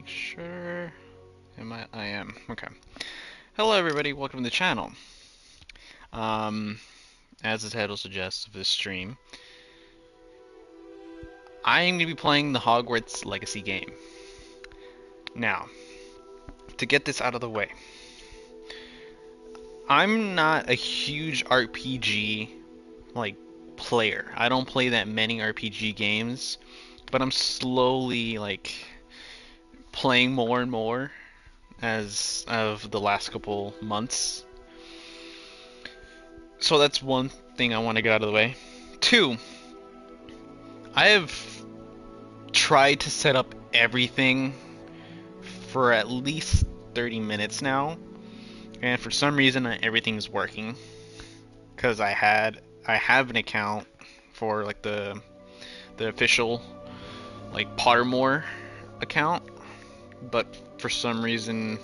Sure. Am I? I am. Okay. Hello, everybody. Welcome to the channel. Um, as the title suggests of this stream, I am going to be playing the Hogwarts Legacy game. Now, to get this out of the way, I'm not a huge RPG like player. I don't play that many RPG games, but I'm slowly playing more and more as of the last couple months. So that's one thing I want to get out of the way. Two, I have tried to set up everything for at least 30 minutes now, and for some reason everything is working because I have an account for like the official Pottermore account, but for some reason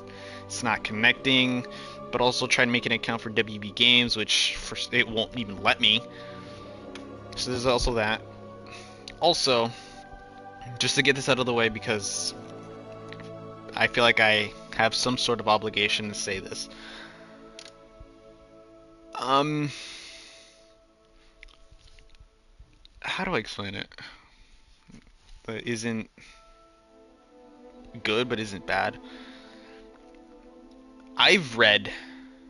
it's not connecting. But also try to make an account for WB Games, which it won't even let me. So there's also that. Also, just to get this out of the way, because I feel like I have some sort of obligation to say this. How do I explain it? That isn't good, but isn't bad. I've read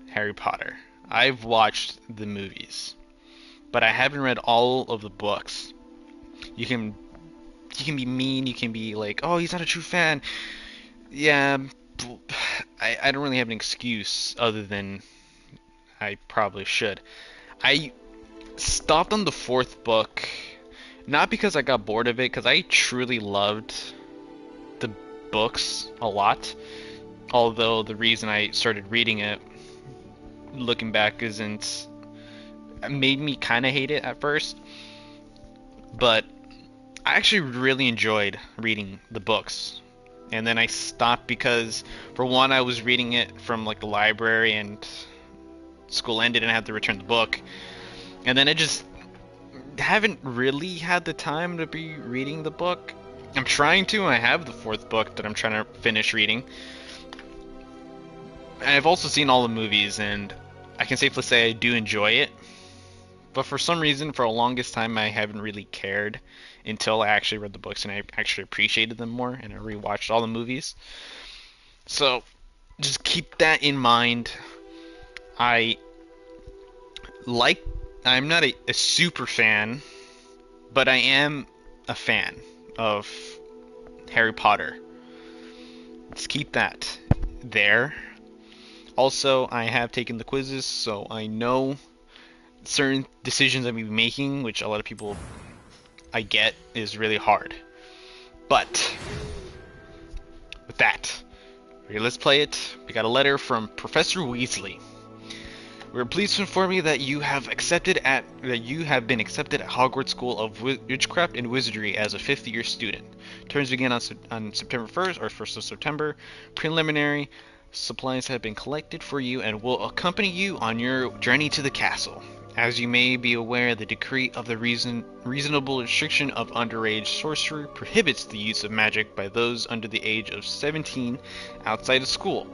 Harry Potter. I've watched the movies, but I haven't read all of the books. You can be mean. You can be like, oh, he's not a true fan. Yeah, I don't really have an excuse other than I probably should. I stopped on the fourth book, not because I got bored of it, because I truly loved the books a lot. Although the reason I started reading it, looking back, isn't made me kind of hate it at first. But I actually really enjoyed reading the books. And then I stopped because, for one, I was reading it from the library and school ended and I had to return the book. And then I just haven't really had the time to be reading the book. I'm trying to. I have the fourth book that I'm trying to finish reading. And I've also seen all the movies, and I can safely say I do enjoy it. But for some reason, for the longest time, I haven't really cared until I actually read the books and I actually appreciated them more, and I rewatched all the movies. So just keep that in mind. I'm not a super fan, but I am a fan of Harry Potter. Let's keep that there. Also, I have taken the quizzes, so I know certain decisions I'm making, which a lot of people I get is really hard. But with that, let's play it. We got a letter from Professor Weasley. We're pleased to inform you that you have been accepted at Hogwarts School of Witchcraft and Wizardry as a fifth-year student. Terms begin on September 1st or 1st of September. Preliminary supplies have been collected for you and will accompany you on your journey to the castle. As you may be aware, the decree of the reasonable restriction of underage sorcery prohibits the use of magic by those under the age of 17 outside of school.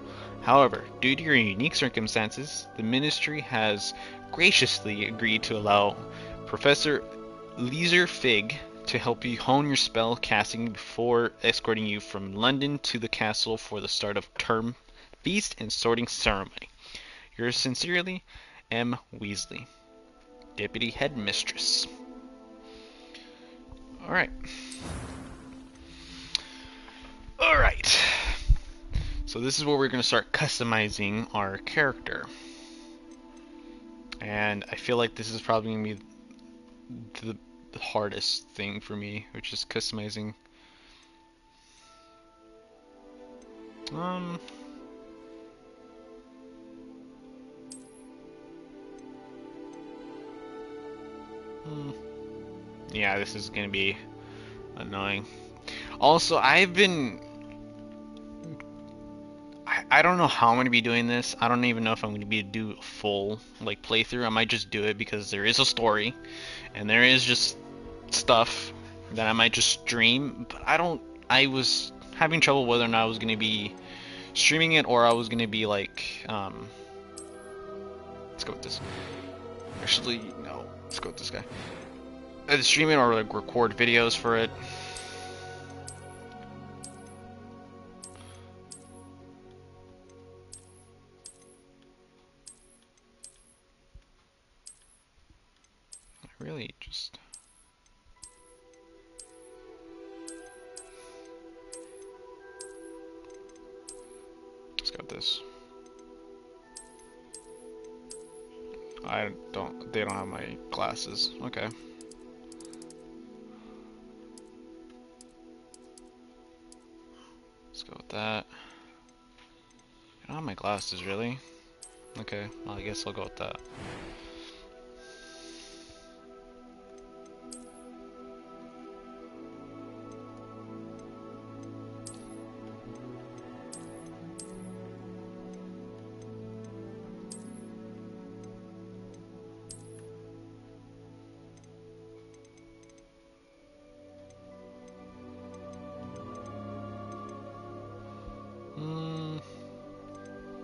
However, due to your unique circumstances, the Ministry has graciously agreed to allow Professor Leeser Fig to help you hone your spell casting before escorting you from London to the castle for the start of term feast and sorting ceremony. Yours sincerely, M. Weasley, Deputy Headmistress. Alright. Alright. So this is where we're going to start customizing our character. And I feel like this is probably going to be the hardest thing for me, which is customizing. Yeah, this is going to be annoying. Also, I don't know how I'm going to be doing this. I don't even know if I'm going to be do a full playthrough. I might just do it because there is a story and there is just stuff that I might just stream, but I having trouble whether or not I was going to be streaming it or I was going to be like, let's go with this. Actually, no, let's go with this guy. Either stream it or like record videos for it. I really just... Let's go with this. They don't have my glasses. Okay. Let's go with that. I don't have my glasses, really? Okay, well, I guess I'll go with that.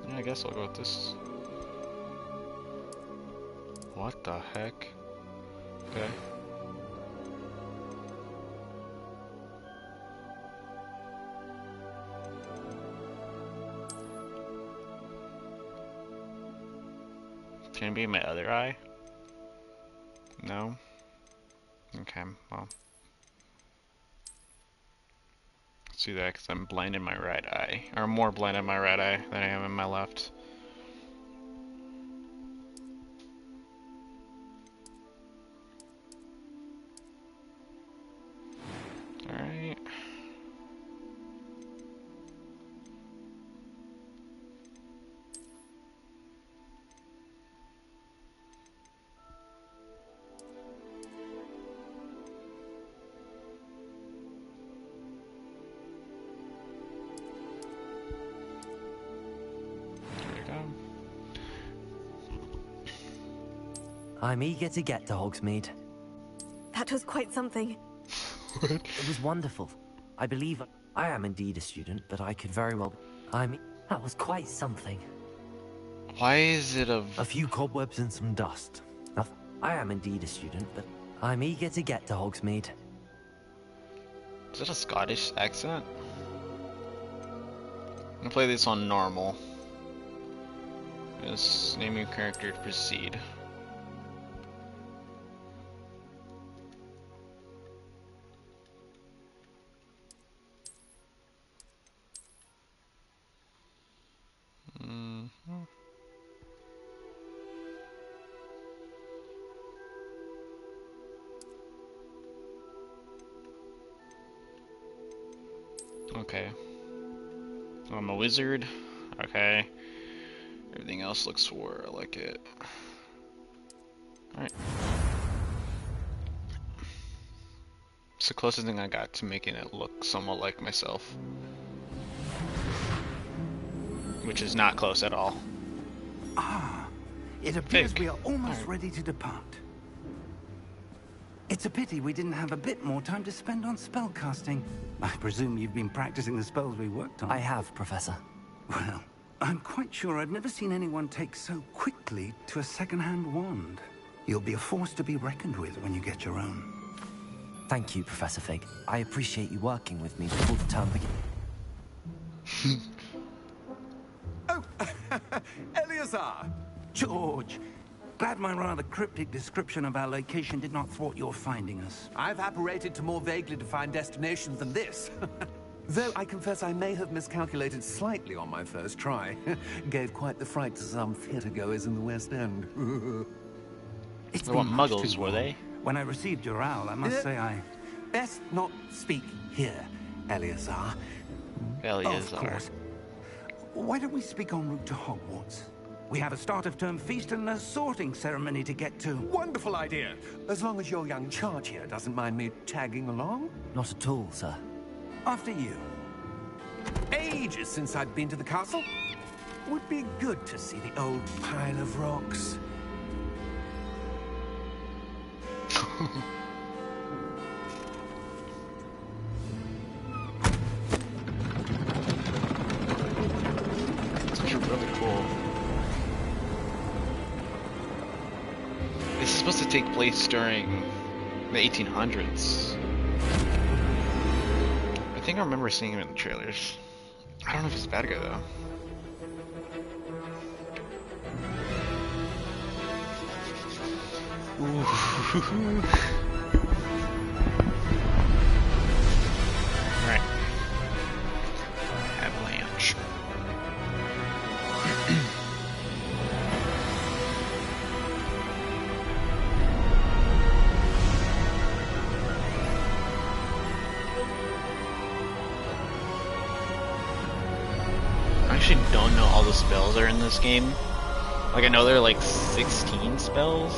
Yeah, I guess I'll go with this. What the heck? Okay. Can it be my other eye? No? Okay, well. Let's do that because I'm blind in my right eye. Or more blind in my right eye than I am in my left. Alright. I'm eager to get to Hogsmeade. That was quite something. It was wonderful. I believe I am indeed a student, but I could very well... That was quite something. Why is it A few cobwebs and some dust. I am indeed a student, but I'm eager to get to Hogsmeade. Is it a Scottish accent? I'm gonna play this on normal. Just name your character to proceed. Okay. I'm a wizard. Okay. Everything else looks where I like it. Alright. It's the closest thing I got to making it look somewhat like myself. Which is not close at all. Ah, it appears Fake. we are almost ready to depart. It's a pity we didn't have a bit more time to spend on spellcasting. I presume you've been practicing the spells we worked on. I have, Professor. Well, I'm quite sure I've never seen anyone take so quickly to a second-hand wand. You'll be a force to be reckoned with when you get your own. Thank you, Professor Fig. I appreciate you working with me before the term begins. Oh, Eleazar! George! Glad my rather cryptic description of our location did not thwart your finding us. I've apparated to more vaguely defined destinations than this. Though I confess I may have miscalculated slightly on my first try. Gave quite the fright to some theatre-goers in the West End. It's They weren't been much muggles, too were long. they? When I received your owl, I must say I... Best not speak here, Eleazar. Of course. Why don't we speak en route to Hogwarts? We have a start-of-term feast and a sorting ceremony to get to. Wonderful idea. As long as your young charge here doesn't mind me tagging along. Not at all, sir. After you. Ages since I've been to the castle. Would be good to see the old pile of rocks. cool. This is supposed to take place during the 1800s. I think I remember seeing him in the trailers. I don't know if he's a bad guy though. Ooh. Alright. Avalanche. I actually don't know all the spells that are in this game. Like, I know there are like 16 spells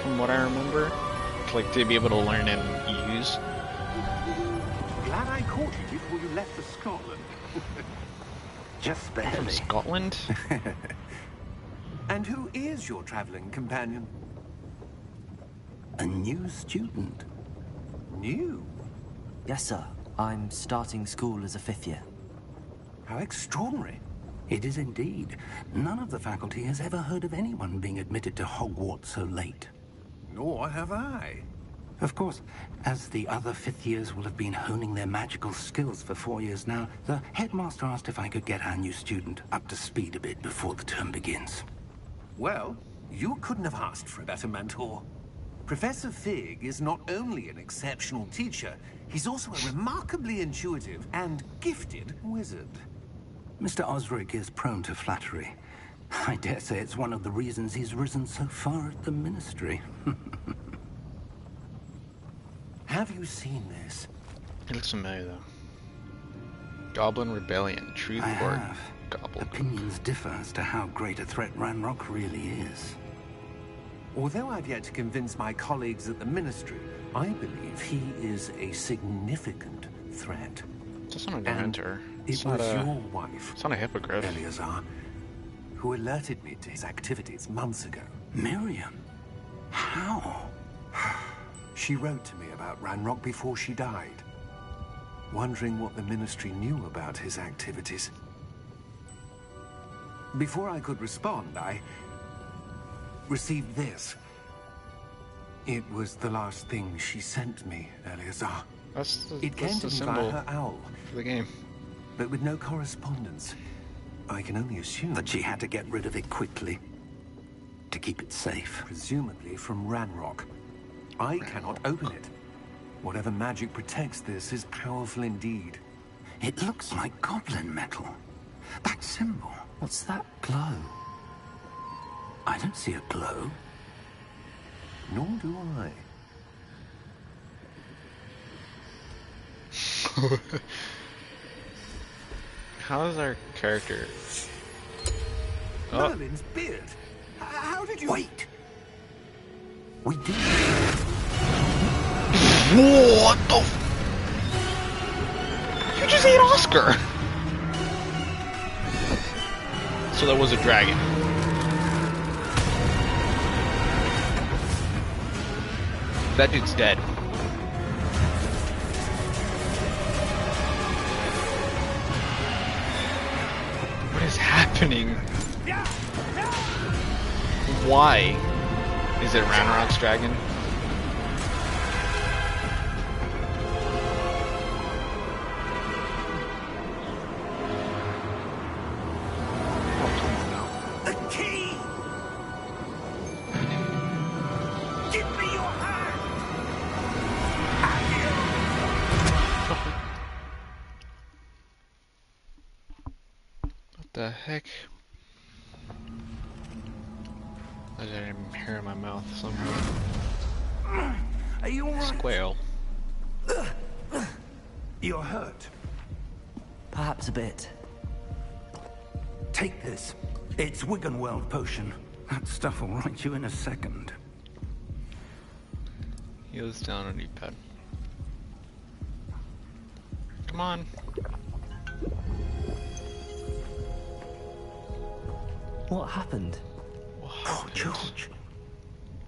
from what I remember, like to be able to learn and use. Glad I caught you before you left for Scotland. Just From barely. Scotland? And who is your traveling companion? A new student. New? Yes, sir. I'm starting school as a 5th year. How extraordinary. It is indeed. None of the faculty has ever heard of anyone being admitted to Hogwarts so late. Nor have I. Of course, as the other 5th years will have been honing their magical skills for 4 years now, the headmaster asked if I could get our new student up to speed a bit before the term begins. Well, you couldn't have asked for a better mentor. Professor Fig is not only an exceptional teacher, he's also a remarkably intuitive and gifted wizard. Mr. Osric is prone to flattery. I dare say it's one of the reasons he's risen so far at the Ministry. Have you seen this? It looks familiar though. Goblin Rebellion, Truth I or have. Gobble. Opinions differ as to how great a threat Ranrock really is. Although I've yet to convince my colleagues at the Ministry, I believe he is a significant threat. That's not a And Dementor. it It's not was a. your wife, It's not a Hippogriff. Eleazar, who alerted me to his activities months ago. Miriam? How? She wrote to me about Ranrock before she died, wondering what the Ministry knew about his activities. Before I could respond, I received this. It was the last thing she sent me, Eleazar. That's the, It came that's to the me via symbol her owl, for the game. but with no correspondence. I can only assume That she had to get rid of it quickly. To keep it safe. presumably from Ranrock. I cannot open it. Whatever magic protects this is powerful indeed. It looks like goblin metal. That symbol. What's that glow? I don't see a glow. Nor do I. How is our character? Oh, Merlin's beard. How did you... Wait! We did. what the? You just ate Oscar. So that was a dragon. That dude's dead. What is happening? Why? Is it Ranrock's dragon? Oh, come on now. The key! Give me your hand! What the heck? I had a hair in my mouth somehow. Are you alright? Squail. You're hurt. Perhaps a bit. Take this. It's Wiggenweld potion. That stuff will right you in a second. He was down on D-pad. Come on. What happened? Oh, George.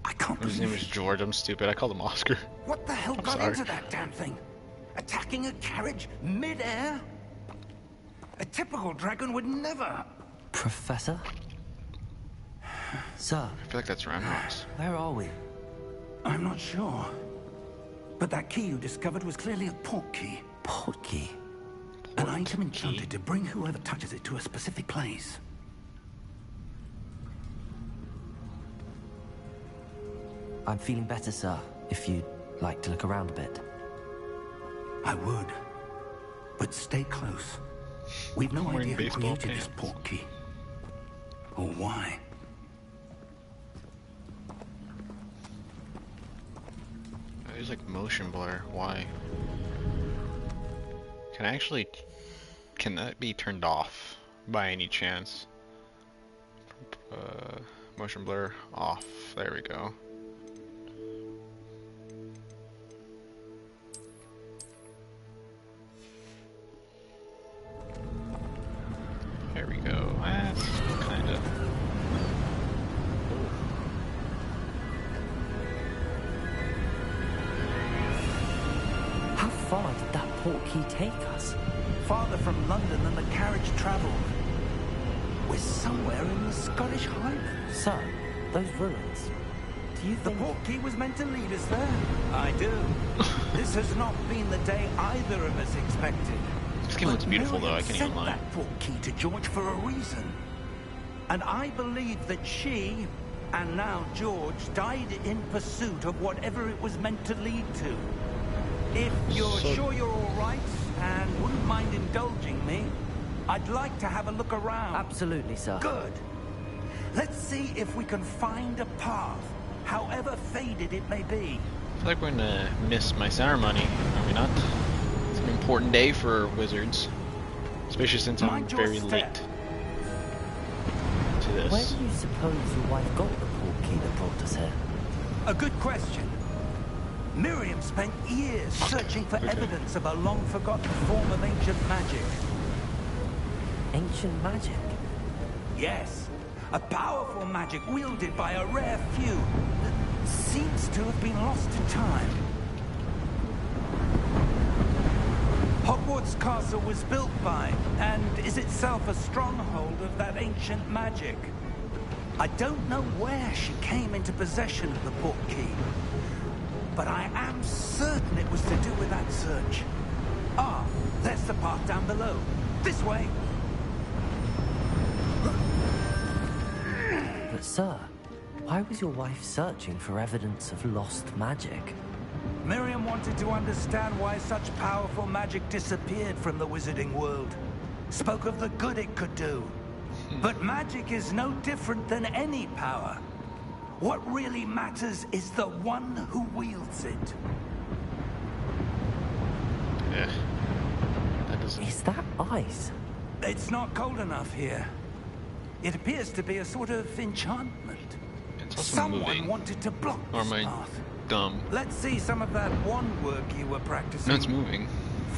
I can't His name believe is George. I'm stupid. I called him Oscar. What the hell I'm got sorry. into that damn thing? Attacking a carriage mid-air? A typical dragon would never. Professor? Sir, I feel like that's Renhouse. where are we? I'm not sure. But that key you discovered was clearly a port key. Port key. An item enchanted to bring whoever touches it to a specific place. I'm feeling better, sir. If you'd like to look around a bit. I would. But stay close. We've no Wearing idea who baseball created this pants. port key. Or why. There's like motion blur. Why? Can that be turned off by any chance? Motion blur off. There we go. There we go. That's kind of. How far did that port key take us? Farther from London than the carriage travelled. We're somewhere in the Scottish Highlands. Sir, those ruins. Do you The think... port key was meant to lead us there. I do. This has not been the day either of us expected. This game looks beautiful though, I can't even sent lie. that port key to George for a reason. And I believe that she, and now George, died in pursuit of whatever it was meant to lead to. If you're sure you're all right and wouldn't mind indulging me, I'd like to have a look around. Absolutely, sir. Good. Let's see if we can find a path, however faded it may be. I feel like we're gonna miss my ceremony, are we not? It's an important day for wizards. Especially since I'm Mind your very step. late to Where this. do you suppose your wife got the port key that brought us here? A good question. Miriam spent years searching for evidence of a long-forgotten form of ancient magic. Ancient magic? Yes, a powerful magic wielded by a rare few that seems to have been lost to time. Hogwarts Castle was built by, and is itself a stronghold of that ancient magic. I don't know where she came into possession of the port key, but I am certain it was to do with that search. Ah, there's the path down below. This way. But sir, why was your wife searching for evidence of lost magic? Miriam wanted to understand why such powerful magic disappeared from the wizarding world. Spoke of the good it could do. But magic is no different than any power. What really matters is the one who wields it. Yeah. That doesn't. Is that ice? It's not cold enough here. It appears to be a sort of enchantment. It's also Someone moving. wanted to block Or this am I path. dumb? Let's see some of that wand work you were practicing. No, it's moving.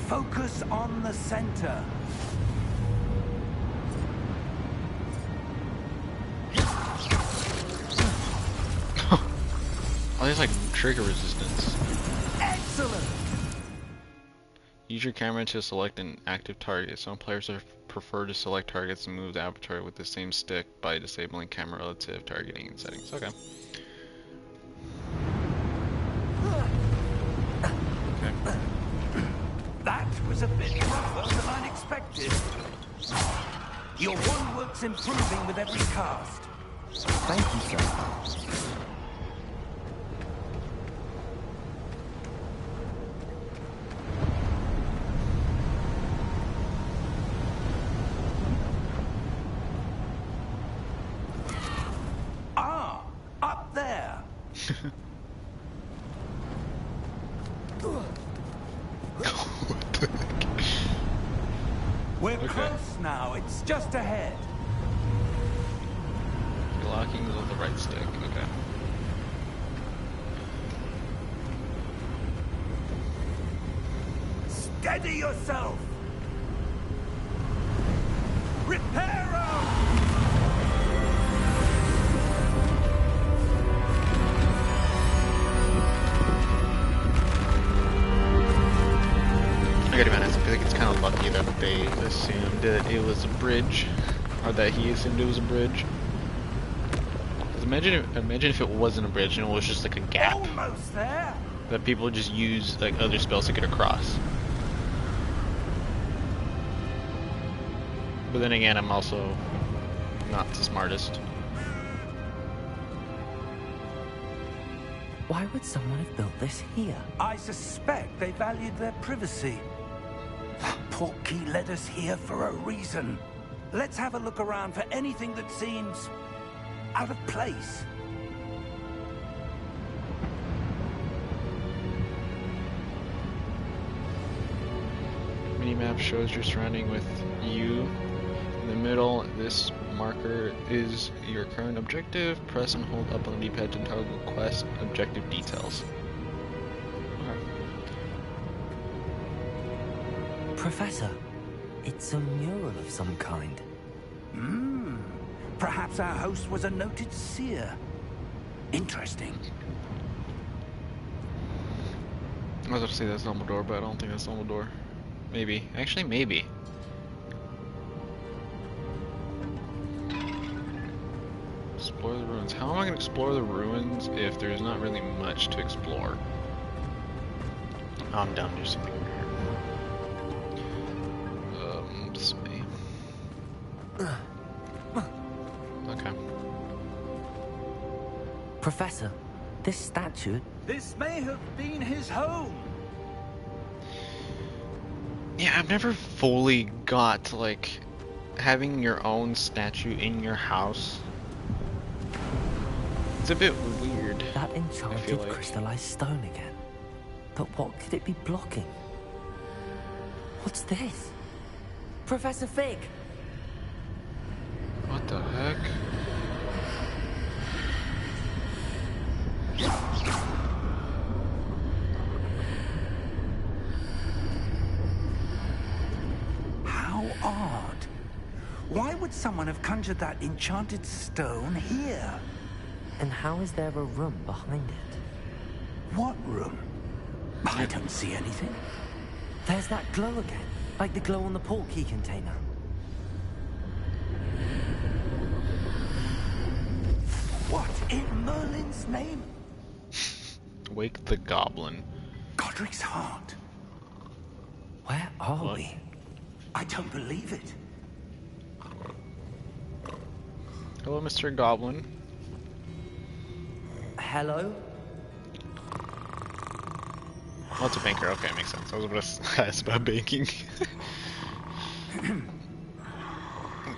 Focus on the center. Oh, there's like trigger resistance. Excellent! Use your camera to select an active target. Some players prefer to select targets and move the avatar with the same stick by disabling camera relative targeting and settings. Okay. Okay. That was a bit rougher than I'd expected. Your wand work's improving with every cast. Thank you, sir. Ah, up there. We're close now. It's just ahead. You're locking with the right stick. Okay. Steady yourself. Reparo! I gotta be honest, I feel like it's kind of lucky that they assumed that it was a bridge. or that he assumed it was a bridge. 'Cause imagine if it wasn't a bridge and it was just like a gap Almost there. that people just use like other spells to get across. But then again, I'm also not the smartest. Why would someone have built this here? I suspect they valued their privacy. That portkey led us here for a reason. Let's have a look around for anything that seems out of place. Minimap shows your surrounding with you. In the middle, this marker is your current objective. Press and hold up on the D-pad to toggle quest objective details. Okay. Professor, it's a mural of some kind. Perhaps our host was a noted seer. Interesting. I was about to say that's Dumbledore, but I don't think that's Dumbledore. Maybe. Actually, maybe. Explore the ruins. How am I going to explore the ruins if there's not really much to explore? Oh, I'm down. There's something over here. This way. Okay. Professor, this statue... This may have been his home. Yeah, I've never fully got to, like, having your own statue in your house. It's a bit weird. That enchanted like. crystallized stone again. But what could it be blocking? What's this? Professor Fig! What the heck? How odd. Why would someone have conjured that enchanted stone here? And how is there a room behind it? What room? I don't see anything. There's that glow again, like the glow on the portkey container. What in Merlin's name? Wake the Goblin. Godric's heart. Where are What? we? I don't believe it. Hello, Mr. Goblin. Hello? Oh, it's a banker. Okay, makes sense. I was about to ask about banking.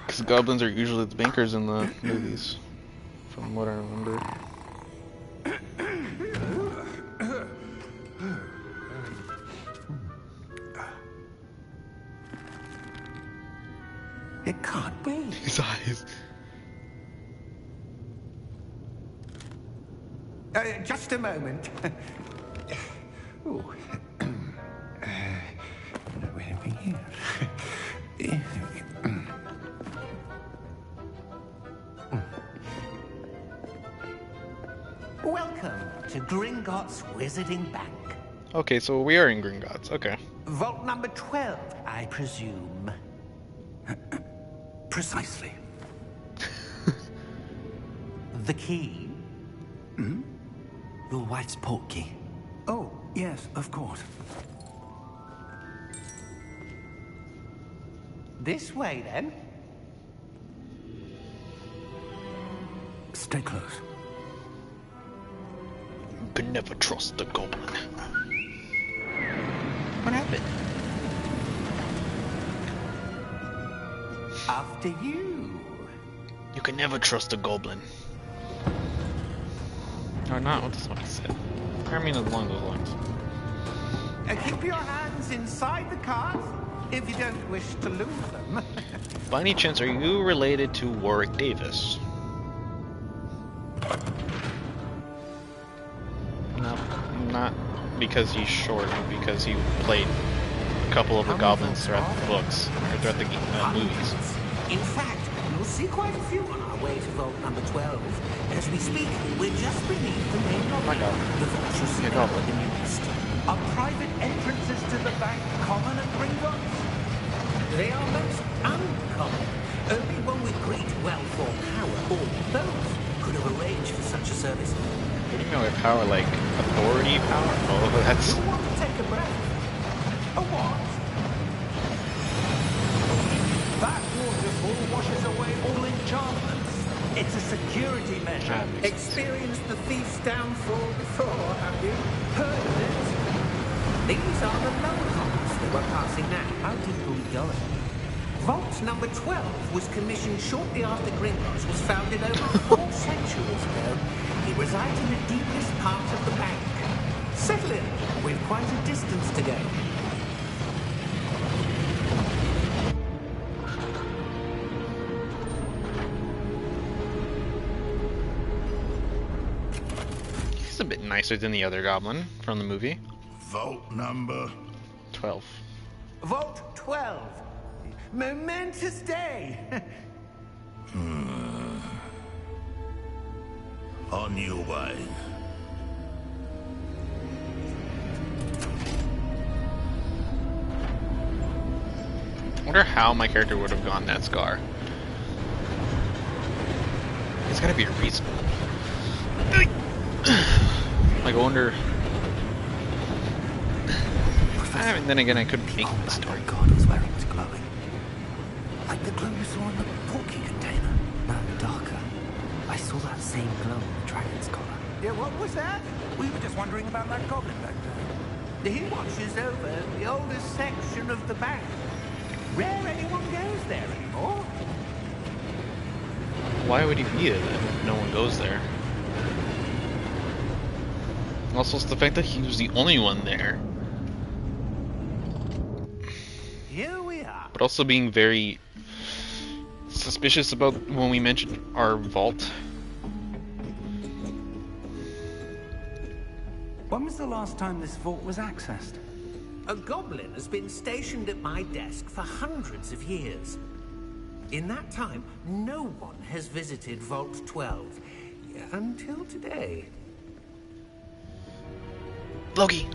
Because goblins are usually the bankers in the movies, from what I remember. It can't be. His eyes. Just a moment. Oh. Where are we here? Welcome to Gringotts Wizarding Bank. Okay, so we are in Gringotts. Okay. Vault number 12, I presume. Precisely. The key? Your wife's portkey. Oh, yes, of course. This way, then. Stay close. You can never trust the goblin. What happened? After you. You can never trust a goblin. Or not, what the fuck is it? I mean, along those lines. Keep your hands inside the cart if you don't wish to lose them. By any chance, are you related to Warwick Davis? No, not because he's short, but because he played a couple of the goblins throughout the books, or throughout the movies. In fact, you'll see quite a few on our way to vault number 12. As we speak, we're just beneath the main lobby. My God. The vault you see Yeah, now goblin. in the east. Are private entrances to the bank common at Gringotts? They are most uncommon. Only one with great wealth or power, or both, could have arranged for such a service. What do you mean by power? Like authority power? Oh, that's. You want to take a breath? A what? That waterfall washes away all enchantments. It's a security measure. Experienced the thief's downfall before, have you? Heard of it? These are the lower halls that we're passing now. How deep are we going? Vault number 12 was commissioned shortly after Gringotts was founded over 4 centuries ago. It resides in the deepest part of the bank. Settle in. We've quite a distance to go. He's a bit nicer than the other goblin from the movie. Vault number 12. Vault 12. Momentous day. on your way. I wonder how my character would have gone that scar. There's gotta be a reason. Like, I wonder. And then again, I could make the story. God was where it was glowing. Like the glow you saw in the porky container. No, darker. I saw that same glow in the dragon's collar. Yeah, what was that? We were just wondering about that goblin back there. He watches over the oldest section of the bank. Rare anyone goes there anymore. Why would he be there then if no one goes there? Also, it's the fact that he was the only one there. Here we are. But also being very suspicious about when we mentioned our vault. When was the last time this vault was accessed? A goblin has been stationed at my desk for hundreds of years. In that time, no one has visited Vault 12. Until today. Loki!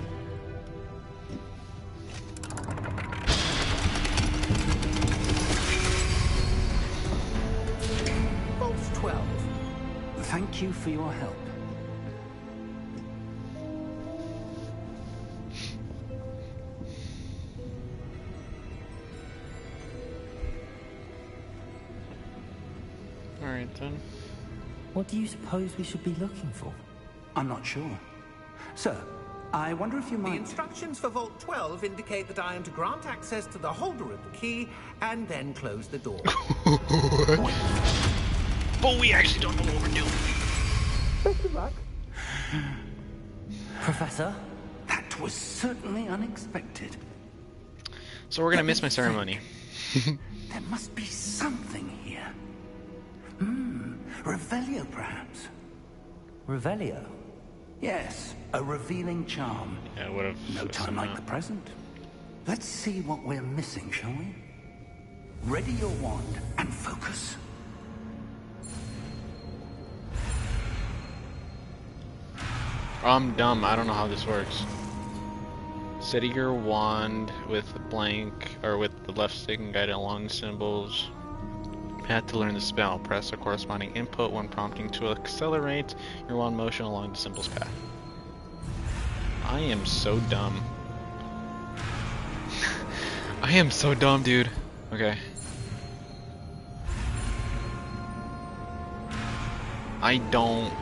Vault 12. Thank you for your help. Alright then. What do you suppose we should be looking for? I'm not sure. Sir, I wonder if you The might... instructions for Vault 12 indicate that I am to grant access to the holder of the key and then close the door. But we actually don't know what we're doing. Best of luck. Professor? That was certainly unexpected. So we're gonna miss my ceremony. There must be something here. Revelio, perhaps. Revelio? Yes, a revealing charm. Yeah, what if No time like the present. Let's see what we're missing, shall we? Ready your wand and focus. I'm dumb, I don't know how this works. Steady your wand with the blank, or with the left stick and guide it along the symbols. Had to learn the spell. Press a corresponding input when prompting to accelerate your wand motion along the symbol's path. I am so dumb. I am so dumb, dude. Okay. I don't...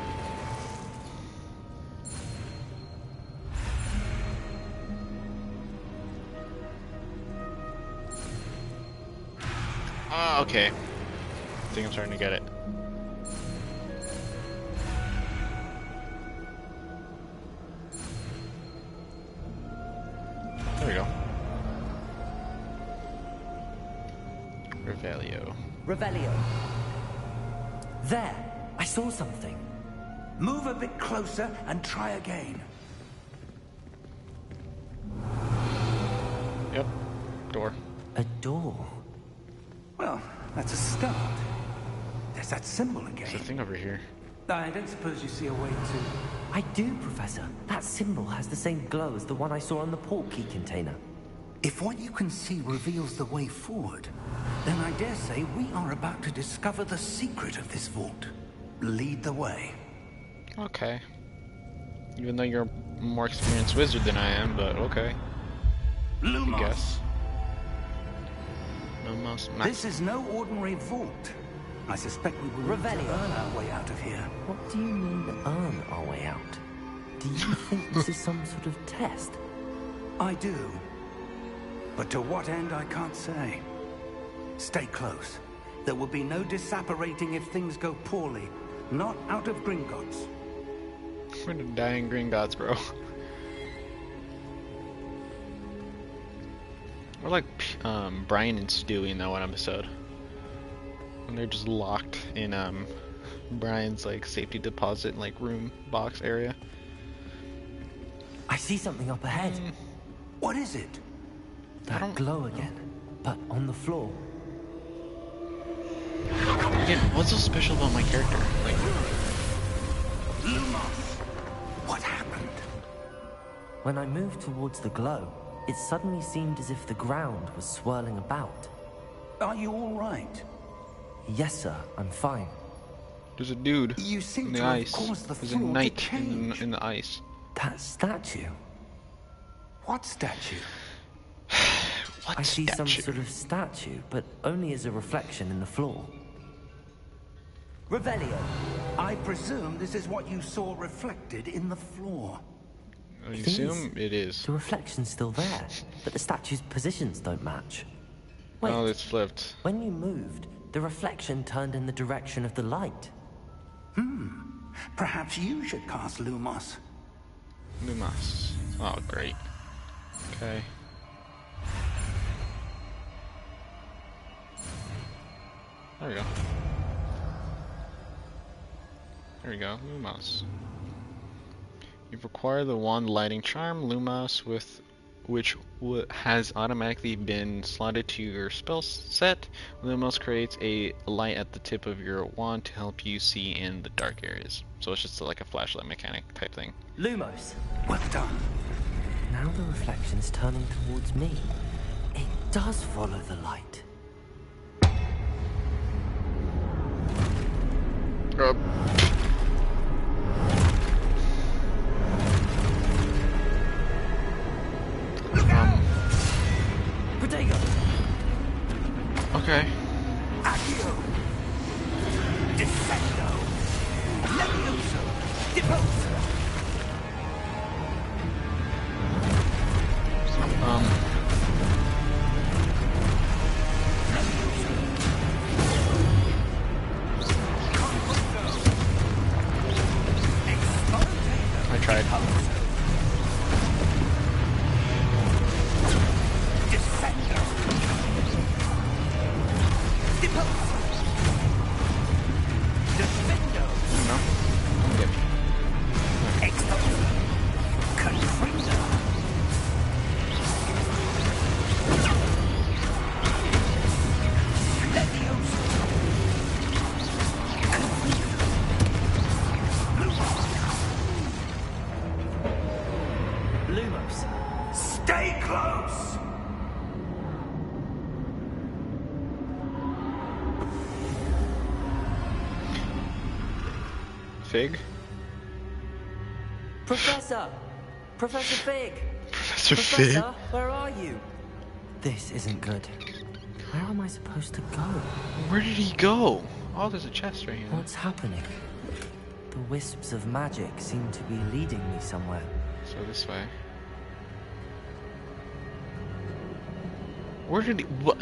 okay. I think I'm starting to get it. There we go. Revelio. Revelio. There! I saw something. Move a bit closer and try again. Yep. Door. A door. Well, that's a start. There's that symbol There's a again. thing over here. I don't suppose you see a way to... I do, Professor. That symbol has the same glow as the one I saw on the portkey container. If what you can see reveals the way forward, then I dare say we are about to discover the secret of this vault. Lead the way. Okay. Even though you're a more experienced wizard than I am, but okay. I Lumos! guess. Lumos. This is no ordinary vault. I suspect we will need to earn our way out of here. What do you mean, earn our way out? Do you think this is some sort of test? I do. But to what end, I can't say. Stay close. There will be no disapparating if things go poorly. Not out of Gringotts. We're the dying green gods, bro. We're like Brian and Stewie in that one episode. When they're just locked in Brian's like safety deposit like room box area. I see something up ahead. What is it? That glow again, but on the floor. Again, what's so special about my character? Like, Lumos! What happened? When I moved towards the glow, it suddenly seemed as if the ground was swirling about. Are you all right? Yes, sir, I'm fine. there's a dude You seem in the to have ice. caused the There's a floor to knight change. in the ice. That statue. What statue? What I see some statue? sort of statue, but only as a reflection in the floor. Revelio. I presume this is what you saw reflected in the floor. I It assume is. it is. The reflection's still there, but the statue's positions don't match. Wait, Oh, it's flipped. when you moved, the reflection turned in the direction of the light. Perhaps you should cast Lumos. Lumos. Oh, great. Okay. There we go. There we go. Lumos. You've acquired the wand lighting charm, Lumos, with which has automatically been slotted to your spell set. Lumos creates a light at the tip of your wand to help you see in the dark areas. So it's just like a flashlight mechanic type thing. Lumos. Well done. Now the reflection's turning towards me. It does follow the light. Protego! Okay. Accio! Defendo! Levioso! Deposa! I tried. Defendo! Deposa! Defendo! No. Come get me. Exposa! Confringo! Levioso! Lumos. Stay close! Fig? Professor! Professor Fig! Professor Fig? Professor, where are you? This isn't good. Where am I supposed to go? Where did he go? Oh, there's a chest right here. What's happening? The wisps of magic seem to be leading me somewhere. So this way. Where did he... What?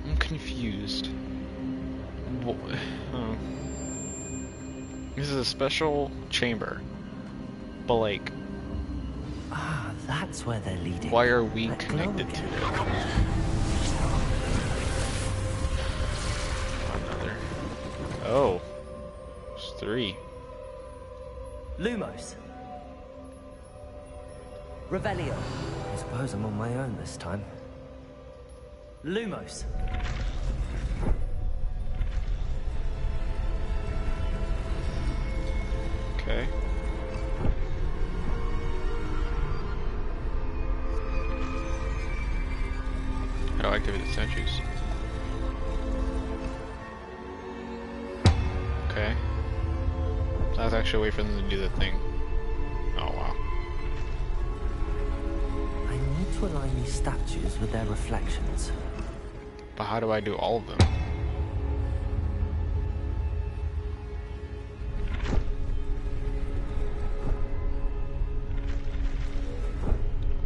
I'm confused. What? Oh. This is a special chamber. But like, Ah, that's where they're leading. why are we That glow connected to again. it? Another. Oh. There's 3. Lumos. Revelio. I suppose I'm on my own this time. Lumos. Okay. I was actually waiting for them to do the thing. Oh wow. I need to align these statues with their reflections. But how do I do all of them?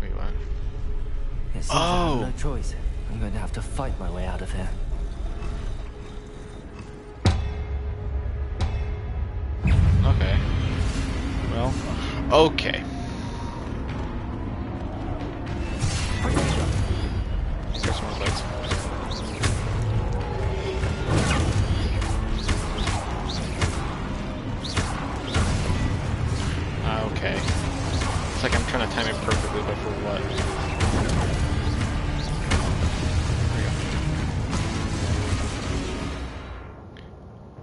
Wait, what? It seems I have no choice. I'm going to have to fight my way out of here. Okay. Well, okay. There's more lights. Okay. It's like I'm trying to time it perfectly, but for what? There we go.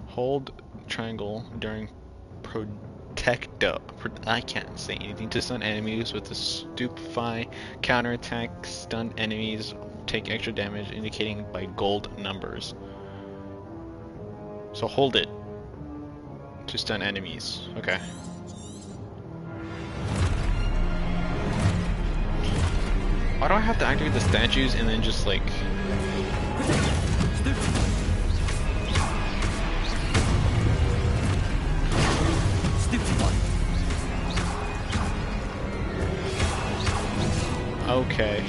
Hold triangle during I can't say anything. To stun enemies with the stupefy counterattack. Stun enemies take extra damage, indicating by gold numbers. So hold it to stun enemies. Okay. Why do I have to activate the statues and then just like... Okay.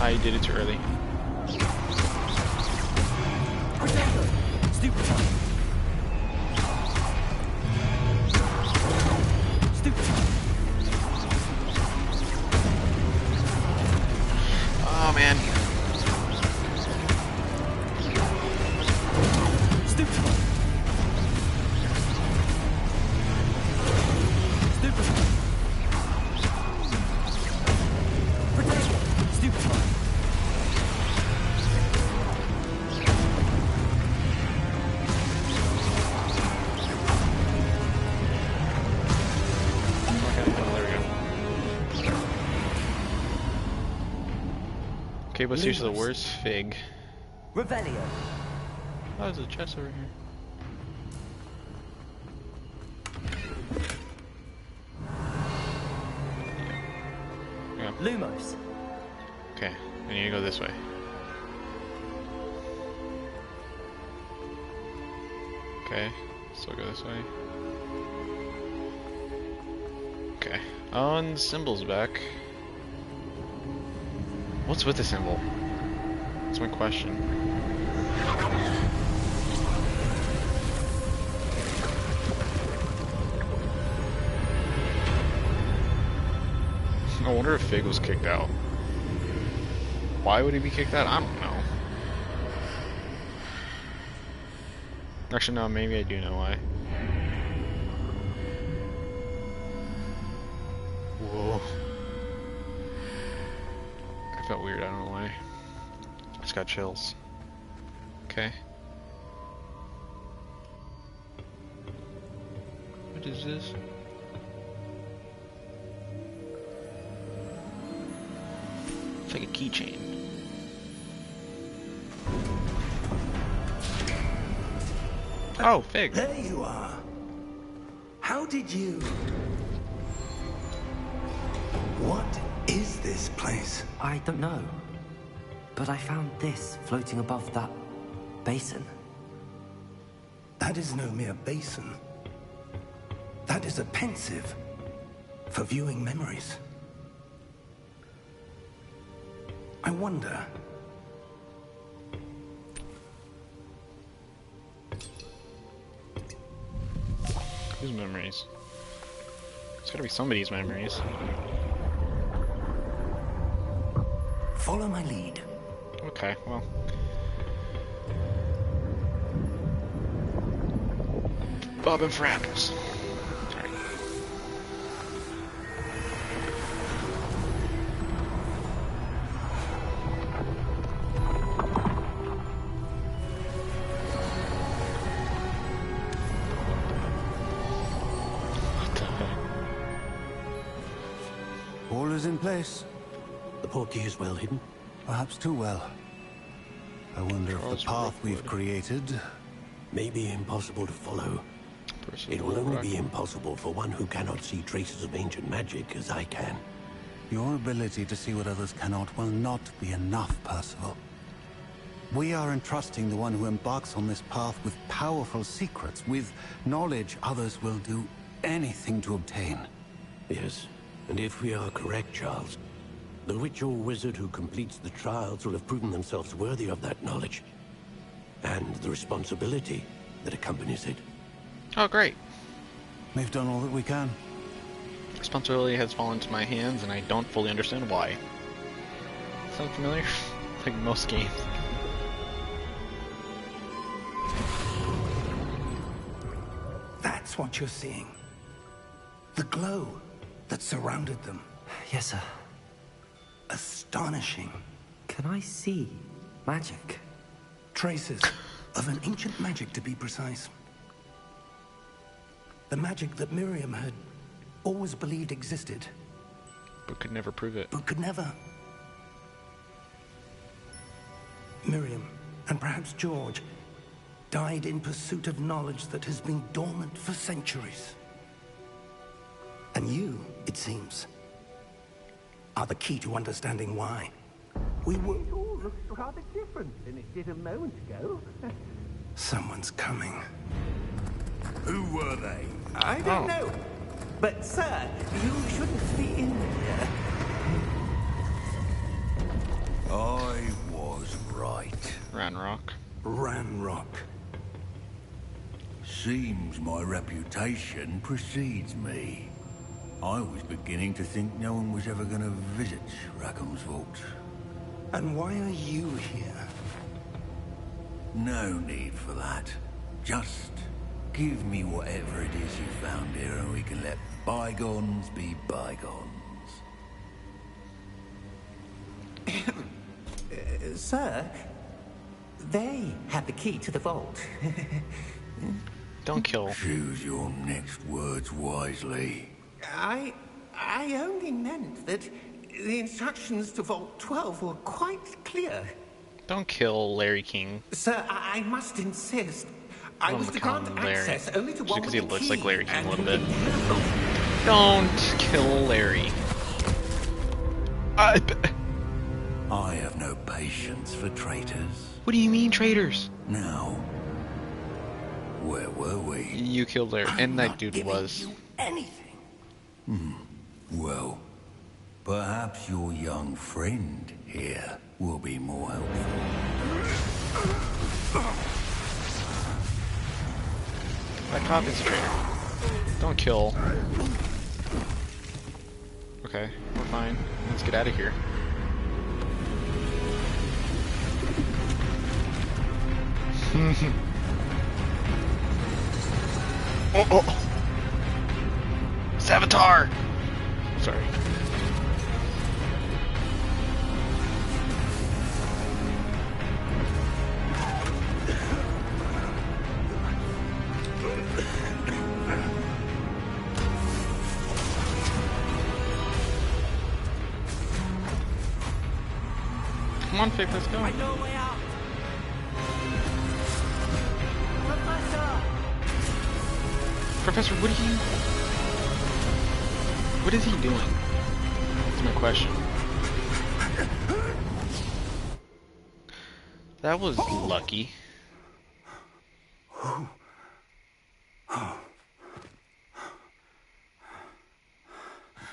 I did it too early. Oh man. Okay, but here's the worst fig. Revelio. Oh, there's a chest over here. Yeah. Lumos. Okay, I need to go this way. Okay, so go this way. Okay. Oh, and the symbol's back. What's with the symbol? That's my question. I wonder if Fig was kicked out. Why would he be kicked out? I don't know. Actually, no, maybe I do know why. Whoa. I felt weird, I don't know why. I just got chills. Okay. What is this? It's like a keychain. Oh, Fig. There you are. How did you... What is this place? I don't know. But I found this floating above that basin. That is no mere basin. That is a pensive for viewing memories. I wonder... Whose memories? It's gotta be somebody's memories. Follow my lead. Okay, well. Bobbing for apples. Alright. What the heck? All is in place. The portkey is well hidden. Perhaps too well. I wonder if Charles the path we've Rookwood. created... May be impossible to follow. It will only be impossible for one who cannot see traces of ancient magic as I can. Your ability to see what others cannot will not be enough, Percival. We are entrusting the one who embarks on this path with powerful secrets, with knowledge others will do anything to obtain. Yes, and if we are correct, Charles, the witch or wizard who completes the trials will have proven themselves worthy of that knowledge, and the responsibility that accompanies it. Oh, great. We've done all that we can. Responsibility has fallen to my hands, and I don't fully understand why. Sound familiar? Like most games. That's what you're seeing. The glow that surrounded them. Yes, sir. Astonishing. Can I see magic? Traces of an ancient magic, to be precise. The magic that Miriam had always believed existed, But could never prove it. but could never. Miriam, and perhaps George, died in pursuit of knowledge that has been dormant for centuries. And you, it seems, are the key to understanding why. We were... It all looks rather different than it did a moment ago. Someone's coming. Who were they? I don't know. But, sir, you shouldn't be in here. I was right. Ranrock. Ranrock. Seems my reputation precedes me. I was beginning to think no one was ever going to visit Rackham's vault. And why are you here? No need for that. Just give me whatever it is you found here and we can let bygones be bygones. Sir, they have the key to the vault. Don't kill. Choose your next words wisely. I only meant that the instructions to Vault 12 were quite clear. Don't kill Larry King. Sir, I must insist. I was to call grant him Larry. access only to Just one because with he the looks key, like Larry King a and little you bit. can- Don't kill Larry. I have no patience for traitors. What do you mean, traitors? Now, where were we? You killed Larry, I'm and that not dude giving was. you anything. Well, perhaps your young friend here will be more helpful. That cop is a traitor. Don't kill. Okay, we're fine. Let's get out of here. Oh! Savitar! Sorry. Come on, Fig, let's go. I know a way out. Professor! Professor, what is he doing? That's my question. That was lucky.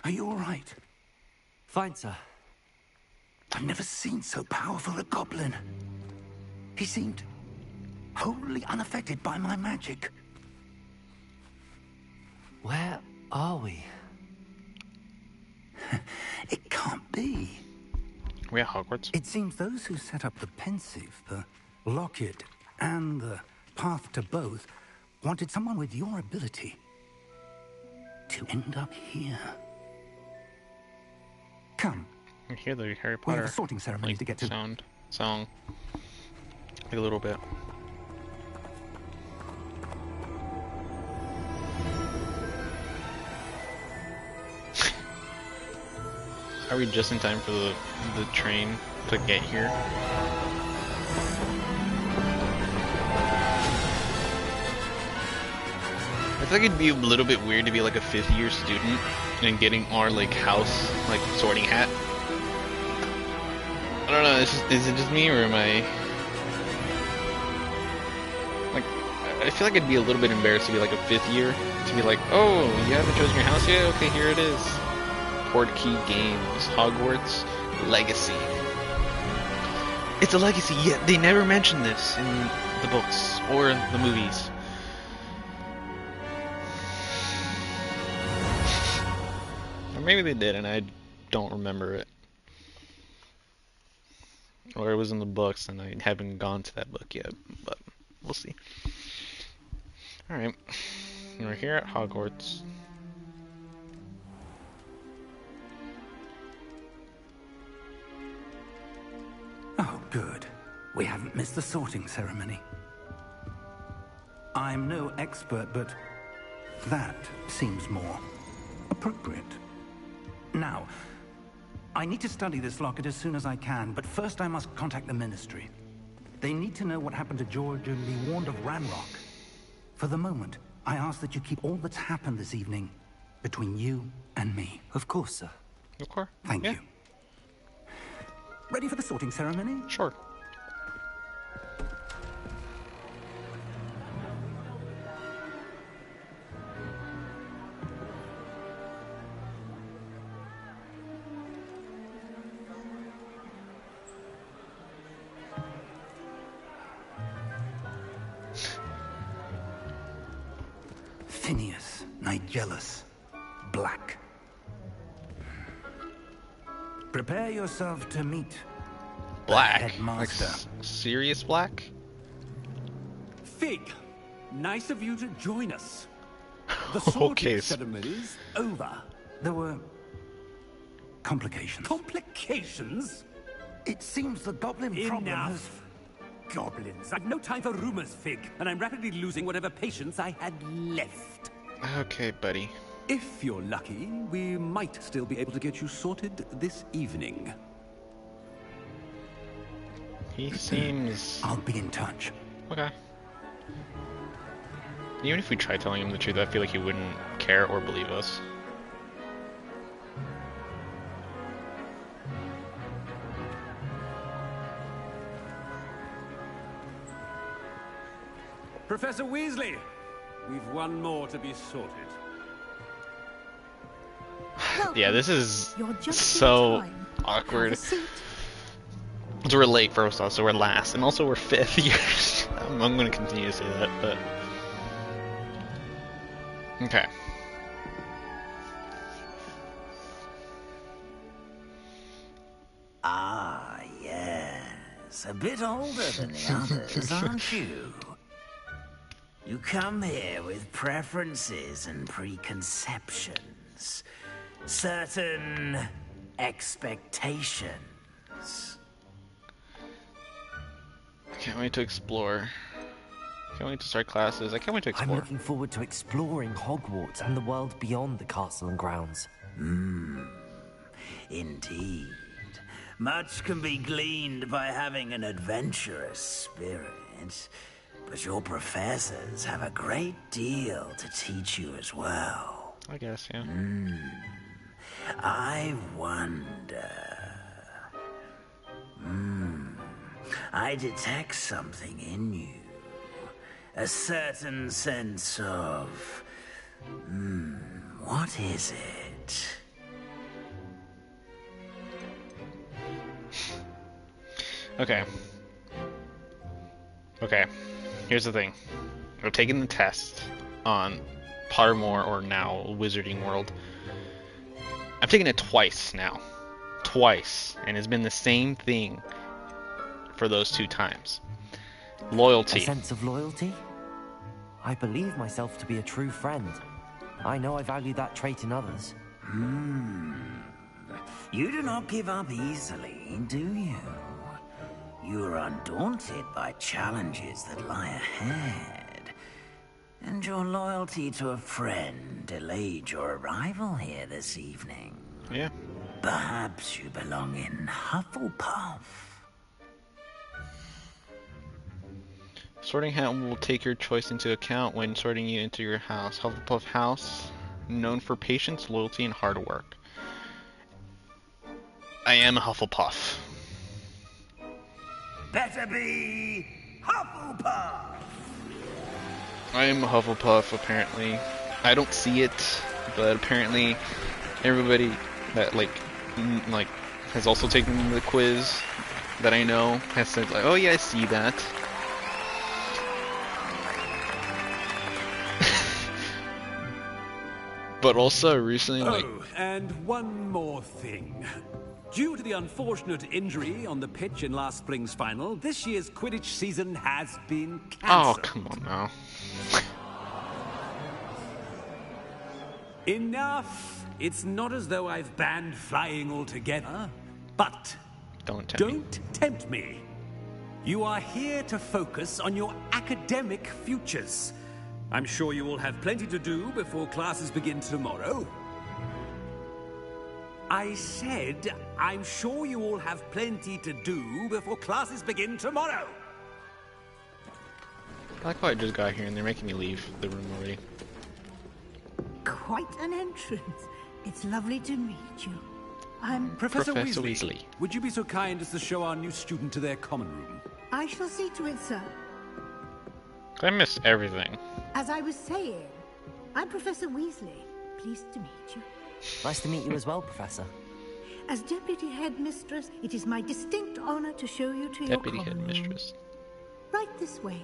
Are you all right? Fine, sir. I've never seen so powerful a goblin. He seemed wholly unaffected by my magic. Where are we? It can't be. We at Hogwarts? It seems those who set up the pensive, the locket, and the path to both wanted someone with your ability to end up here. Come. I hear the Harry We have Potter a sorting ceremony like, to get to. song. Like a little bit. Are we just in time for the train to get here? I feel like it'd be a little bit weird to be like a 5th-year student and getting our like house like sorting hat. I don't know. Is it just me, or am I like? I feel like I'd be a little bit embarrassed to be like a 5th year to be like, oh, you haven't chosen your house yet? Okay, here it is. Portkey Games, Hogwarts Legacy. It's a legacy. Yeah, they never mention this in the books or the movies. Or maybe they did, and I don't remember it. Or it was in the books, and I haven't gone to that book yet, but we'll see. Alright, we're here at Hogwarts. Oh, good. We haven't missed the sorting ceremony. I'm no expert, but that seems more appropriate. Now, I need to study this locket as soon as I can, but first I must contact the Ministry. They need to know what happened to George and be warned of Ranrock. For the moment, I ask that you keep all that's happened this evening between you and me. Of course, sir. Of course. Thank you. Ready for the sorting ceremony? Sure. Phineas, Nigellus, Black. Prepare yourself to meet Black? the headmaster. Like serious black? Fig, nice of you to join us. The Okay. sorting ceremony's over. There were complications. Complications? It seems the goblin problem has... Enough. Goblins. I've no time for rumors, Fig, and I'm rapidly losing whatever patience I had left. Okay, buddy. If you're lucky, we might still be able to get you sorted this evening. He seems... I'll be in touch. Okay. Even if we tried telling him the truth, I feel like he wouldn't care or believe us. Professor Weasley, we've one more to be sorted. Yeah, this is You're just so in time. awkward. Have a seat. So we're late first off, so we're last, and also we're 5th years. I'm going to continue to say that, but... Okay. Ah, yes. A bit older than the others, aren't you? You come here with preferences and preconceptions. Certain expectations. I can't wait to explore. Can't wait to start classes. I can't wait to I'm explore. looking forward to exploring Hogwarts and the world beyond the castle and grounds. Indeed. Much can be gleaned by having an adventurous spirit. But your professors have a great deal to teach you as well. I guess, yeah. I wonder... I detect something in you. A certain sense of... what is it? Okay. Okay. Here's the thing. I've taken the test on Pottermore, or now Wizarding World. I've taken it twice now. Twice. And it's been the same thing for those 2 times. Loyalty. A sense of loyalty? I believe myself to be a true friend. I know I value that trait in others. You do not give up easily, do you? You are undaunted by challenges that lie ahead. And your loyalty to a friend delayed your arrival here this evening. Yeah. Perhaps you belong in Hufflepuff. Sorting hat will take your choice into account when sorting you into your house. Hufflepuff House, known for patience, loyalty, and hard work. I am a Hufflepuff. Better be Hufflepuff! I am a Hufflepuff, apparently. I don't see it, but apparently everybody that has also taken the quiz that I know has said like, oh yeah, I see that. But also recently, Oh, and one more thing. Due to the unfortunate injury on the pitch in last spring's final, this year's Quidditch season has been cancelled. Oh, come on now. Enough! It's not as though I've banned flying altogether, but Don't tempt me. You are here to focus on your academic futures. I'm sure you will have plenty to do before classes begin tomorrow. I said, I'm sure you all have plenty to do before classes begin tomorrow. I like how I just got here and they're making me leave the room already. Quite an entrance. It's lovely to meet you. I'm Professor Weasley. Would you be so kind as to show our new student to their common room? I shall see to it, sir. I miss everything. As I was saying, I'm Professor Weasley. Pleased to meet you. Nice to meet you as well, Professor. As Deputy Headmistress, it is my distinct honor to show you to your common room. Deputy Headmistress. Right this way.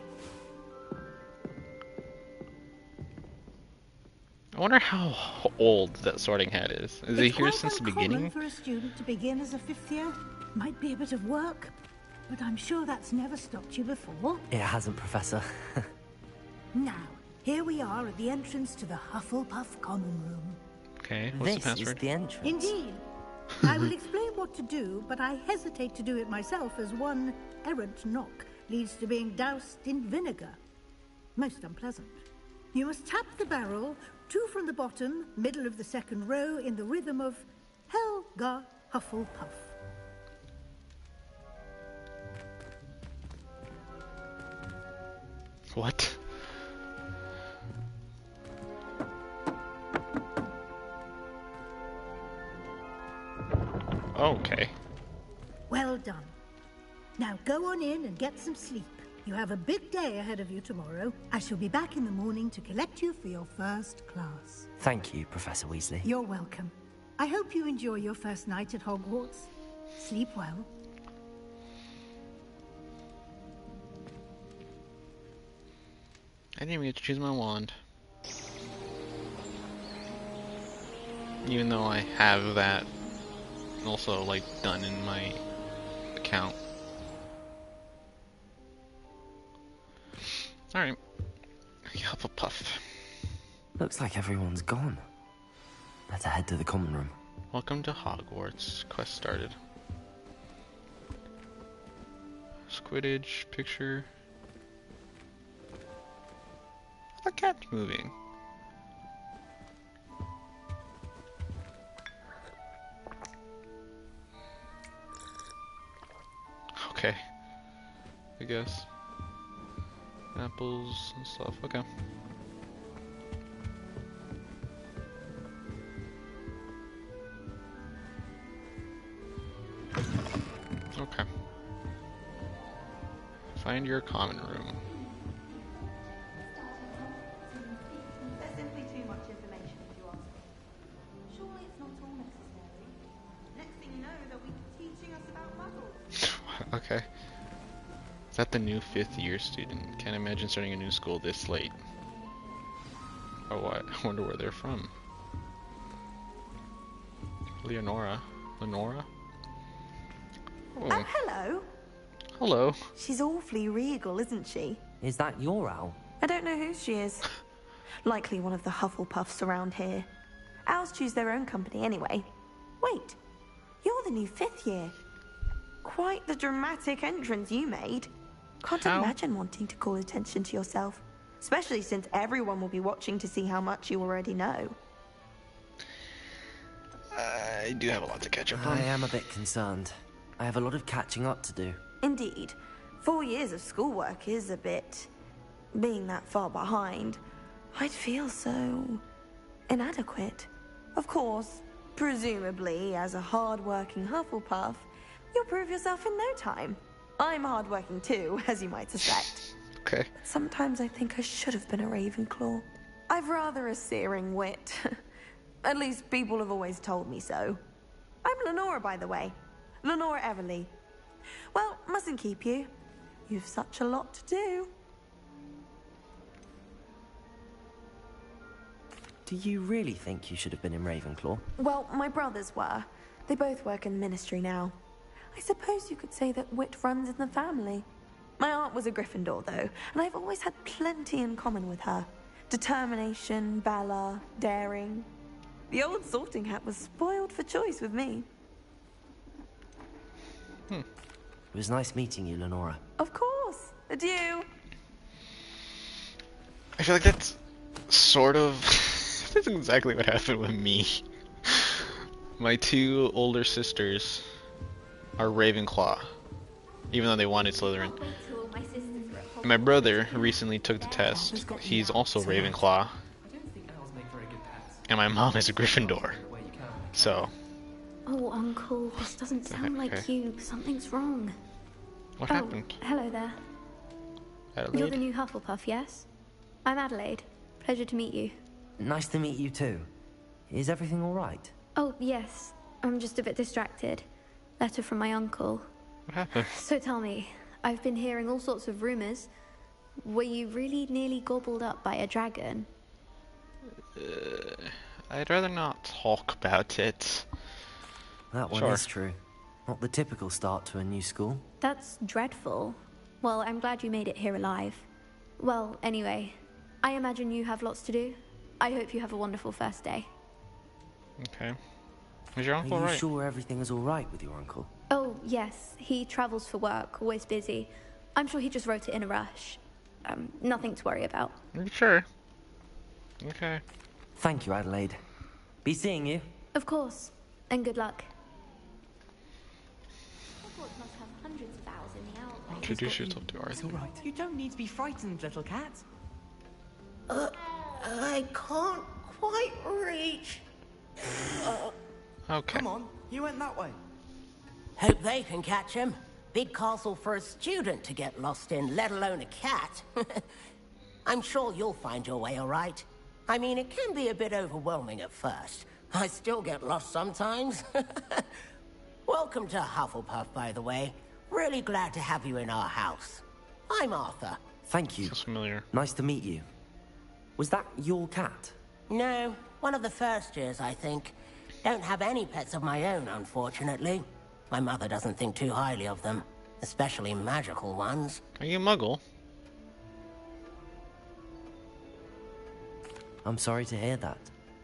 I wonder how old that sorting hat is. Is it here since the beginning? For a student to begin as a 5th year might be a bit of work, but I'm sure that's never stopped you before. It hasn't, Professor. Now, here we are at the entrance to the Hufflepuff common room. Okay, what's the password? This is the entrance. Indeed. I will explain what to do, but I hesitate to do it myself as one errant knock leads to being doused in vinegar. Most unpleasant. You must tap the barrel, 2 from the bottom, middle of the 2nd row, in the rhythm of Helga Hufflepuff. What? Okay. Well done. Now go on in and get some sleep. You have a big day ahead of you tomorrow. I shall be back in the morning to collect you for your first class. Thank you, Professor Weasley. You're welcome. I hope you enjoy your first night at Hogwarts. Sleep well. I didn't even get to choose my wand. Even though I have that also like done in my account. Alright. Hufflepuff. Looks like everyone's gone. Better head to the common room. Welcome to Hogwarts. Quest started. Quidditch picture. The cat's moving. Okay. I guess. Apples and stuff. Okay. Okay. Find your common room. There's simply too much information, if you ask me. Surely it's not all necessary. Next thing you know, they'll be teaching us about muggles. Okay. Is that the new 5th year student? Can't imagine starting a new school this late. Oh, what? I wonder where they're from. Lenora? Oh, hello. Hello. She's awfully regal, isn't she? Is that your owl? I don't know who she is. Likely one of the Hufflepuffs around here. Owls choose their own company anyway. Wait, you're the new 5th year. Quite the dramatic entrance you made. Can't imagine wanting to call attention to yourself, especially since everyone will be watching to see how much you already know. I do have a lot to catch up on. I am a bit concerned. I have a lot of catching up to do. Indeed. 4 years of schoolwork is a bit... Being that far behind, I'd feel so... inadequate. Of course, presumably, as a hard-working Hufflepuff, you'll prove yourself in no time. I'm hard-working too, as you might suspect. Okay. But sometimes I think I should have been a Ravenclaw. I've rather a searing wit. At least people have always told me so. I'm Lenora, by the way. Lenora Everly. Well, mustn't keep you. You've such a lot to do. Do you really think you should have been in Ravenclaw? Well, my brothers were. They both work in the ministry now. I suppose you could say that wit runs in the family. My aunt was a Gryffindor, though, and I've always had plenty in common with her. Determination, valor, daring. The old sorting hat was spoiled for choice with me. It was nice meeting you, Lenora. Of course. Adieu. I feel like that's sort of... that's exactly what happened with me. My two older sisters are Ravenclaw, even though they wanted Slytherin. My brother recently took the test. He's also Ravenclaw. And my mom is a Gryffindor. So... Oh, Uncle, this doesn't sound like you. Something's wrong. What happened? Hello there. Adelaide? You're the new Hufflepuff, yes? I'm Adelaide. Pleasure to meet you. Nice to meet you too. Is everything all right? Oh, yes. I'm just a bit distracted. Letter from my uncle. What happened? So tell me, I've been hearing all sorts of rumors. Were you really nearly gobbled up by a dragon? I'd rather not talk about it. That one is true. Not the typical start to a new school. That's dreadful. Well, I'm glad you made it here alive. Well, anyway, I imagine you have lots to do. I hope you have a wonderful first day. Okay. Is your uncle Are you alright? sure everything is all right with your uncle? Oh, yes. He travels for work, always busy. I'm sure he just wrote it in a rush. Nothing to worry about. Are you sure? Okay. Thank you, Adelaide. Be seeing you. Of course. And good luck. Hogwarts must have hundreds of owls in the owl base. Introduce yourself to Arthur. It's all right. You don't need to be frightened, little cat. I can't quite reach. Okay. Come on, you went that way. Hope they can catch him. Big castle for a student to get lost in, let alone a cat. I'm sure you'll find your way all right. I mean, it can be a bit overwhelming at first. I still get lost sometimes. Welcome to Hufflepuff, by the way. Really glad to have you in our house. I'm Arthur. Thank you. Sounds familiar. Nice to meet you. Was that your cat? No, one of the first years, I think. Don't have any pets of my own, unfortunately. My mother doesn't think too highly of them, especially magical ones. Are you a muggle? I'm sorry to hear that.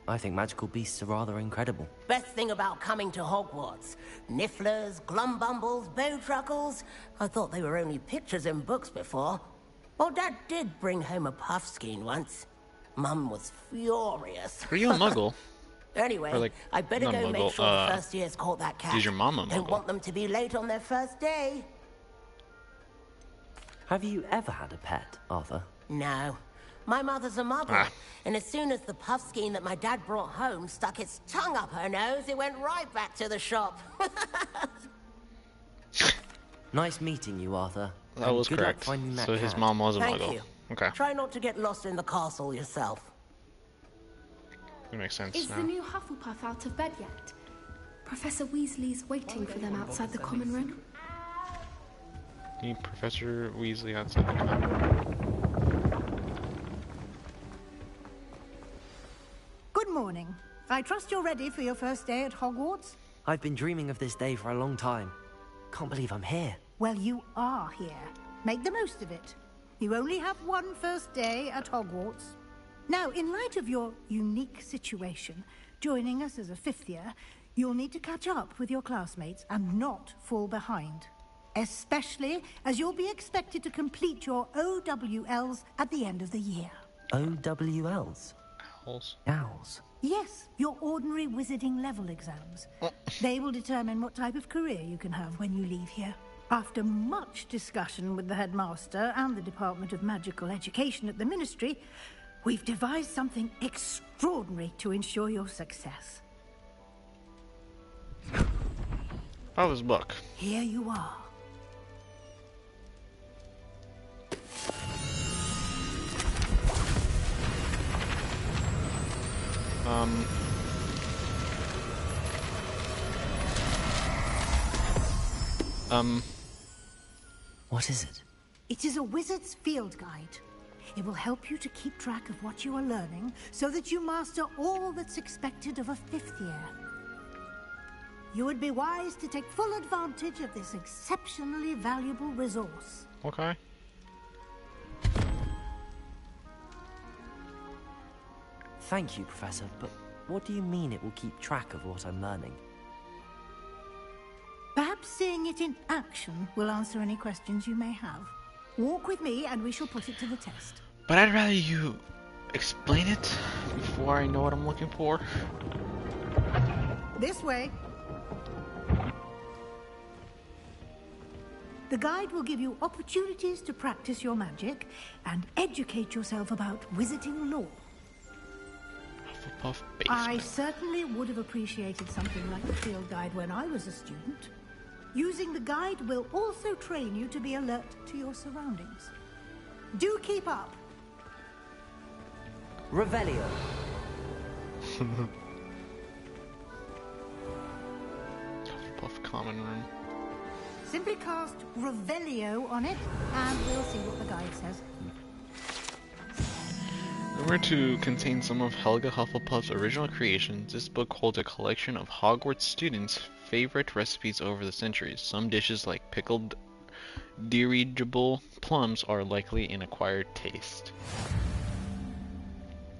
I think magical beasts are rather incredible. Best thing about coming to Hogwarts. Nifflers, glumbumbles, bowtruckles. I thought they were only pictures in books before. Well, Dad did bring home a puffskein once. Mum was furious. Are you a muggle? Anyway, Or like, I better not go muggle, make sure the first year's caught that cat. is your mom a Don't muggle? want them to be late on their first day. Have you ever had a pet, Arthur? No. My mother's a muggle, and as soon as the puffskein that my dad brought home stuck its tongue up her nose, it went right back to the shop. Nice meeting you, Arthur. That was good luck correct. finding that So his cat. mom was a Thank muggle. you. Okay. Try not to get lost in the castle yourself. That makes sense Is now. the new Hufflepuff out of bed yet? Professor Weasley's waiting for them outside the common room. Need Professor Weasley outside. Good morning. I trust you're ready for your first day at Hogwarts? I've been dreaming of this day for a long time. Can't believe I'm here. Well, you are here. Make the most of it. You only have one first day at Hogwarts. Now, in light of your unique situation, joining us as a fifth year, you'll need to catch up with your classmates and not fall behind. Especially as you'll be expected to complete your OWLs at the end of the year. OWLs? Owls. Owls. Yes, your ordinary wizarding level exams. They will determine what type of career you can have when you leave here. After much discussion with the headmaster and the Department of Magical Education at the Ministry, we've devised something extraordinary to ensure your success. Father's book. Here you are. What is it? It is a wizard's field guide. It will help you to keep track of what you are learning so that you master all that's expected of a 5th year. You would be wise to take full advantage of this exceptionally valuable resource. Okay. Thank you, Professor, but what do you mean it will keep track of what I'm learning? Perhaps seeing it in action will answer any questions you may have. Walk with me and we shall put it to the test. But I'd rather you explain it before I know what I'm looking for. This way. The guide will give you opportunities to practice your magic and educate yourself about wizarding lore. Hufflepuff basement. I certainly would have appreciated something like the field guide when I was a student. Using the guide will also train you to be alert to your surroundings. Do keep up. Revelio. Hufflepuff common room. Simply cast Revelio on it, and we'll see what the guide says. Rumored to contain some of Helga Hufflepuff's original creations, this book holds a collection of Hogwarts students' favorite recipes over the centuries. Some dishes like pickled dirigible plums are likely an acquired taste.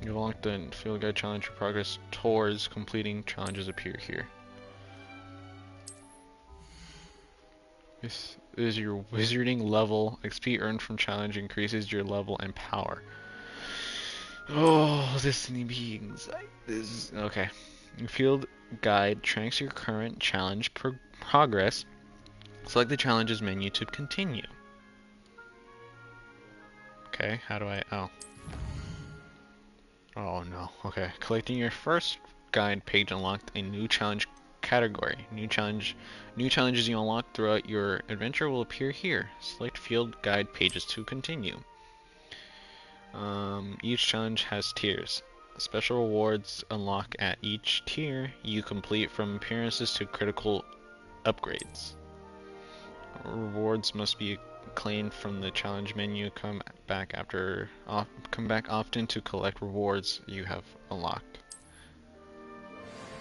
You unlock the field guide challenge for progress towards completing challenges appear here. This is your wizarding level. XP earned from challenge increases your level and power. Oh, Destiny beings. This is okay. Your field guide tracks your current challenge progress. Select the challenges menu to continue. Okay, how do I? Oh. Oh no. Okay, collecting your first guide page unlocked a new challenge category. New challenges you unlock throughout your adventure will appear here. Select field guide pages to continue. Each challenge has tiers. Special rewards unlock at each tier you complete, from appearances to critical upgrades. Rewards must be claimed from the challenge menu. Come back often to collect rewards you have unlocked.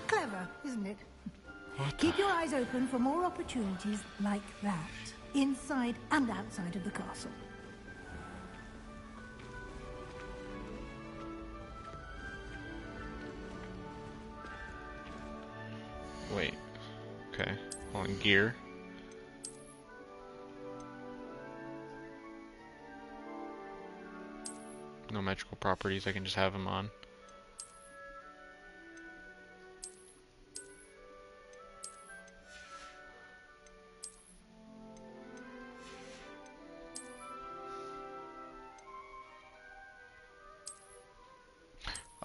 Clever, isn't it? Keep your eyes open for more opportunities like that, inside and outside of the castle. Wait. Okay. Hold on. Gear. No magical properties. I can just have them on.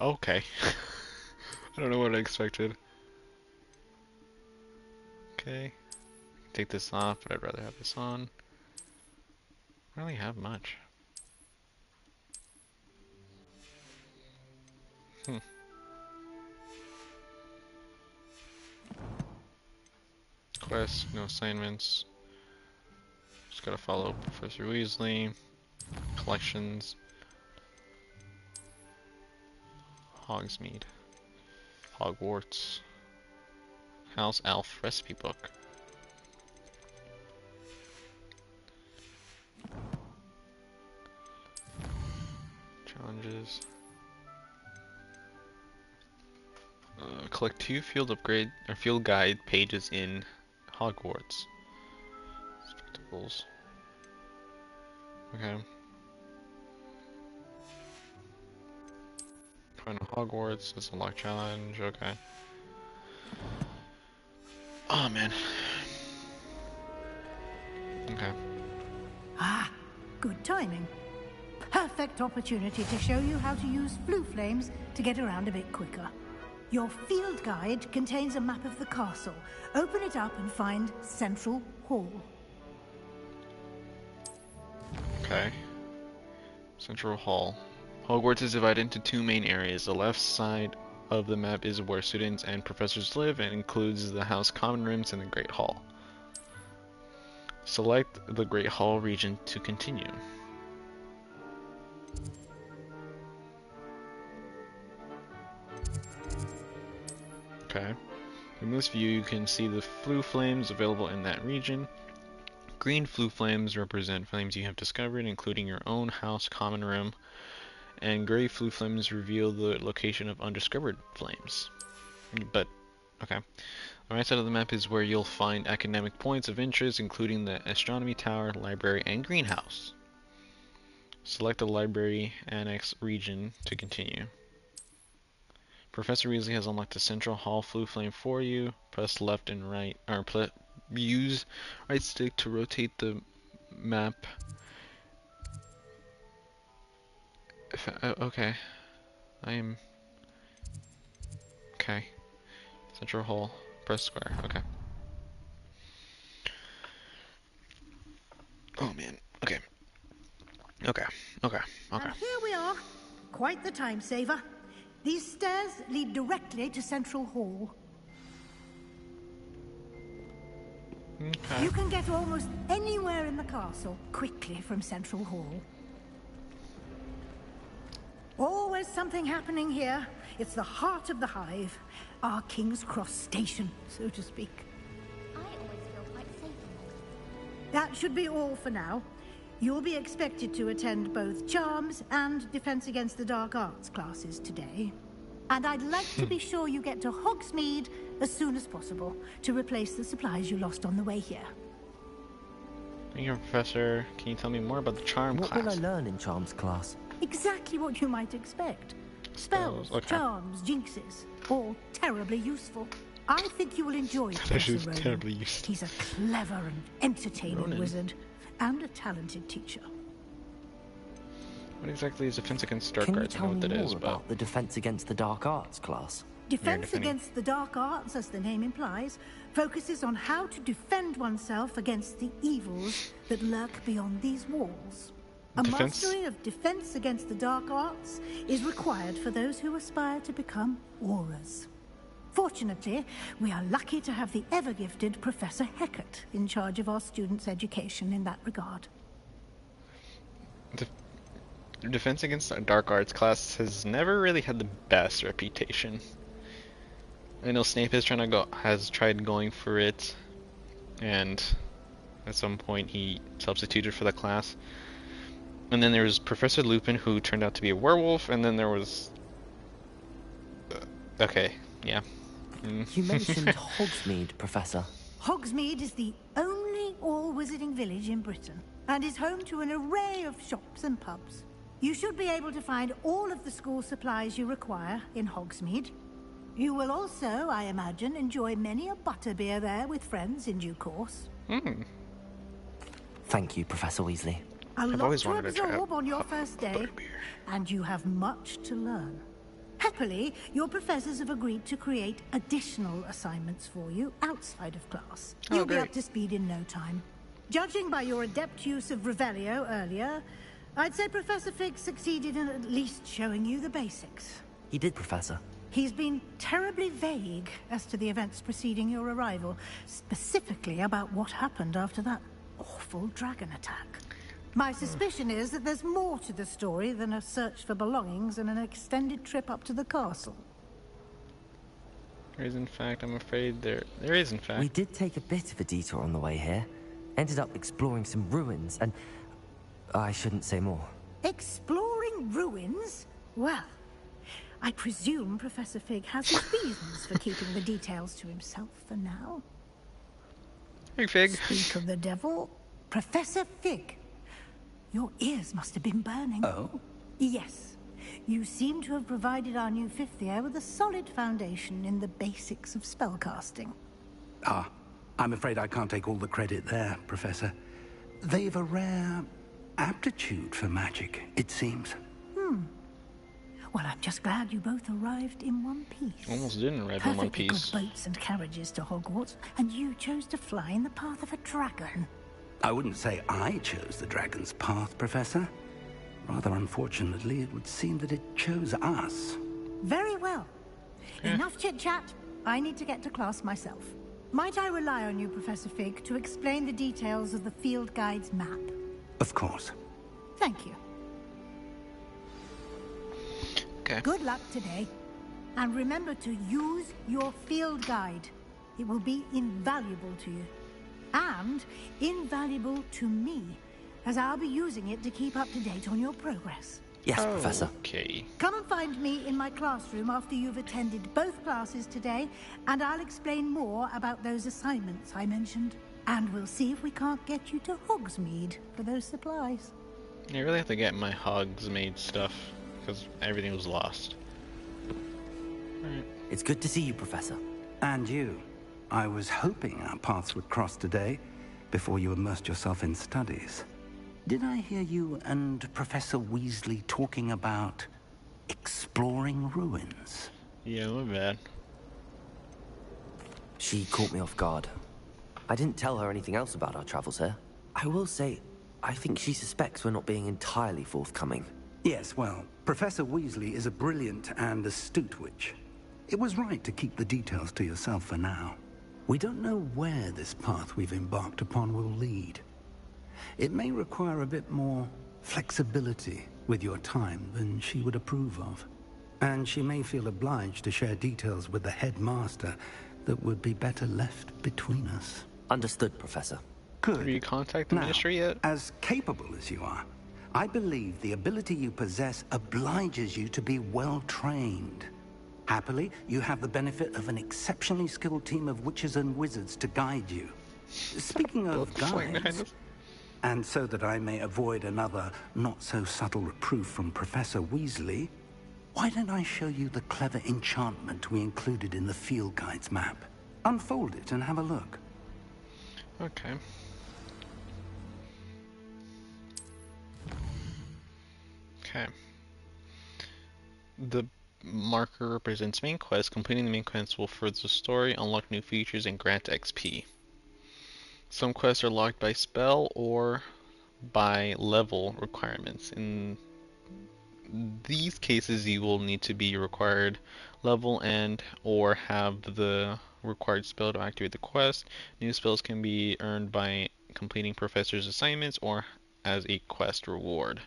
Okay. I don't know what I expected. Okay. Take this off, but I'd rather have this on. I don't really have much. Quests, no assignments. Just gotta follow Professor Weasley. Collections. Hogsmeade. Hogwarts. House Elf recipe book. Challenges. Collect 2 field guide pages in Hogwarts. Spectacles. Okay. Find Hogwarts. It's a lock challenge. Okay. Oh man. Okay. Ah, good timing. Perfect opportunity to show you how to use flue flames to get around a bit quicker. Your field guide contains a map of the castle. Open it up and find Central Hall. Okay. Central Hall. Hogwarts is divided into two main areas. The left side of the map is where students and professors live and includes the House Common Rooms and the Great Hall. Select the Great Hall region to continue. Okay. From this view, you can see the flue flames available in that region. Green flue flames represent flames you have discovered, including your own house common room, and gray flue flames reveal the location of undiscovered flames. But, okay. The right side of the map is where you'll find academic points of interest, including the astronomy tower, library, and greenhouse. Select the library annex region to continue. Professor Weasley has unlocked the Central Hall flue flame for you. Press left and right, or use right stick to rotate the map. Okay. I am... Okay. Central Hall. Press square. Okay. Oh man. Okay. Okay. Okay. Okay. And here we are. Quite the time saver. These stairs lead directly to Central Hall. Okay. You can get almost anywhere in the castle quickly from Central Hall. Always something happening here. It's the heart of the hive. Our King's Cross station, so to speak. I always feel quite safe in That should be all for now. You'll be expected to attend both Charms and Defense Against the Dark Arts classes today. And I'd like to be sure you get to Hogsmeade as soon as possible to replace the supplies you lost on the way here. Thank you, Professor. Can you tell me more about the Charm class? What will I learn in Charms class? Exactly what you might expect. Spells, Okay. charms, jinxes, all terribly useful. I think you will enjoy Professor She's Ronan. terribly useful. He's a clever and entertaining Ronan. wizard and a talented teacher. What exactly is Defense Against Dark Can you Arts? I tell know what me that more is, about the Defense Against the Dark Arts class? Defense defending. Against the Dark Arts, as the name implies, focuses on how to defend oneself against the evils that lurk beyond these walls. A Defense- mastery of Defense Against the Dark Arts is required for those who aspire to become Aurors. Fortunately, we are lucky to have the ever-gifted Professor Hecat in charge of our students' education in that regard. Defense Against the Dark Arts class has never really had the best reputation. I know Snape has tried going for it, and at some point he substituted for the class. And then there was Professor Lupin, who turned out to be a werewolf, and then there was... okay, yeah. You mentioned Hogsmeade, Professor. Hogsmeade is the only all-wizarding village in Britain, and is home to an array of shops and pubs. You should be able to find all of the school supplies you require in Hogsmeade. You will also, I imagine, enjoy many a butterbeer there with friends in due course. Thank you, Professor Weasley. A lot always to wanted to try absorb on your first day, and you have much to learn. Happily, your professors have agreed to create additional assignments for you outside of class. Oh, You'll be great. up to speed in no time. Judging by your adept use of Revelio earlier, I'd say Professor Fig succeeded in at least showing you the basics. He did, Professor. He's been terribly vague as to the events preceding your arrival, specifically about what happened after that awful dragon attack. My suspicion is that there's more to the story than a search for belongings and an extended trip up to the castle. There is, in fact, I'm afraid there is, in fact. We did take a bit of a detour on the way here. Ended up exploring some ruins, and I shouldn't say more. Exploring ruins? Well, I presume Professor Fig has his reasons for keeping the details to himself for now. Hey, Fig. Speak of the devil, Professor Fig. Your ears must have been burning. Oh? Yes. You seem to have provided our new fifth year with a solid foundation in the basics of spellcasting. Ah, I'm afraid I can't take all the credit there, Professor. they've a rare aptitude for magic, it seems. Well, I'm just glad you both arrived in one piece. Almost didn't arrive in one Perfectly piece. good boats and carriages to Hogwarts, and you chose to fly in the path of a dragon. I wouldn't say I chose the dragon's path, Professor. Rather unfortunately, it would seem that it chose us. Very well. Enough chit-chat. I need to get to class myself. Might I rely on you, Professor Fig, to explain the details of the field guide's map? Of course. Thank you. Okay. Good luck today. And remember to use your field guide. It will be invaluable to you. And invaluable to me, as I'll be using it to keep up to date on your progress. Yes, Professor. Okay. Come and find me in my classroom after you've attended both classes today, and I'll explain more about those assignments I mentioned. And we'll see if we can't get you to Hogsmeade for those supplies. I really have to get my Hogsmeade stuff, because everything was lost. Alright. It's good to see you, Professor. And you. I was hoping our paths would cross today, before you immersed yourself in studies. Did I hear you and Professor Weasley talking about exploring ruins? Yeah, my bad. She caught me off guard. I didn't tell her anything else about our travels here. I will say, I think she suspects we're not being entirely forthcoming. Yes, well, Professor Weasley is a brilliant and astute witch. It was right to keep the details to yourself for now. We don't know where this path we've embarked upon will lead. It may require a bit more flexibility with your time than she would approve of. And she may feel obliged to share details with the headmaster that would be better left between us. Understood, Professor. Good. Have you contacted the Now, ministry yet? as capable as you are, I believe the ability you possess obliges you to be well trained. Happily, you have the benefit of an exceptionally skilled team of witches and wizards to guide you. Speaking of guides, and so that I may avoid another not-so-subtle reproof from Professor Weasley, why don't I show you the clever enchantment we included in the field guide's map? Unfold it and have a look. Okay. Okay. The marker represents main quest. Completing the main quest will further the story, unlock new features, and grant XP. Some quests are locked by spell or by level requirements. In these cases, you will need to be required level and or have the required spell to activate the quest. New spells can be earned by completing professor's assignments or as a quest reward.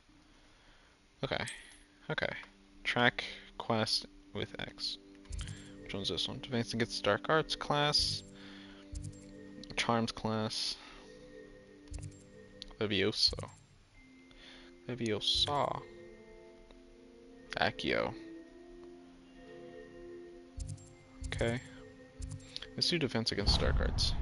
Okay. Okay. Track quest with X. Which one's this one? Advancing gets Dark Arts class. Charms class. Levioso. Leviosa. Accio. Okay. Let's do defense against Dark Arts.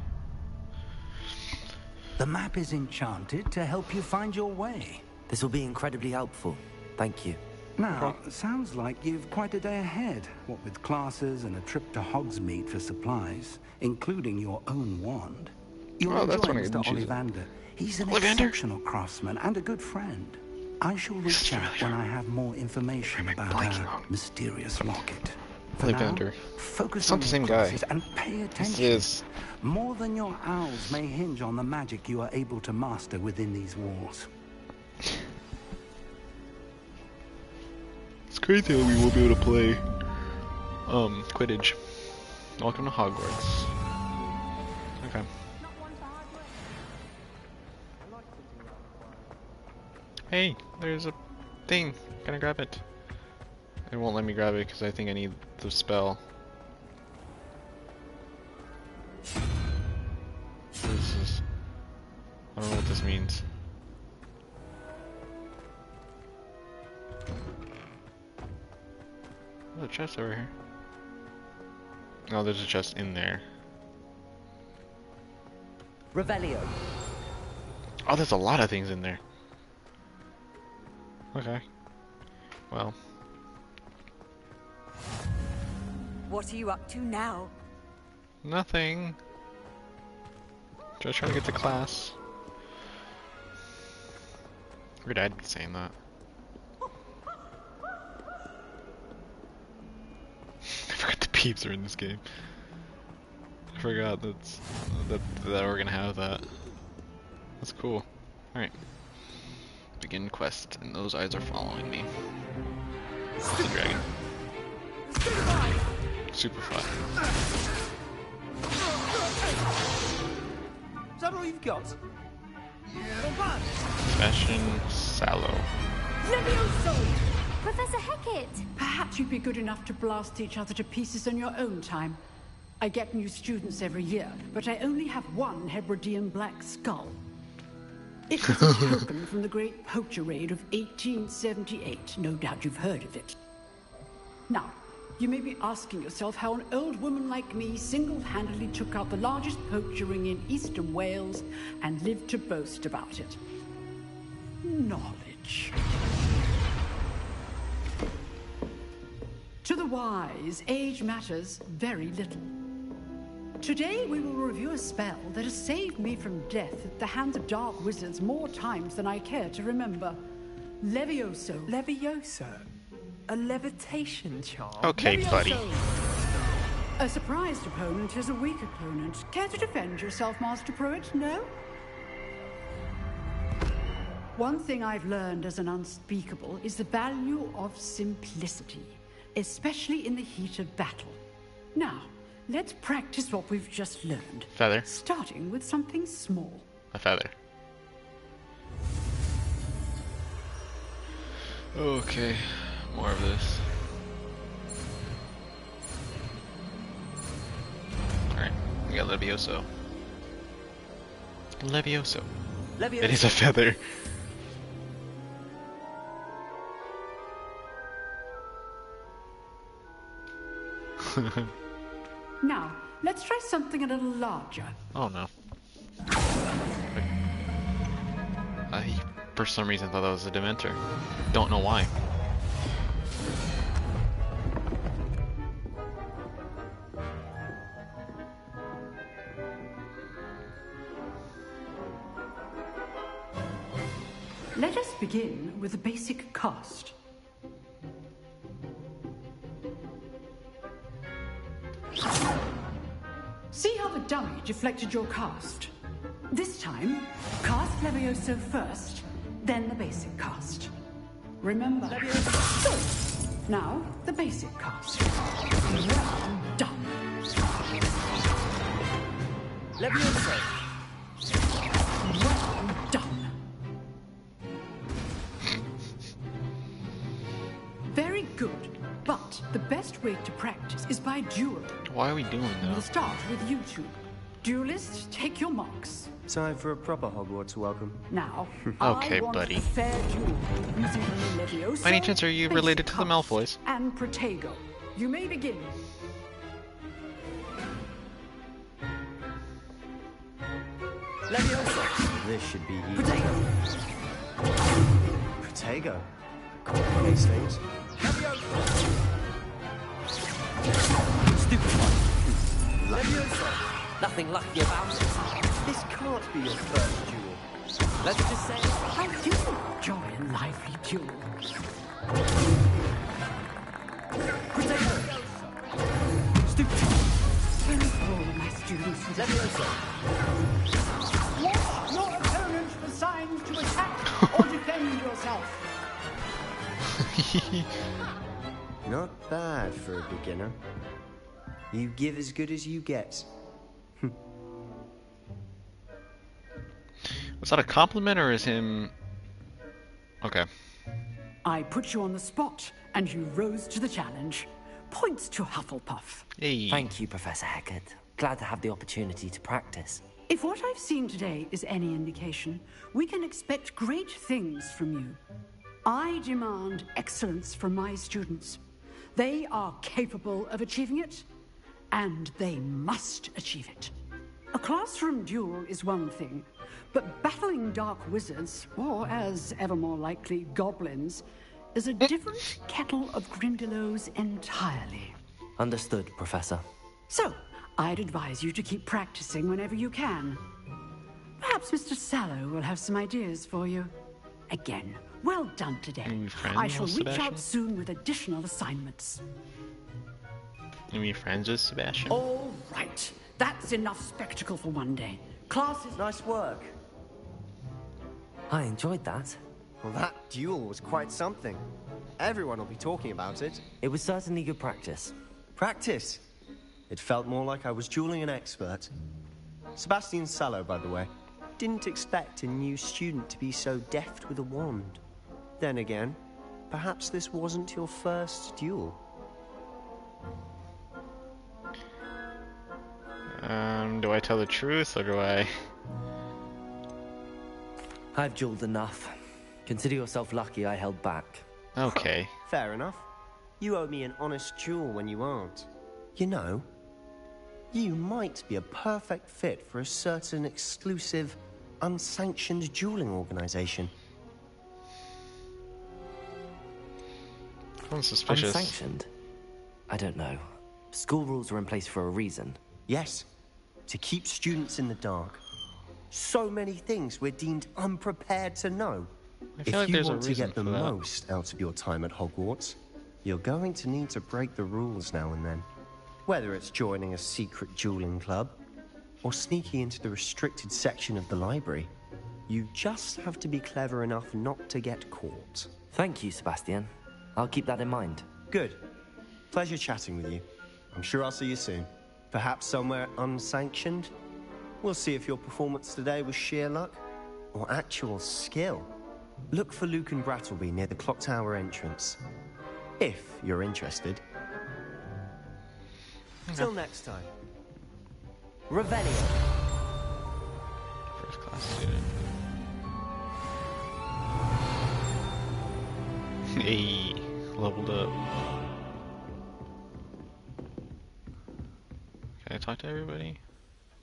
The map is enchanted to help you find your way. This will be incredibly helpful. Thank you. Now, sounds like you've quite a day ahead, what with classes and a trip to Hogsmeade for supplies, including your own wand. You'll enjoy Mr. Ollivander. He's an exceptional craftsman and a good friend. I shall reach out when I have more information about our mysterious locket. For now, focus on your classes and pay attention. More than your owls may hinge on the magic you are able to master within these walls. It's crazy that we won't be able to play Quidditch. Welcome to Hogwarts. Okay. Hey, there's a thing. Can I grab it? It won't let me grab it because I think I need the spell. This is... I don't know what this means. There's a chest over here. Oh, there's a chest in there. Revelio. Oh, there's a lot of things in there. Okay. Well. What are you up to now? Nothing. Just trying to get to class. Figured I'd be saying that. I forgot the peeps are in this game. I forgot that we're gonna have that. That's cool. Alright. Begin quest, and those eyes are following me. The dragon. Super fun. Is that all you've got? Fashion Sallow. Levioso! Professor Hecat! Perhaps you'd be good enough to blast each other to pieces in your own time. I get new students every year, but I only have one Hebridean black skull. It was a token from the Great Poacher Raid of 1878. No doubt you've heard of it. Now, you may be asking yourself how an old woman like me single-handedly took out the largest poacher ring in eastern Wales and lived to boast about it. Knowledge. To the wise, age matters very little. Today we will review a spell that has saved me from death at the hands of dark wizards more times than I care to remember. Levioso. Levioso? A levitation charm? Okay, Levioso. buddy. A surprised opponent is a weak opponent. Care to defend yourself, Master Pruitt? No? One thing I've learned as an unspeakable is the value of simplicity, especially in the heat of battle. Now, let's practice what we've just learned. Feather. Starting with something small. A feather. Okay, more of this. Alright, we got Levioso. Levioso. It is a feather. Now, let's try something a little larger. Oh no. I, for some reason, thought that was a Dementor. Don't know why. Let us begin with the basic cast. See how the dummy deflected your cast? This time, cast Levioso first, then the basic cast. Remember, Levioso. Now, the basic cast. Well done. Levioso. Well done. Very good. But the best way to practice is by dueling. Why are we doing We'll that? start with you two. Duelists, take your marks. Time for a proper Hogwarts welcome. Now, Okay, I want buddy. a fair duel using Levioso, By any chance, are you basic related to the cast, Malfoys? And Protego. You may begin. Levioso. This should be easy. Protego. Protego. These things. Levioso. Stupid one. Levioso. Nothing lucky about it. This can't be your first duel. Let's just say I do enjoy a lively duel. Protego. Stupid. Very all my students with Levioso. Watch your opponent for signs to attack or defend yourself. Not bad for a beginner. You give as good as you get. Was that a compliment or is him... Okay. I put you on the spot, and you rose to the challenge. Points to Hufflepuff. Hey. Thank you, Professor Hecat. Glad to have the opportunity to practice. If what I've seen today is any indication, we can expect great things from you. I demand excellence from my students. They are capable of achieving it, and they must achieve it. A classroom duel is one thing, but battling dark wizards, or as ever more likely, goblins, is a different kettle of Grindylows entirely. Understood, Professor. So, I'd advise you to keep practicing whenever you can. Perhaps Mr. Sallow will have some ideas for you. again. Well done today. Are we friends I shall with reach Sebastian? out soon with additional assignments. Are we friends with Sebastian? All right. That's enough spectacle for one day. Class is... Nice work. I enjoyed that. Well, that duel was quite something. Everyone will be talking about it. It was certainly good practice. Practice? It felt more like I was dueling an expert. Sebastian Sallow, by the way. Didn't expect a new student to be so deft with a wand. Then again, perhaps this wasn't your first duel. Do I tell the truth or do I... I've dueled enough. Consider yourself lucky I held back. Okay. Fair enough. You owe me an honest duel when you aren't. You know, you might be a perfect fit for a certain exclusive, unsanctioned dueling organization. I'm suspicious. Unsanctioned? I don't know. School rules are in place for a reason. Yes, to keep students in the dark. So many things we're deemed unprepared to know. I feel If like you there's a want to reason get the for that. most out of your time at Hogwarts, you're going to need to break the rules now and then. Whether it's joining a secret dueling club, or sneaking into the restricted section of the library, you just have to be clever enough not to get caught. Thank you, Sebastian. I'll keep that in mind. Good. Pleasure chatting with you. I'm sure I'll see you soon. Perhaps somewhere unsanctioned? We'll see if your performance today was sheer luck, or actual skill. Look for Luke and Brattleby near the clock tower entrance. If you're interested. Till next time. Revelio. First class student. Hey, leveled up. Can I talk to everybody?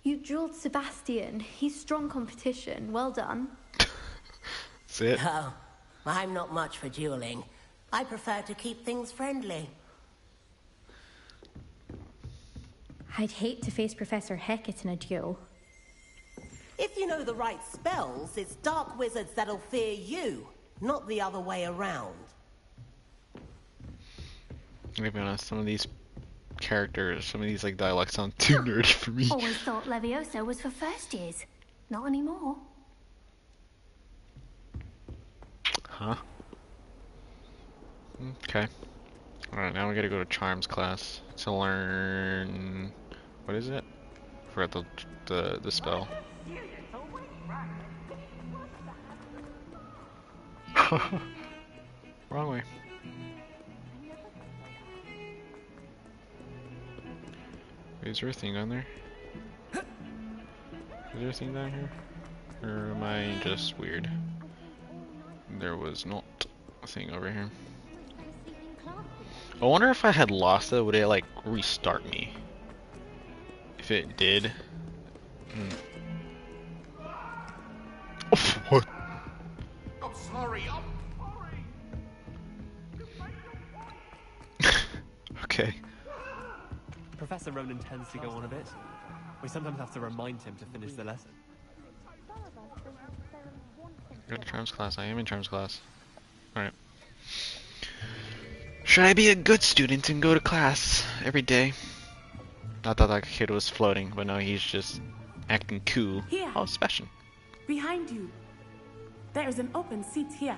You dueled Sebastian. He's strong competition. Well done. That's it. Oh, I'm not much for dueling. I prefer to keep things friendly. I'd hate to face Professor Hecat in a duel. If you know the right spells, it's dark wizards that'll fear you, not the other way around. I'm gonna be honest, some of these characters, some of these like dialogues sound too nerdy for me. Always thought Leviosa was for first years. Not anymore. Huh? Okay. Alright, now we gotta go to Charms class to learn... What is it? I forgot the spell. Wrong way. Wait, is there a thing down there? Is there a thing down here? Or am I just weird? There was not a thing over here. I wonder if I had lost it, would it like restart me? If it did. Oh, what? I'm sorry. Okay. Professor Ronan tends to go on a bit. We sometimes have to remind him to finish the lesson. Go to Charms class. I am in Charms class. Alright. Should I be a good student and go to class every day? I thought that kid was floating, but no, he's just acting cool. Here. Oh, Sebastian. Behind you. There is an open seat here.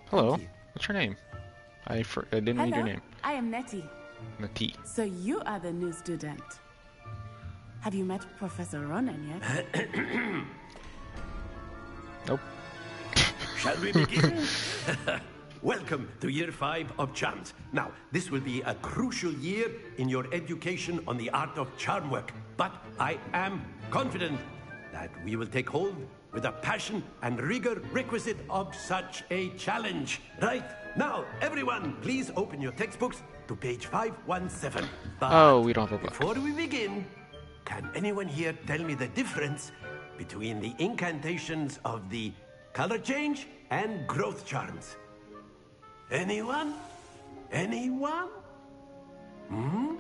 Hello. What's your name? I didn't read your name. I am Nettie. Nati. So you are the new student. Have you met Professor Ronan yet? Nope. Shall we begin? Welcome to Year 5 of Charms. Now, this will be a crucial year in your education on the art of charm work. But I am confident that we will take hold with the passion and rigor requisite of such a challenge. Right, now, everyone, please open your textbooks to page 517. But oh, we don't have a book. Before we begin, can anyone here tell me the difference between the incantations of the color change and growth charms? Anyone? Anyone? Hmm?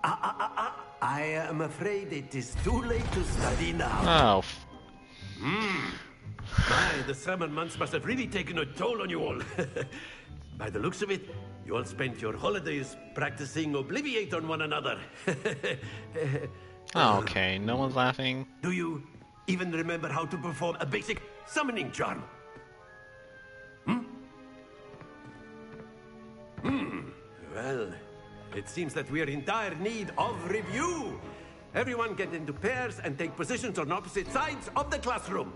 I am afraid it is too late to study now. Oh. My, the summer months must have really taken a toll on you all. By the looks of it, you all spent your holidays practicing Obliviate on one another. Oh, okay, no one's laughing. Do you even remember how to perform a basic summoning charm? Well, it seems that we are in dire need of review. Everyone get into pairs and take positions on opposite sides of the classroom.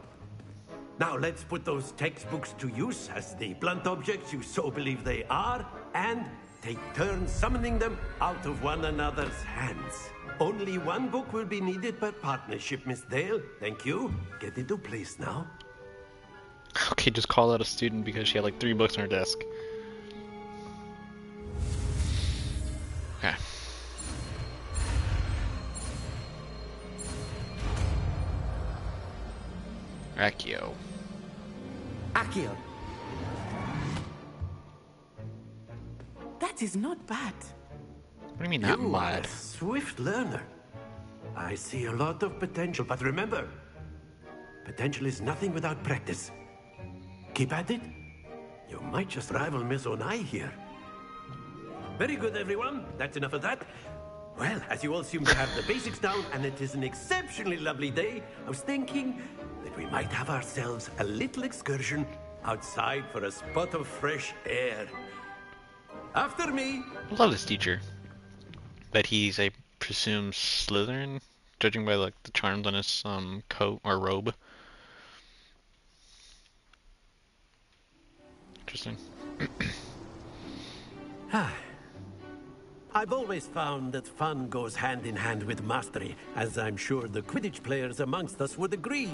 Now let's put those textbooks to use as the blunt objects you so believe they are, and take turns summoning them out of one another's hands. Only one book will be needed per partnership, Miss Dale. Thank you. Get into place now. Okay, just call out a student because she had like 3 books on her desk. Okay. Accio. Accio. That is not bad. What do you mean not You are bad? a swift learner. I see a lot of potential, but remember, potential is nothing without practice. Keep at it. You might just rival Miss Onai here. Very good, everyone. That's enough of that. Well, as you all seem to have the basics down, and it is an exceptionally lovely day, I was thinking that we might have ourselves a little excursion outside for a spot of fresh air. After me. I love this teacher. That he's, I presume, Slytherin, judging by like the charms on his coat or robe. Interesting. I've always found that fun goes hand in hand with mastery, as I'm sure the Quidditch players amongst us would agree.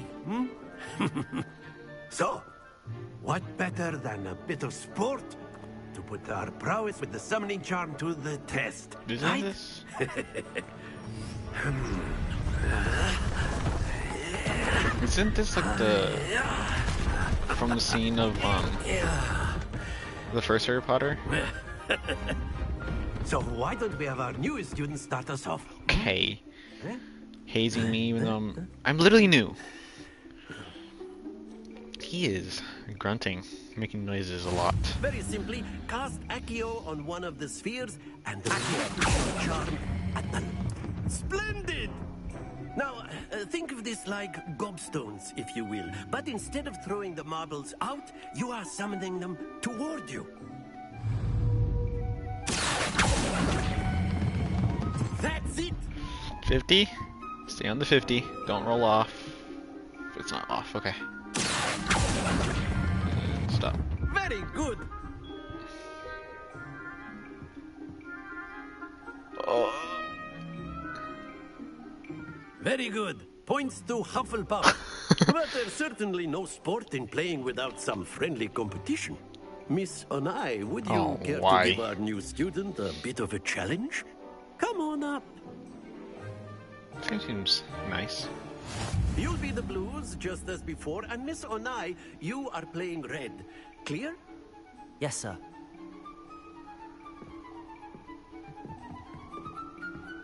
So, what better than a bit of sport to put our prowess with the summoning charm to the test, right? Isn't this like the from the scene of the first Harry Potter? So why don't we have our newest student start us off? Okay. Hazing me even though I'm literally new. He is grunting, making noises a lot. Very simply, cast Accio on one of the spheres and Accio charm at the... Splendid! Now, think of this like gobstones, if you will. But instead of throwing the marbles out, you are summoning them toward you. That's it! 50? Stay on the 50. Don't roll off. It's not off, okay. And stop. Very good! Oh. Very good. Points to Hufflepuff. But there's certainly no sport in playing without some friendly competition. Miss Onai, would you care to give our new student a bit of a challenge? Come on up. This seems nice. You'll be the blues, just as before, and Miss Onai, you are playing red. Clear? Yes, sir.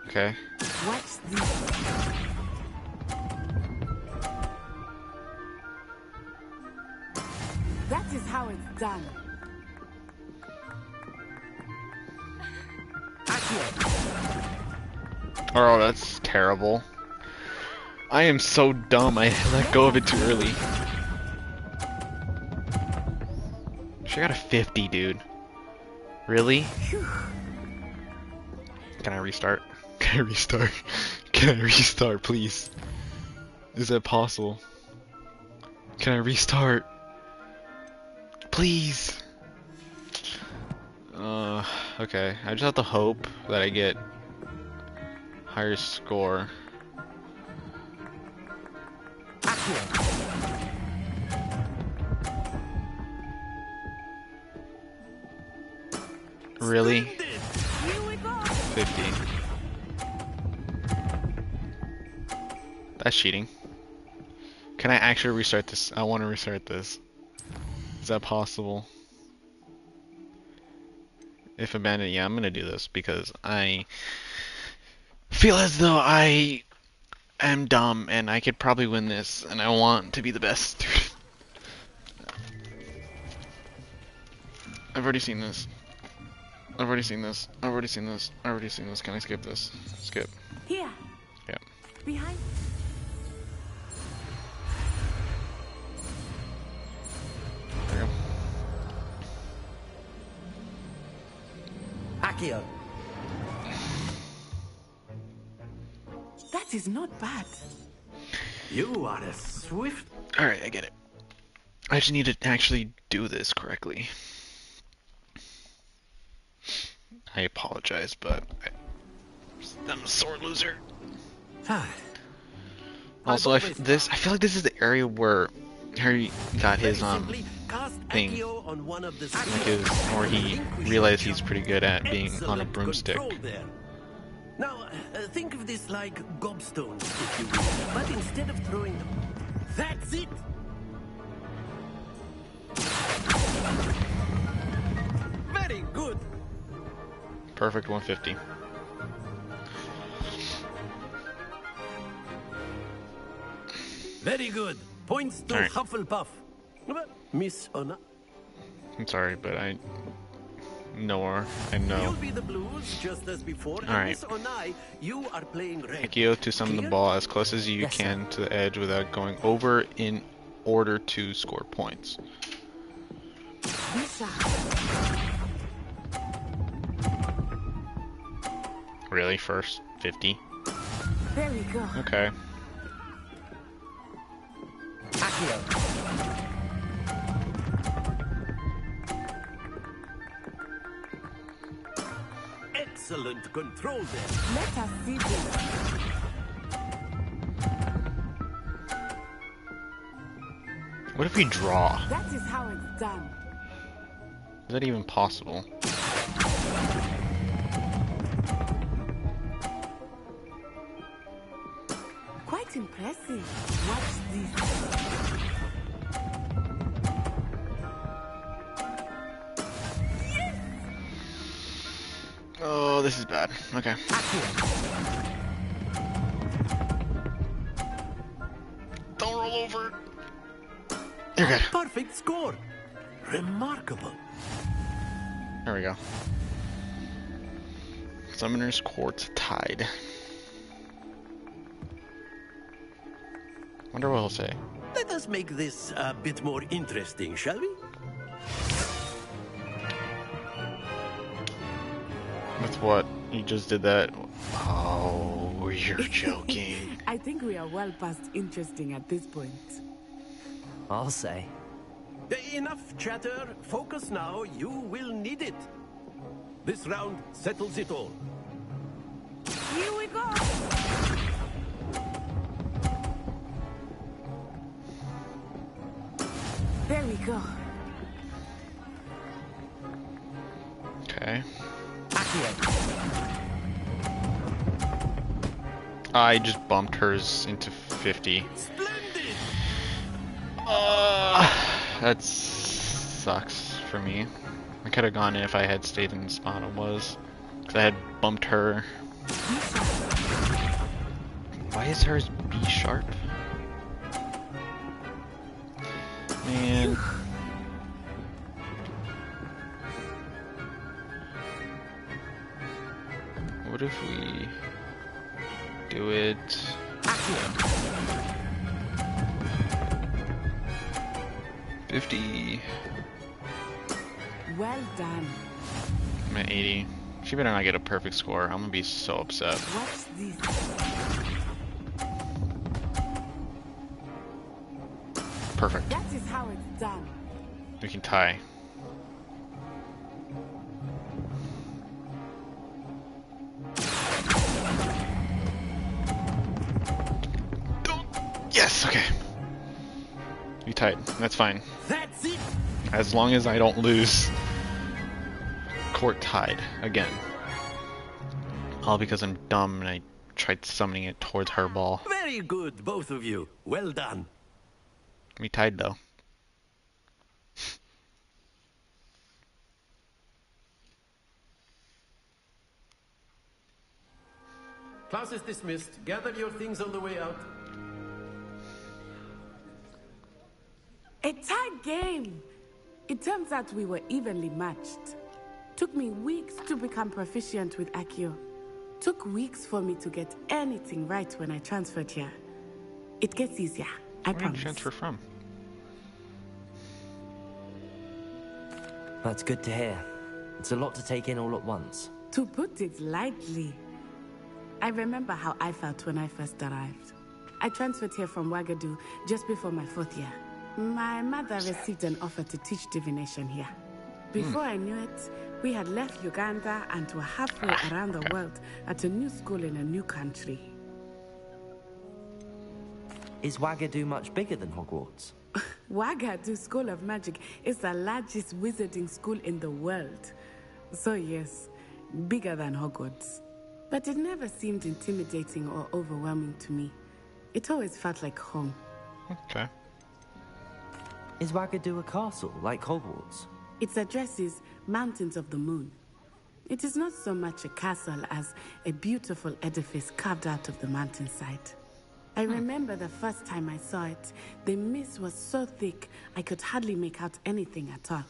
Okay. What's this? That is how it's done. Oh, that's terrible. I am so dumb. I let go of it too early. She got a 50, dude. Really? Can I restart? Can I restart? Can I restart, please? Is that possible? Can I restart? Please. Okay. I just have to hope that I get higher score. Really? 50. That's cheating. Can I actually restart this? I want to restart this. Is that possible? If abandoned, yeah, I'm gonna do this because I feel as though I am dumb and I could probably win this, and I want to be the best student. I've already seen this. I've already seen this. I've already seen this. I've already seen this. Can I skip this? Skip. Here. Yeah. Behind. There you go. Accio. That is not bad. You are a swift... Alright, I get it. I just need to actually do this correctly. I apologize, but I'm a sore loser. Also, I feel like this is the area where Harry got his thing, where he realized he's pretty good at being on a broomstick. Now, think of this like gobstones, if you will. But instead of throwing them... That's it! Very good! Perfect 150. Very good. Points to Right. Hufflepuff. Miss Ona. I'm sorry, but I know her. I know. You'll be the Blues just as before. And Alright. Miss Onai, you are playing red. Akio to summon the Clear? ball as close as you Yes, sir. can to the edge without going over in order to score points. Really? First 50? There we go. Okay. Excellent control there. Let us see this. What if we draw? That is how it's done. Is that even possible? Quite impressive. Watch this. Oh, this is bad. Okay. Don't roll over. You're good. Perfect score. Remarkable. There we go. Summoner's Court tied. Wonder what he'll say. Let us make this a bit more interesting, shall we? With what? You just did that? Oh, you're joking. I think we are well past interesting at this point. I'll say. Enough chatter. Focus now. You will need it. This round settles it all. Here we go. There we go. Okay. I just bumped hers into 50. That sucks for me. I could have gone in if I had stayed in the spot I was. Because I had bumped her. Why is hers B sharp? Man. What if we do it? 50. Well done. I'm at 80. She better not get a perfect score. I'm gonna be so upset. Watch this. Perfect. That is how it's done. We can tie. Yes, okay. We tied. That's fine. That's it. As long as I don't lose. Court tied again. All because I'm dumb and I tried summoning it towards her ball. Very good, both of you. Well done. We tied though. Class is dismissed. Gather your things on the way out. A tight game. It turns out we were evenly matched. Took me weeks to become proficient with Accio. Took weeks for me to get anything right when I transferred here. It gets easier, I Where did promise. you transfer from? That's good to hear. It's a lot to take in all at once. To put it lightly, I remember how I felt when I first arrived. I transferred here from Wagadu just before my 4th year. My mother received an offer to teach divination here. Before I knew it, we had left Uganda and were halfway around the world at a new school in a new country. Is Wagadu much bigger than Hogwarts? Wagadu School of Magic is the largest wizarding school in the world. So yes, bigger than Hogwarts. But it never seemed intimidating or overwhelming to me. It always felt like home. Okay. Is Wagadu a castle, like Hogwarts? Its address is Mountains of the Moon. It is not so much a castle as a beautiful edifice carved out of the mountainside. I remember the first time I saw it, the mist was so thick I could hardly make out anything at all.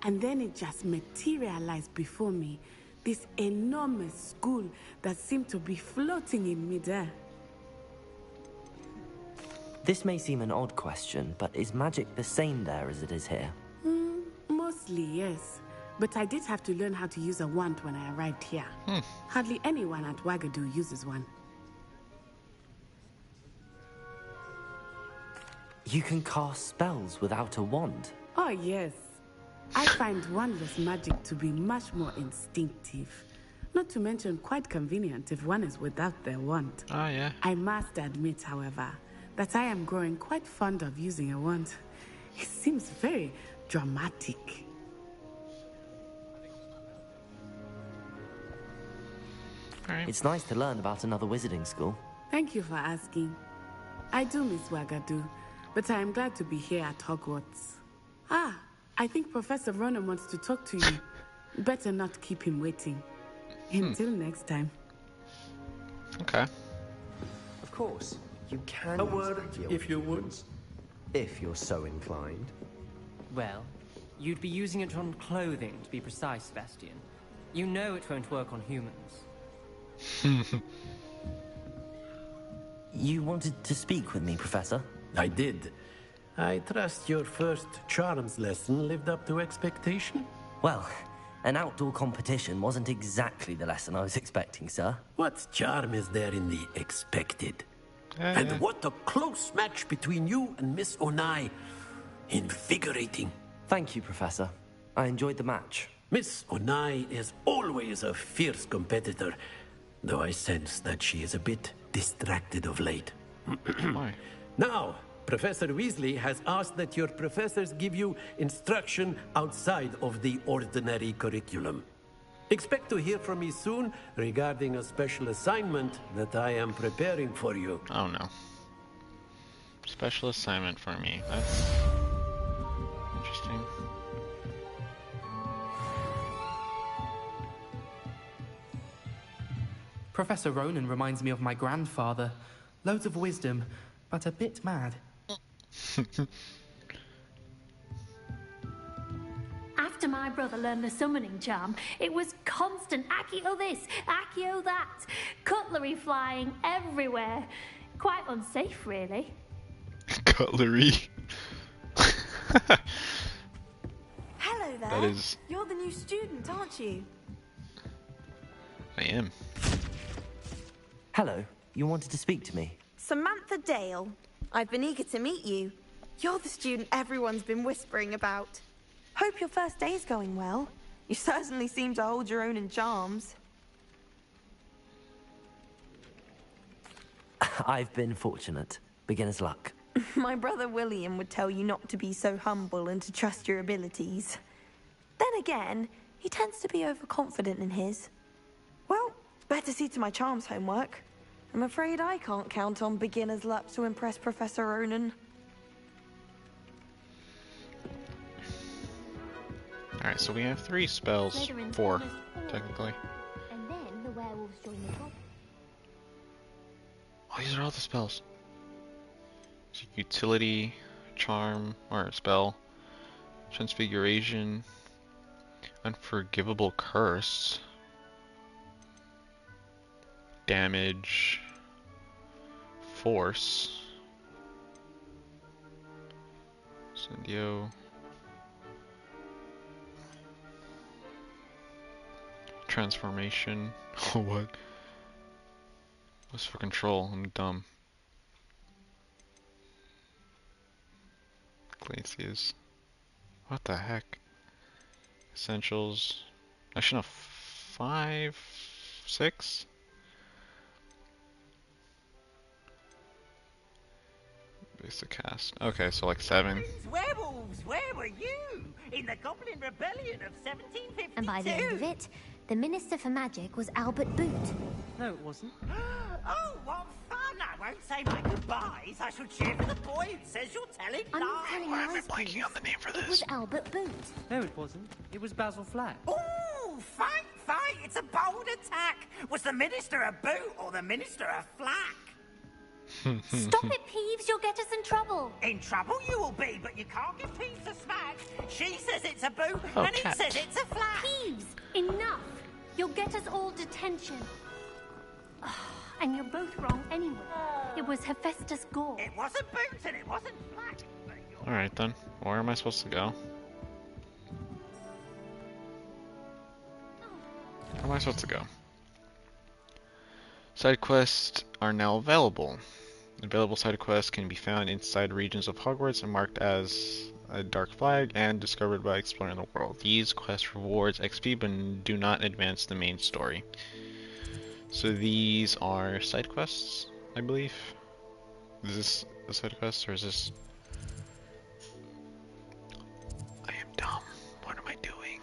And then it just materialized before me, this enormous school that seemed to be floating in midair. This may seem an odd question, but is magic the same there as it is here? Mostly, yes. But I did have to learn how to use a wand when I arrived here. Hardly anyone at Wagadu uses one. You can cast spells without a wand? Oh, yes. I find wandless magic to be much more instinctive. Not to mention quite convenient if one is without their wand. Oh, yeah. I must admit, however, that I am growing quite fond of using a wand. It seems very dramatic. Right. It's nice to learn about another wizarding school. Thank you for asking. I do miss Wagadu, but I am glad to be here at Hogwarts. Ah, I think Professor Ronan wants to talk to you. Better not keep him waiting. Until next time. Okay. Of course, you can A use word, Accio if you would. if you're so inclined. Well, you'd be using it on clothing, to be precise, Sebastian. You know it won't work on humans. You wanted to speak with me, Professor? I did. I trust your first charms lesson lived up to expectation? Well, an outdoor competition wasn't exactly the lesson I was expecting, sir. What charm is there in the expected? Yeah. And what a close match between you and Miss Onai. Invigorating. Thank you, Professor. I enjoyed the match. Miss Onai is always a fierce competitor, though I sense that she is a bit distracted of late. Why? Now, Professor Weasley has asked that your professors give you instruction outside of the ordinary curriculum. Expect to hear from me soon regarding a special assignment that I am preparing for you. Oh no. Special assignment for me. That's interesting. Professor Ronan reminds me of my grandfather. Loads of wisdom, but a bit mad. After my brother learned the summoning charm, it was constant Accio this, Accio that, cutlery flying everywhere. Quite unsafe, really. Cutlery. Hello there. That is- You're the new student, aren't you? I am. Hello, you wanted to speak to me? Samantha Dale. I've been eager to meet you. You're the student everyone's been whispering about. Hope your first day's going well. You certainly seem to hold your own in charms. I've been fortunate. Beginner's luck. My brother William would tell you not to be so humble and to trust your abilities. Then again, he tends to be overconfident in his. Well, better see to my charms homework. I'm afraid I can't count on beginner's luck to impress Professor Ronan. Alright, so we have 3 spells. Slytherin's 4, almost full. technically. And then the werewolves join the club. Oh, these are all the spells. So utility, charm, or spell, Transfiguration. Unforgivable curse. Damage. Force. Incendio. Transformation. Oh, what? What's for control? I'm dumb. Glaciers. What the heck? Essentials. I should have 5, 6. Basic cast. Okay, so like 7. Werewolves, where were you? In the Goblin Rebellion of 1752. And by the end of it, the Minister for Magic was Albert Boot. No, it wasn't. Oh, what fun! I won't say my goodbyes. I shall cheer for the boy who says you're telling I'm lies. not telling lies, please. on the name for It was Albert Boot. No, it wasn't. It was Basil Flack. Ooh, fight! It's a bold attack. Was the Minister a boot or the Minister a flack? Stop it, Peeves. You'll get us in trouble. In trouble you will be, but you can't give Peeves a smack. She says it's a boot, Oh, and cat. he says it's a flack. Peeves, enough. You'll get us all detention. And you're both wrong anyway. It was Hephaestus Gore. It wasn't boot and it wasn't flack. Alright then. Where am I supposed to go? Where am I supposed to go? Side quests are now available. Available side quests can be found inside regions of Hogwarts and marked as a dark flag and discovered by exploring the world. These quests rewards XP but do not advance the main story. So these are side quests, I believe. Is this a side quest or is this... I am dumb. What am I doing?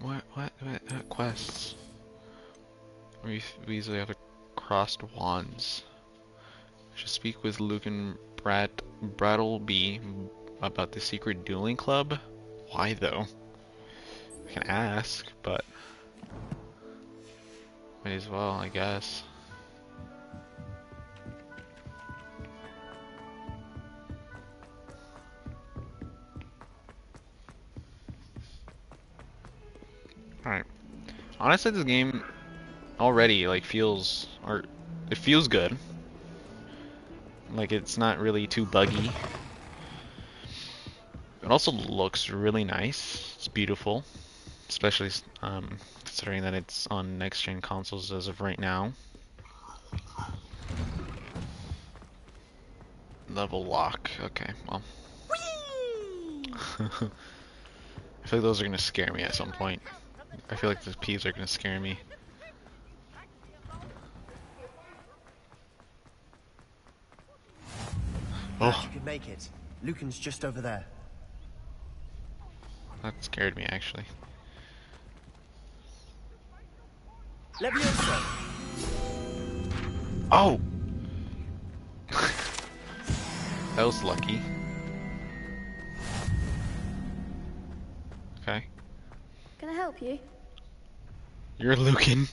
What quests? We easily have to cross wands. I should speak with Luke and Brattleby about the secret dueling club. Why though? I can ask, but might as well, I guess. Alright. Honestly, this game already like feels, or it feels good. Like it's not really too buggy. It also looks really nice. It's beautiful, especially considering that it's on next-gen consoles as of right now. Level lock. Okay, well. I feel like those are gonna scare me at some point. I feel like the peeves are gonna scare me. Oh, you could make it. Lucan's just over there. That scared me, actually. Levioso. Oh! That was lucky. Okay. Can I help you? You're Lucan.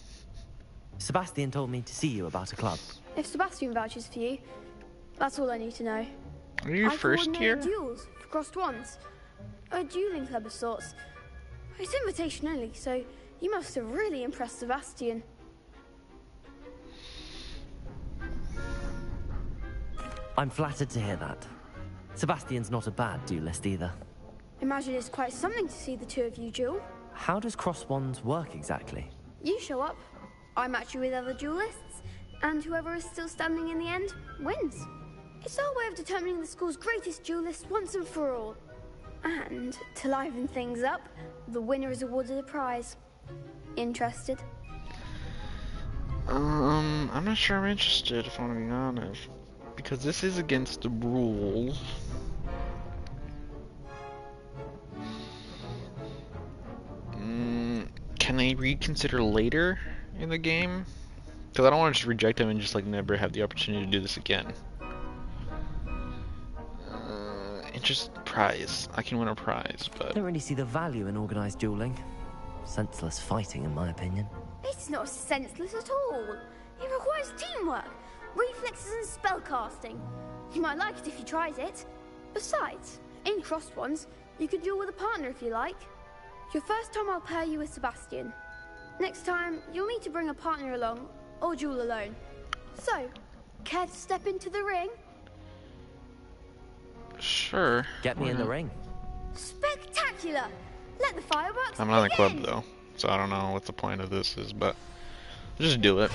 Sebastian told me to see you about a club. If Sebastian vouches for you, that's all I need to know. Are you first I year? coordinate duels for crossed wands. A dueling club of sorts. It's invitation only, so you must have really impressed Sebastian. I'm flattered to hear that. Sebastian's not a bad duelist either. Imagine it's quite something to see the two of you duel. How does cross wands work exactly? You show up, I match you with other duelists, and whoever is still standing in the end wins. It's our way of determining the school's greatest duelist once and for all. And to liven things up, the winner is awarded a prize. Interested? I'm not sure I'm interested, if I'm being honest. Because this is against the rules. Can I reconsider later in the game? Because I don't want to just reject them and just like never have the opportunity to do this again. Just prize. I can win a prize, but I don't really see the value in organized dueling. Senseless fighting, in my opinion. It's not senseless at all. It requires teamwork, reflexes and spellcasting. You might like it if you tried it. Besides, in crossed ones, you could duel with a partner if you like. Your first time I'll pair you with Sebastian. Next time, you'll need to bring a partner along, or duel alone. So, care to step into the ring? Sure. Get me in the ring. Spectacular! Let the fireworks I'm not in the begin! club though, so I don't know what the point of this is, but just do it.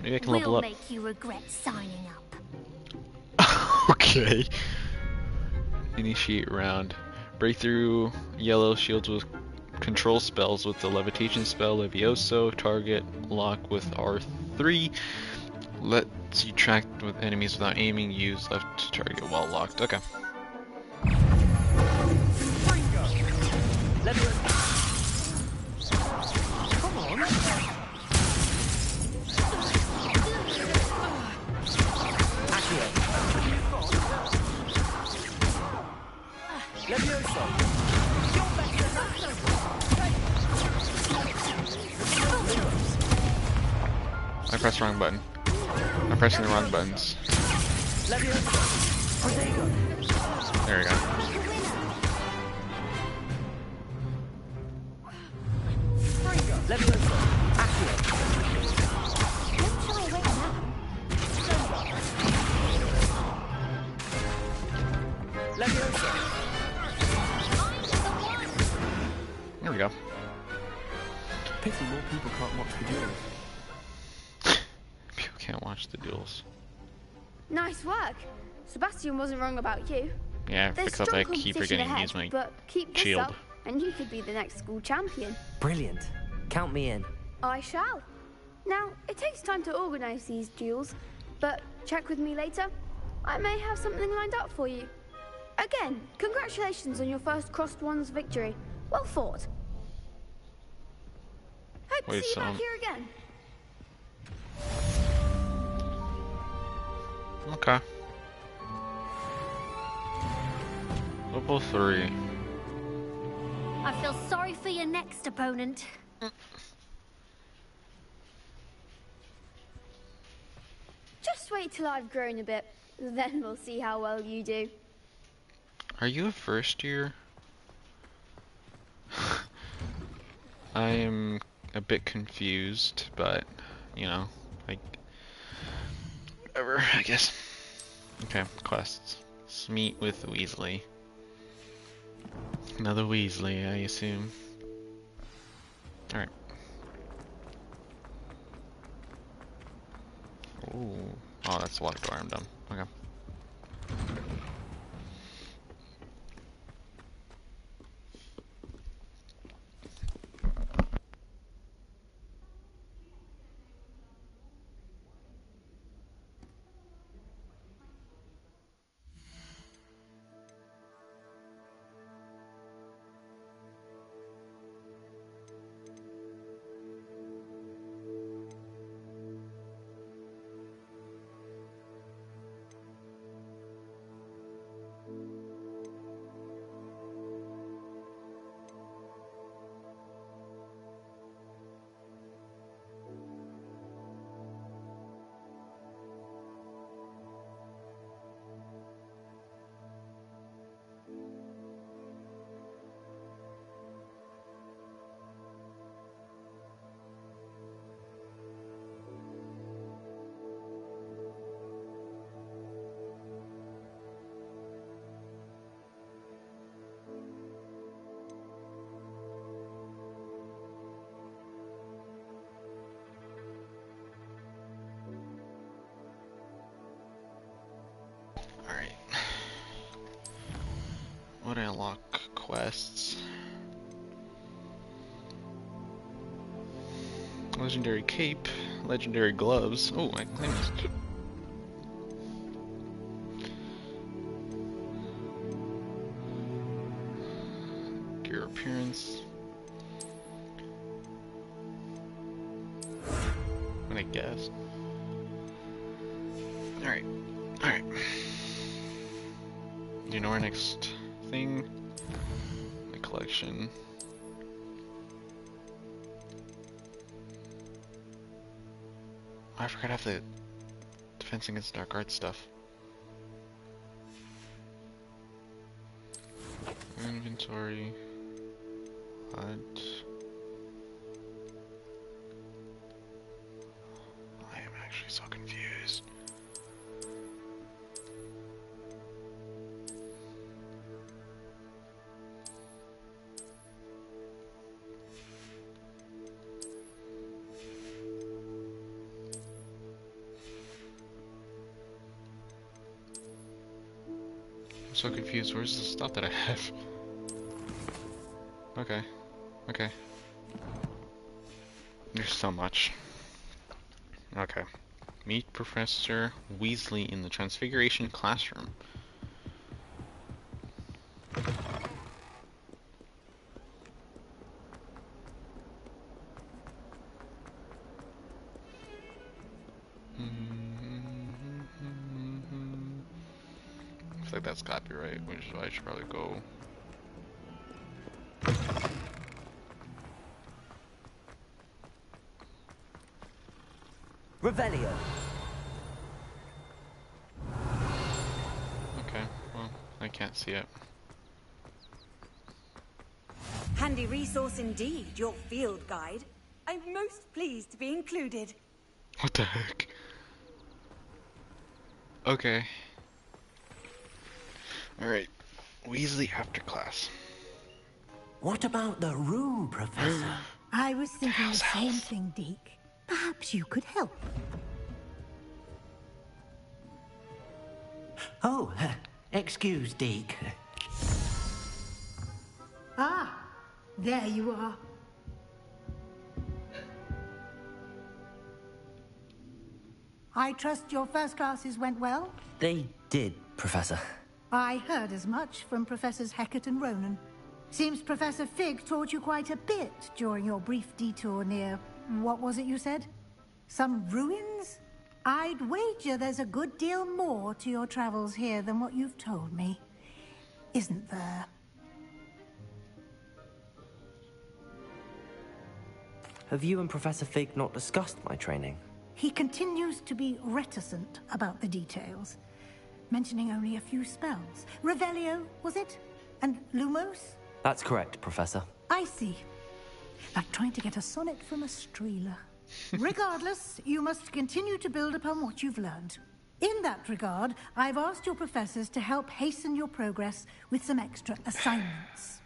Maybe I can level We'll up. make you regret signing up. Okay. Initiate round. Break through yellow shields with control spells with the levitation spell Levioso. Target lock with R3. Lets you track with enemies without aiming. Use left target while locked. Okay. Come on. Levioso. I pressed the wrong button. I'm pressing the wrong buttons. There we go. There we go. Pity more people can't watch the duels. People can't watch the duels. Nice work. Sebastian wasn't wrong about you. Yeah, There's except strong I keep competition forgetting to ahead, use my but keep this shield. up, and you could be the next school champion. Brilliant. Count me in. I shall. Now, it takes time to organize these duels, but check with me later. I may have something lined up for you. Again, congratulations on your first Crossed Ones victory. Well fought. Hope to Wait, see you so back here again. Okay. Level 3. I feel sorry for your next opponent. Just wait till I've grown a bit, then we'll see how well you do. Are you a first year? I am a bit confused, but you know, like whatever, I guess. Okay, quests. Let's meet with Weasley. Another Weasley, I assume. Alright. Ooh. Oh, that's a locked door, I'm dumb. Okay. Alright. What do I unlock? Quests. Legendary cape. Legendary gloves. Oh, I claimed this. Gear appearance. I guess. Alright. Alright. Do you know our next thing? The collection. Oh, I forgot I have the Defense Against Dark Arts stuff. inventory. What? I am actually so confused. I'm so confused. Where's the stuff that I have? Okay. Okay. There's so much. Okay. Meet Professor Weasley in the Transfiguration classroom. I feel like that's copyright, which is why I should probably go. Revelio. Okay, well, I can't see it. Handy resource indeed, your field guide. I'm most pleased to be included. What the heck? Okay. Alright. Weasley after class. What about the room, Professor? I was thinking the same thing, Deke. Perhaps you could help. Oh, excuse, Deke. Ah, there you are. I trust your first classes went well? They did, Professor. I heard as much from Professors Hecat and Ronan. Seems Professor Fig taught you quite a bit during your brief detour near... what was it you said? Some ruins? I'd wager there's a good deal more to your travels here than what you've told me. Isn't there? Have you and Professor Fig not discussed my training? He continues to be reticent about the details, mentioning only a few spells. Revelio, was it? And Lumos? That's correct, Professor. I see. Like trying to get a sonnet from a streeler. Regardless, you must continue to build upon what you've learned. In that regard, I've asked your professors to help hasten your progress with some extra assignments.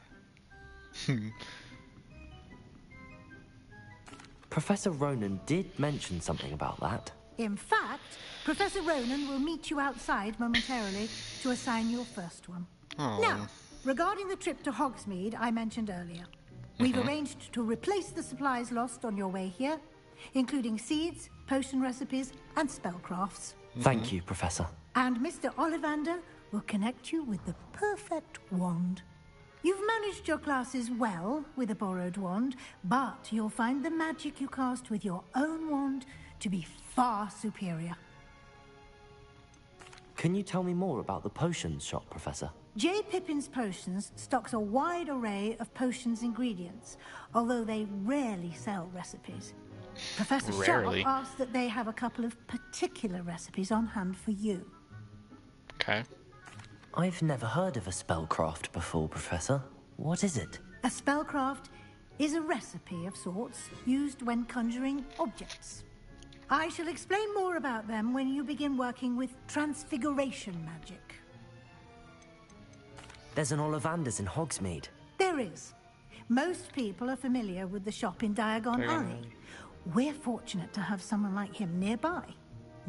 Professor Ronan did mention something about that. In fact, Professor Ronan will meet you outside momentarily to assign your first one. Aww. Now, regarding the trip to Hogsmeade I mentioned earlier, we've arranged to replace the supplies lost on your way here, including seeds, potion recipes, and spellcrafts. Thank you, Professor. And Mr. Ollivander will connect you with the perfect wand. You've managed your classes well with a borrowed wand, but you'll find the magic you cast with your own wand to be far superior. Can you tell me more about the potions shop, Professor? J. Pippin's Potions stocks a wide array of potions ingredients, although they rarely sell recipes. Professor Sharp asks that they have a couple of particular recipes on hand for you. Okay. I've never heard of a spellcraft before, Professor. What is it? A spellcraft is a recipe of sorts used when conjuring objects. I shall explain more about them when you begin working with transfiguration magic. There's an Ollivander's in Hogsmeade. There is. Most people are familiar with the shop in Diagon Alley. We're fortunate to have someone like him nearby.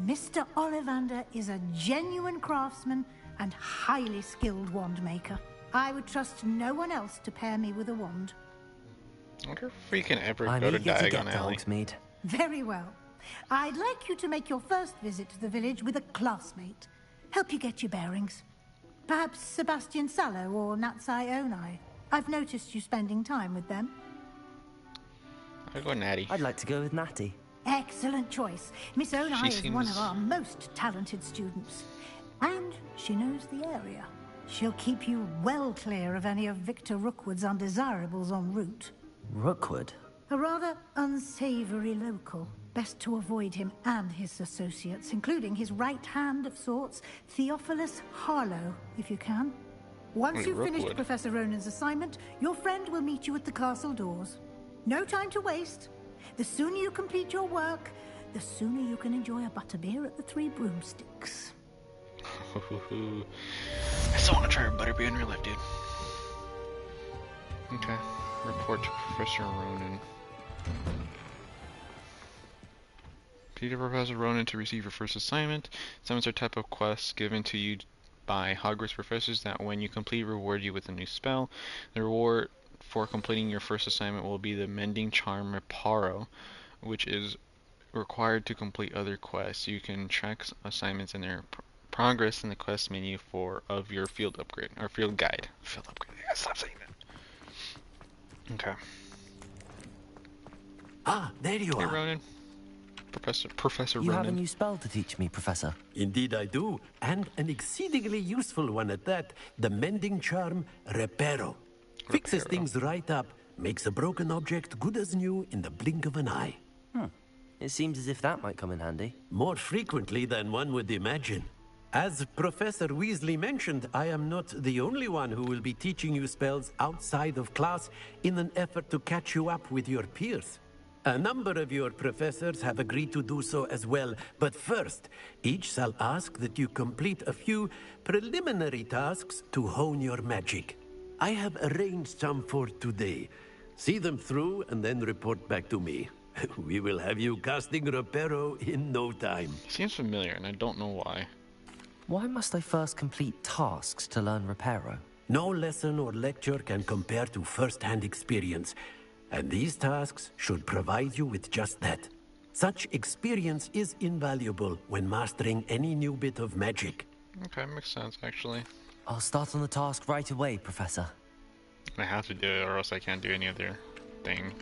Mr. Ollivander is a genuine craftsman and highly skilled wand maker. I would trust no one else to pair me with a wand. I wonder if we can ever I'm go to eager to get Diagon to Alley. Hogsmeade. Very well. I'd like you to make your first visit to the village with a classmate. Help you get your bearings. Perhaps Sebastian Sallow or Natsai Onai. I've noticed you spending time with them. I'll go Natty. I'd like to go with Natty. Excellent choice. Miss Onai is one of our most talented students. And she knows the area. She'll keep you well clear of any of Victor Rookwood's undesirables en route. Rookwood? A rather unsavory local. Best to avoid him and his associates, including his right hand of sorts, Theophilus Harlow, if you can. Once Wait, you've finished Rookwood. Professor Ronan's assignment, your friend will meet you at the castle doors. No time to waste. The sooner you complete your work, the sooner you can enjoy a butterbeer at the Three Broomsticks. I still want to try a butterbeer in real life, dude. Okay. Report to Professor Ronan. Peter Professor Ronan to receive your first assignment. Assignments are type of quests given to you by Hogwarts professors that when you complete reward you with a new spell. The reward for completing your first assignment will be the Mending Charm Reparo, which is required to complete other quests. You can track assignments in their progress in the quest menu of your field upgrade or field guide. Field upgrade. I gotta stop saying that. Okay. Ah, there you Hey, are. Ronan. Professor You Ronan. have a new spell to teach me, Professor. Indeed I do, and an exceedingly useful one at that. The Mending Charm Reparo. Fixes things right up, makes a broken object good as new in the blink of an eye. It seems as if that might come in handy. More frequently than one would imagine. As Professor Weasley mentioned, I am not the only one who will be teaching you spells outside of class in an effort to catch you up with your peers. A number of your professors have agreed to do so as well, but first, each shall ask that you complete a few preliminary tasks to hone your magic. I have arranged some for today. See them through and then report back to me. We will have you casting Reparo in no time. Seems familiar, and I don't know why. Why must I first complete tasks to learn Reparo? No lesson or lecture can compare to first-hand experience, and these tasks should provide you with just that. Such experience is invaluable when mastering any new bit of magic. Okay, makes sense, actually. I'll start on the task right away, Professor. I have to do it, or else I can't do any other thing.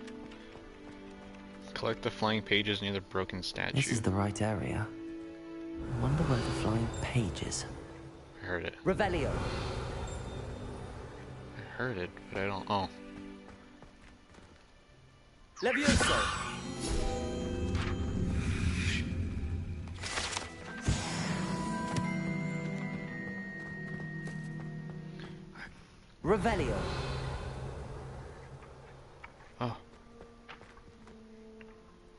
Collect the flying pages near the broken statue. This is the right area. I wonder where the flying page is. I heard it. Revelio. I heard it, but I don't. Oh. Levioso. Revelio. Oh.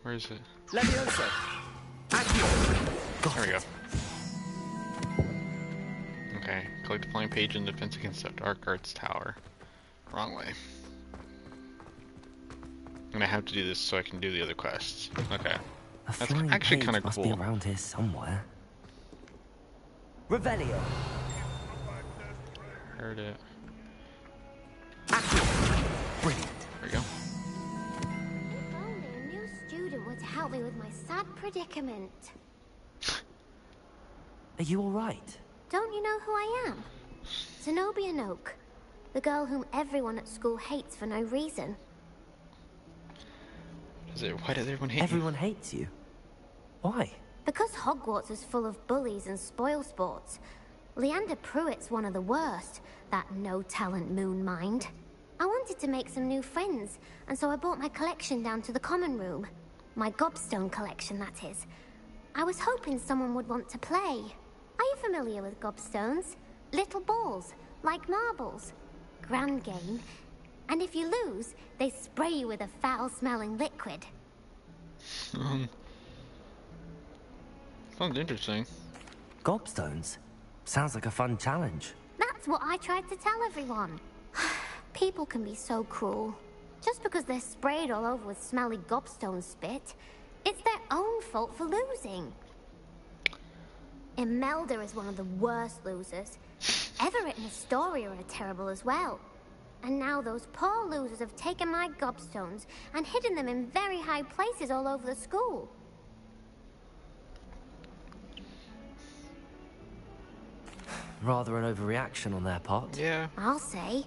Where is it? Levioso. There we go. Okay, collect the flying page in defense against the Dark Arts Tower. Wrong way. And I have to do this so I can do the other quests. Okay. A That's flying actually page kind of must cool. be around here somewhere. Revelio. Heard it. Brilliant. There we go. If only a new student were to help me with my sad predicament. Are you alright? Don't you know who I am? Zenobia Noak, the girl whom everyone at school hates for no reason. Why does everyone hate Everyone hates you. Why? Because Hogwarts is full of bullies and spoilsports. Leander Pruitt's one of the worst, that no-talent moon mind. I wanted to make some new friends, and so I brought my collection down to the common room. My gobstone collection, that is. I was hoping someone would want to play. Are you familiar with gobstones? Little balls, like marbles. Grand game. And if you lose, they spray you with a foul-smelling liquid. Sounds interesting. Gobstones? Sounds like a fun challenge. That's what I tried to tell everyone. People can be so cruel. Just because they're sprayed all over with smelly gobstone spit, it's their own fault for losing. Imelda is one of the worst losers. Everett and Astoria are terrible as well. And now those poor losers have taken my gobstones and hidden them in very high places all over the school. Rather an overreaction on their part. Yeah. I'll say.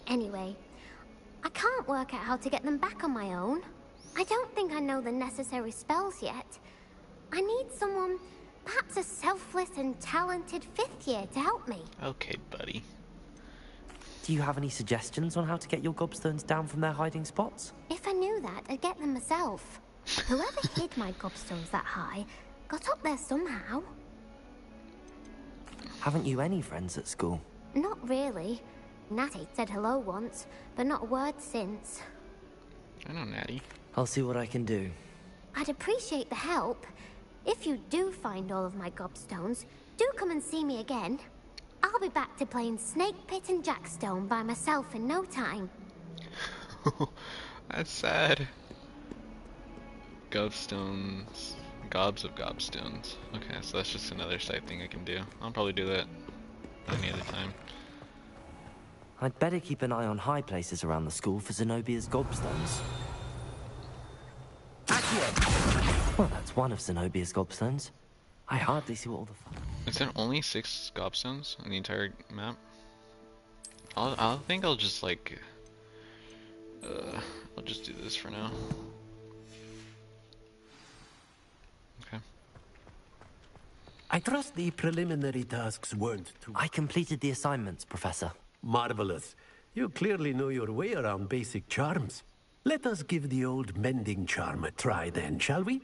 Anyway, I can't work out how to get them back on my own. I don't think I know the necessary spells yet. I need someone, perhaps a selfless and talented fifth year to help me. Okay, buddy. Do you have any suggestions on how to get your gobstones down from their hiding spots? If I knew that, I'd get them myself. Whoever hid my gobstones that high got up there somehow. Haven't you any friends at school? Not really. Natty said hello once, but not a word since. I know Natty. I'll see what I can do. I'd appreciate the help. If you do find all of my gobstones, do come and see me again. I'll be back to playing Snake Pit and Jackstone by myself in no time. That's sad. Gobstones. Gobs of gobstones. Okay, so that's just another side thing I can do. I'll probably do that any other time. I'd better keep an eye on high places around the school for Zenobia's gobstones. Well, that's one of Zenobia's gobstones. I hardly see what all the fun. Is there only 6 gobstones on the entire map? I think I'll just like I'll just do this for now. Okay. I trust the preliminary tasks weren't too... I completed the assignments, Professor. Marvelous. You clearly know your way around basic charms. Let us give the old mending charm a try then, shall we?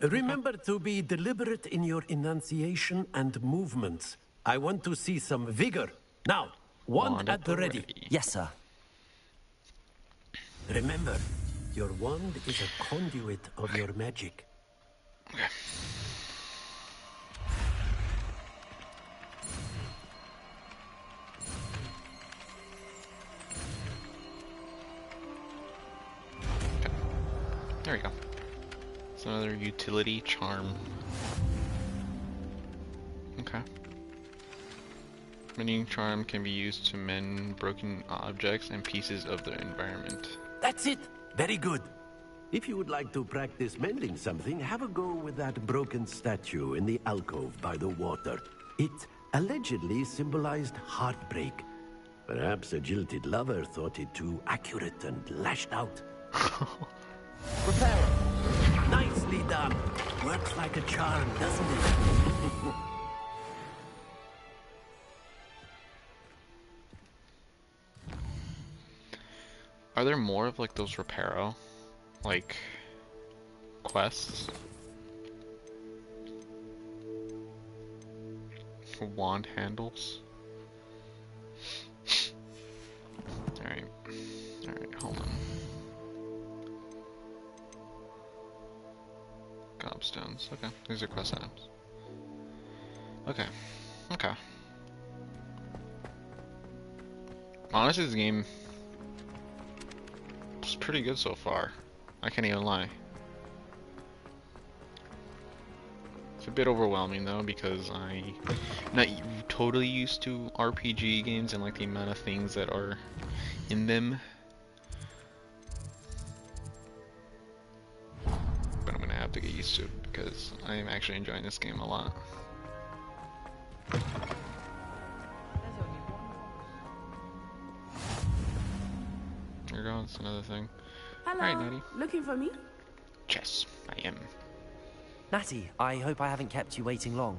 Remember to be deliberate in your enunciation and movements. I want to see some vigor. Now, wand at the ready. Yes, sir. Remember, your wand is a conduit of your magic. Okay. There we go. It's another utility charm. Okay. Mending charm can be used to mend broken objects and pieces of the environment. That's it. Very good. If you would like to practice mending something, have a go with that broken statue in the alcove by the water. It allegedly symbolized heartbreak. Perhaps a jilted lover thought it too accurate and lashed out. Prepare. Nicely done. Works like a charm, doesn't it? Are there more of like those Reparo, like, quests? For wand handles? Alright. Alright, hold on. Gobstones. Okay, these are quest items. Okay. Okay. Honestly, this game is pretty good so far. I can't even lie. It's a bit overwhelming though, because I'm not totally used to RPG games and like the amount of things that are in them. But I'm gonna have to get used to it because I am actually enjoying this game a lot. There we go, that's another thing. Hello. Alright, Natty. Looking for me? Yes, I am. Natty, I hope I haven't kept you waiting long.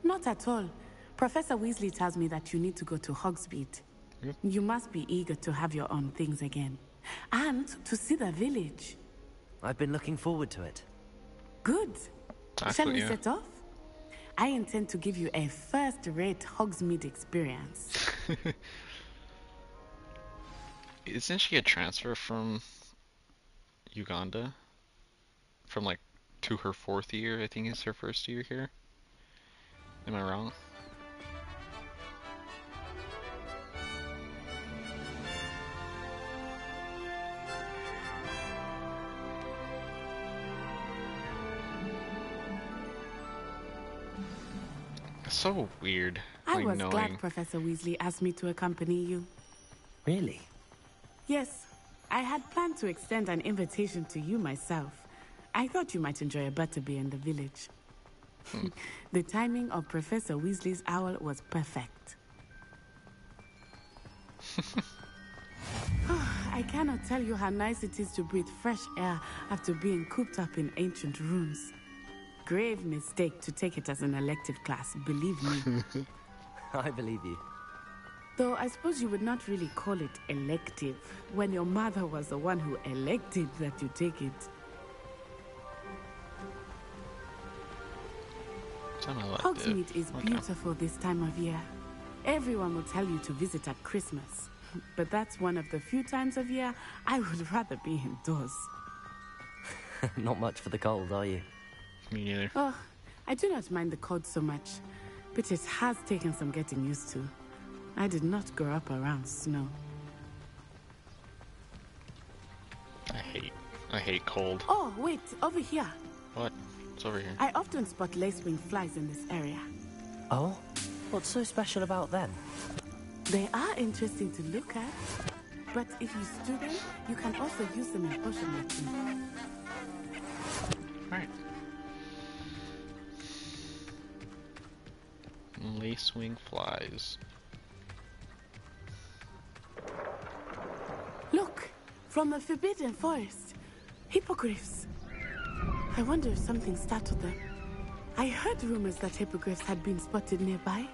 Not at all. Professor Weasley tells me that you need to go to Hogsmeade. Yep. You must be eager to have your own things again. And to see the village. I've been looking forward to it. Good. Shall we yeah. set off? I intend to give you a first-rate Hogsmeade experience. Isn't she a transfer from Uganda? From like to her 4th year, I think it's her 1st year here. Am I wrong? It's so weird. I like was knowing. glad Professor Weasley asked me to accompany you. Really? Yes, I had planned to extend an invitation to you myself. I thought you might enjoy a butterbeer in the village. The timing of Professor Weasley's owl was perfect. I cannot tell you how nice it is to breathe fresh air after being cooped up in ancient ruins. Grave mistake to take it as an elective class, believe me. I believe you. Though I suppose you would not really call it elective when your mother was the one who elected that you take it. Hogsmeade is beautiful this time of year. Everyone will tell you to visit at Christmas. But that's one of the few times of year I would rather be indoors. Not much for the cold, are you? Me neither. Oh, I do not mind the cold so much, but it has taken some getting used to. I did not grow up around snow. I hate cold. Oh, wait, over here. What? What's over here? I often spot lacewing flies in this area. Oh? What's so special about them? They are interesting to look at, but if you stew them, you can also use them in potion making. Alright. Lacewing flies. Look! From the Forbidden Forest. Hippogriffs. I wonder if something startled them. I heard rumors that hippogriffs had been spotted nearby.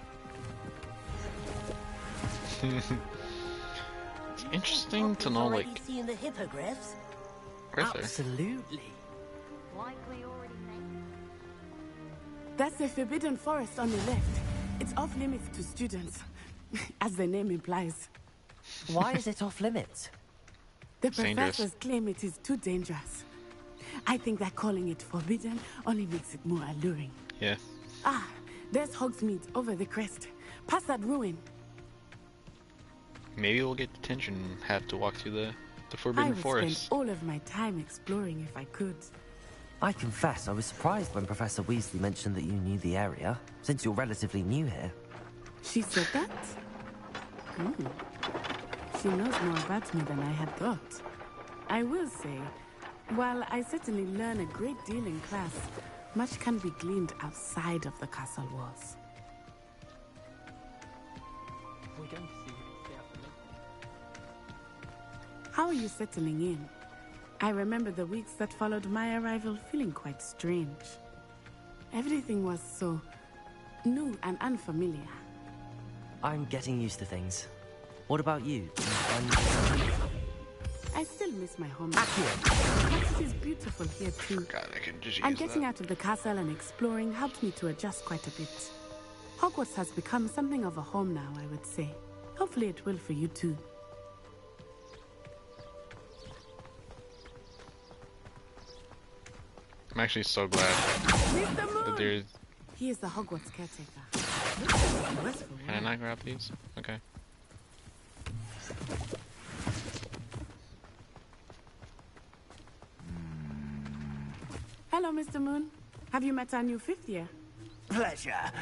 It's interesting to know, like... Seen the hippogriffs? Absolutely. That's the Forbidden Forest on the left. It's off limits to students, as the name implies. Why is it off limits? The professors claim it is too dangerous. I think that calling it forbidden only makes it more alluring. Yeah. Ah, there's Hogsmeade over the crest. Past that ruin. Maybe we'll get detention and have to walk through the Forbidden Forest. I would spend all of my time exploring if I could. I confess I was surprised when Professor Weasley mentioned that you knew the area, since you're relatively new here. She said that? She knows more about me than I had thought. I will say, while I certainly learn a great deal in class, much can be gleaned outside of the castle walls. How are you settling in? I remember the weeks that followed my arrival feeling quite strange. Everything was so new and unfamiliar. I'm getting used to things. What about you? I still miss my home. But it is beautiful here too. God, I could just use and getting out of the castle and exploring helped me to adjust quite a bit. Hogwarts has become something of a home now, I would say. Hopefully it will for you too. I'm actually so glad that there's... He is the Hogwarts caretaker. Can I not grab these? Okay. Hello, Mr. Moon. Have you met our new fifth year? Pleasure.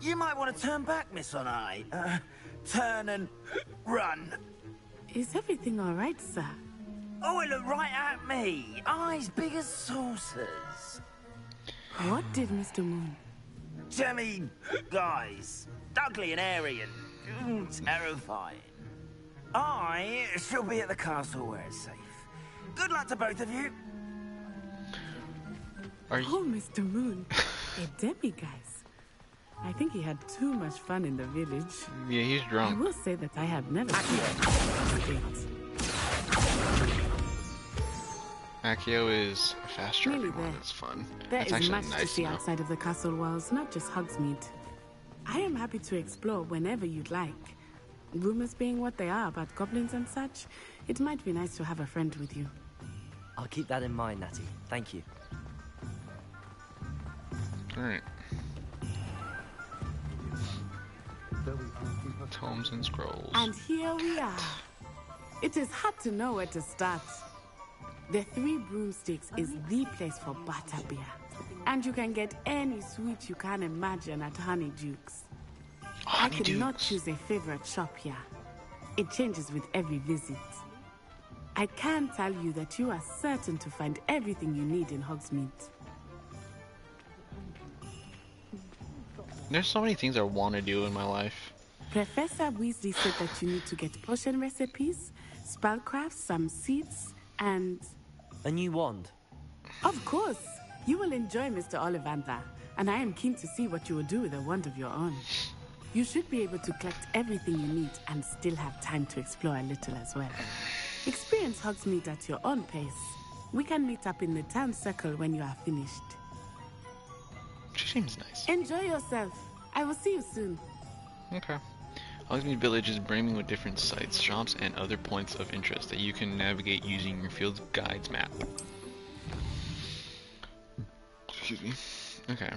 You might want to turn back, Miss On-Eye. Turn and run. Is everything all right, sir? Oh, it looked right at me. Eyes big as saucers. What did Mr. Moon? Jemmy guys. Ugly and airy and terrifying. I shall be at the castle where it's safe. Good luck to both of you. Oh, Mr. Moon. A demi-guise. I think he had too much fun in the village. Yeah, he's drunk. I will say that I have never seen him. Accio is a fast traveling one. That's fun. There That's is actually much nice to see know. outside of the castle walls, not just Hogsmeade. I am happy to explore whenever you'd like. Rumors being what they are about goblins and such, it might be nice to have a friend with you. I'll keep that in mind, Natty. Thank you. Alright. Tomes and scrolls. And here we are. It is hard to know where to start. The Three Broomsticks is the place for butterbeer. And you can get any sweet you can imagine at Honeydukes. I could not choose a favorite shop here. It changes with every visit. I can tell you that you are certain to find everything you need in Hogsmeade. There's so many things I want to do in my life. Professor Weasley said that you need to get potion recipes, spellcrafts, some seeds, and... A new wand. Of course! You will enjoy Mr. Ollivander, and I am keen to see what you will do with a wand of your own. You should be able to collect everything you need and still have time to explore a little as well. Experience Hogsmeade at your own pace. We can meet up in the town circle when you are finished. She seems nice. Enjoy yourself. I will see you soon. Okay. Hogsmeade Village is brimming with different sites, shops, and other points of interest that you can navigate using your Field's Guides map. Excuse me. Okay.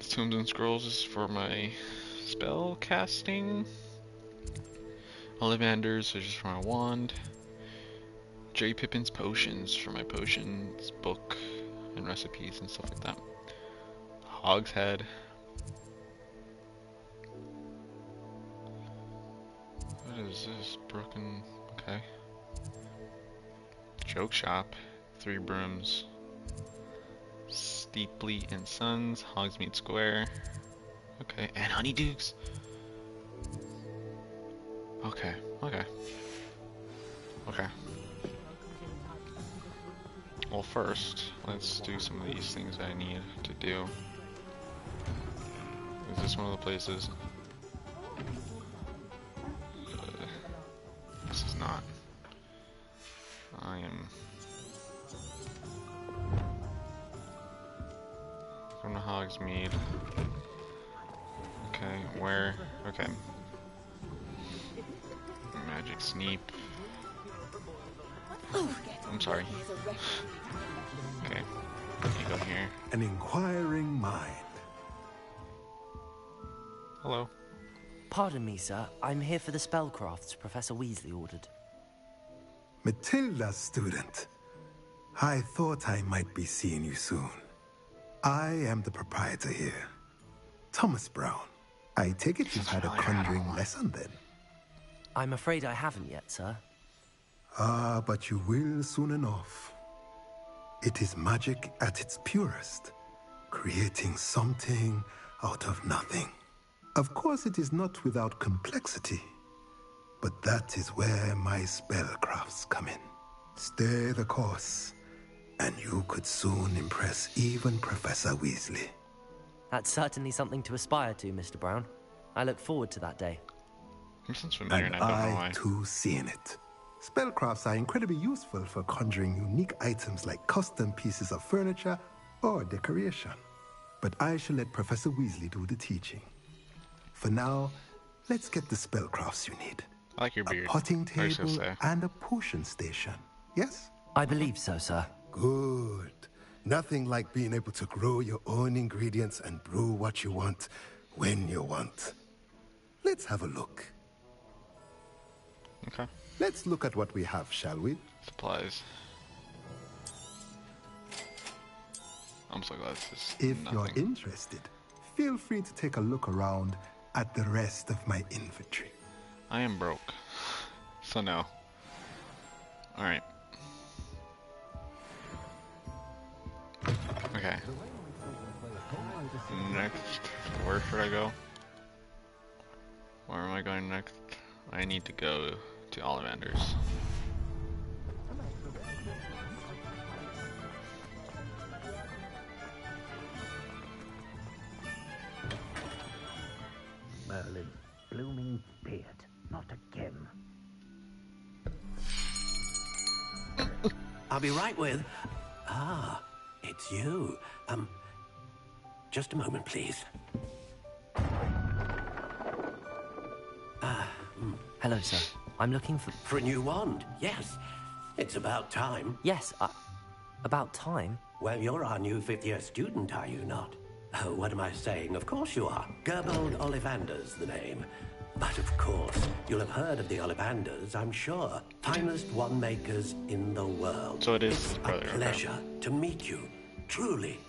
Tombs and Scrolls is for my spell casting. Ollivanders is just for my wand. Jerry Pippin's Potions for my potions book and recipes and stuff like that. Hog's Head. What is this? Broken. Okay. Joke Shop. 3 Brooms. Steeply and Sons. Hogsmeade Square. Okay. And Honeydukes. Okay. Okay. Okay. Well, first, let's do some of these things I need to do. Is this one of the places? This is not. I am from the Hogsmeade. Okay, where? Okay. Magic Sneep. I'm sorry. Okay, you go here. An inquiring mind. Hello. Pardon me, sir. I'm here for the spellcrafts Professor Weasley ordered. Matilda, student. I thought I might be seeing you soon. I am the proprietor here, Thomas Brown. I take it you've had a conjuring lesson then? I'm afraid I haven't yet, sir. Ah, but you will soon enough. It is magic at its purest, creating something out of nothing. Of course, it is not without complexity, but that is where my spellcrafts come in. Stay the course, and you could soon impress even Professor Weasley. That's certainly something to aspire to, Mr. Brown. I look forward to that day. Sounds familiar, And and I don't know why. I too seen it. Spellcrafts are incredibly useful for conjuring unique items like custom pieces of furniture or decoration. But I shall let Professor Weasley do the teaching. For now, let's get the spellcrafts you need. I like your beard. A potting I was table gonna say. and a potion station. Yes? I believe so, sir. Good. Nothing like being able to grow your own ingredients and brew what you want when you want. Let's have a look. Okay. Let's look at what we have, shall we? Supplies. I'm so glad this is If nothing. you're interested, feel free to take a look around at the rest of my inventory. I am broke. So no. Alright. Okay. Next, where should I go? Where am I going next? I need to go to Ollivanders. Merlin, blooming beard, not again. I'll be right with... Ah, it's you. Just a moment, please. Hello, sir. I'm looking for... For a new wand, yes. It's about time. Yes, about time? Well, you're our new 5th-year student, are you not? Oh, what am I saying? Of course you are. Gerbold Ollivander's the name. But of course, you'll have heard of the Ollivanders, I'm sure. Finest wand makers in the world. So it is It's his brother, a okay. pleasure to meet you, truly.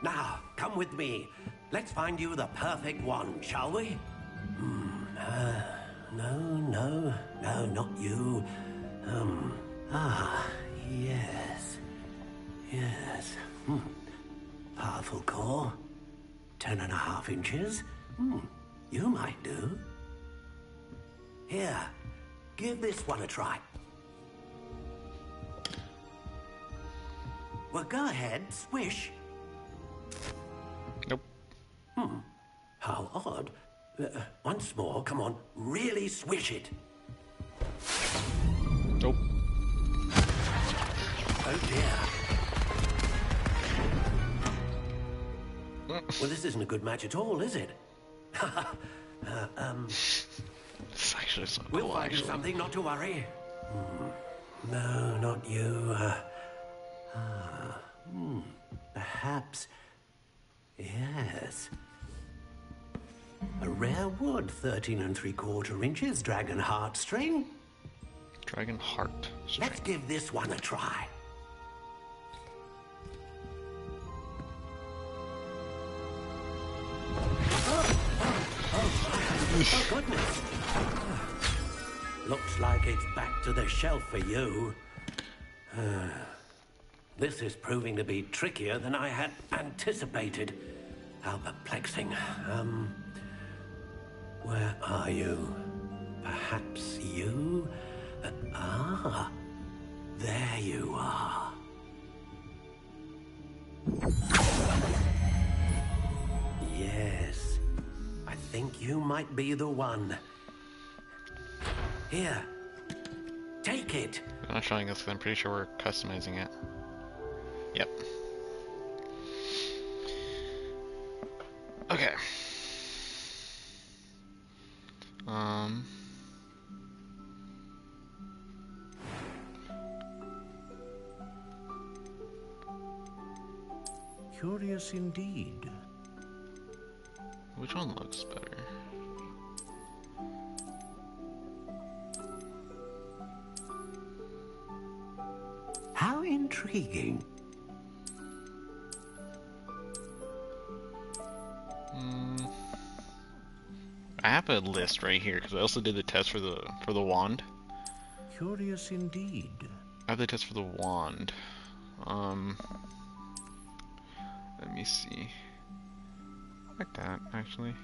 Now, come with me. Let's find you the perfect wand, shall we? No, not you. Yes. Powerful core. 10.5 inches. You might do. Here, give this one a try. Well, go ahead, swish. Nope. How odd. Once more, come on, really swish it. Nope. Oh dear. Well, this isn't a good match at all, is it? It's actually so We'll cool, find you actually. something, not to worry. No, not you. Perhaps. Yes. A rare wood, 13 3/4 inches, dragon heart string. Dragon heart string. Let's give this one a try. Oh, goodness. Looks like it's back to the shelf for you. This is proving to be trickier than I had anticipated. How perplexing. Where are you? Perhaps you? There you are. Yes. I think you might be the one. Here. Take it. I'm not showing this because I'm pretty sure we're customizing it. Yep. Okay. Curious indeed. Which one looks better? How intriguing. I have a list right here because I also did the test for the wand. Curious indeed. I have the test for the wand. Let me see. Like that, actually.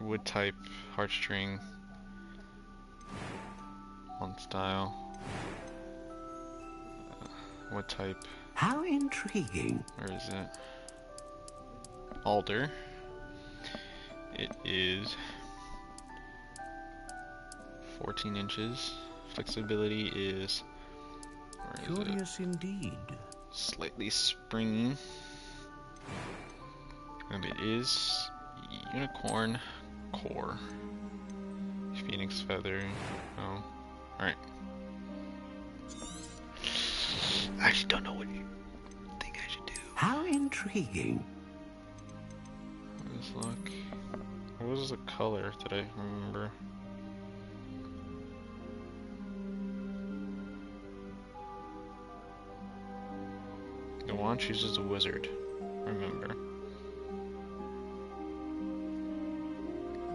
Wood type, heartstring, wand style. Wood type. How intriguing. Where is it? Alder. It is 14 inches. Flexibility is curious indeed. Slightly springy. And it is unicorn core. Phoenix feather. Oh. Alright. I actually don't know what you think I should do. How intriguing. Let's look. What was the color that I remember? The wand chooses a wizard. Remember.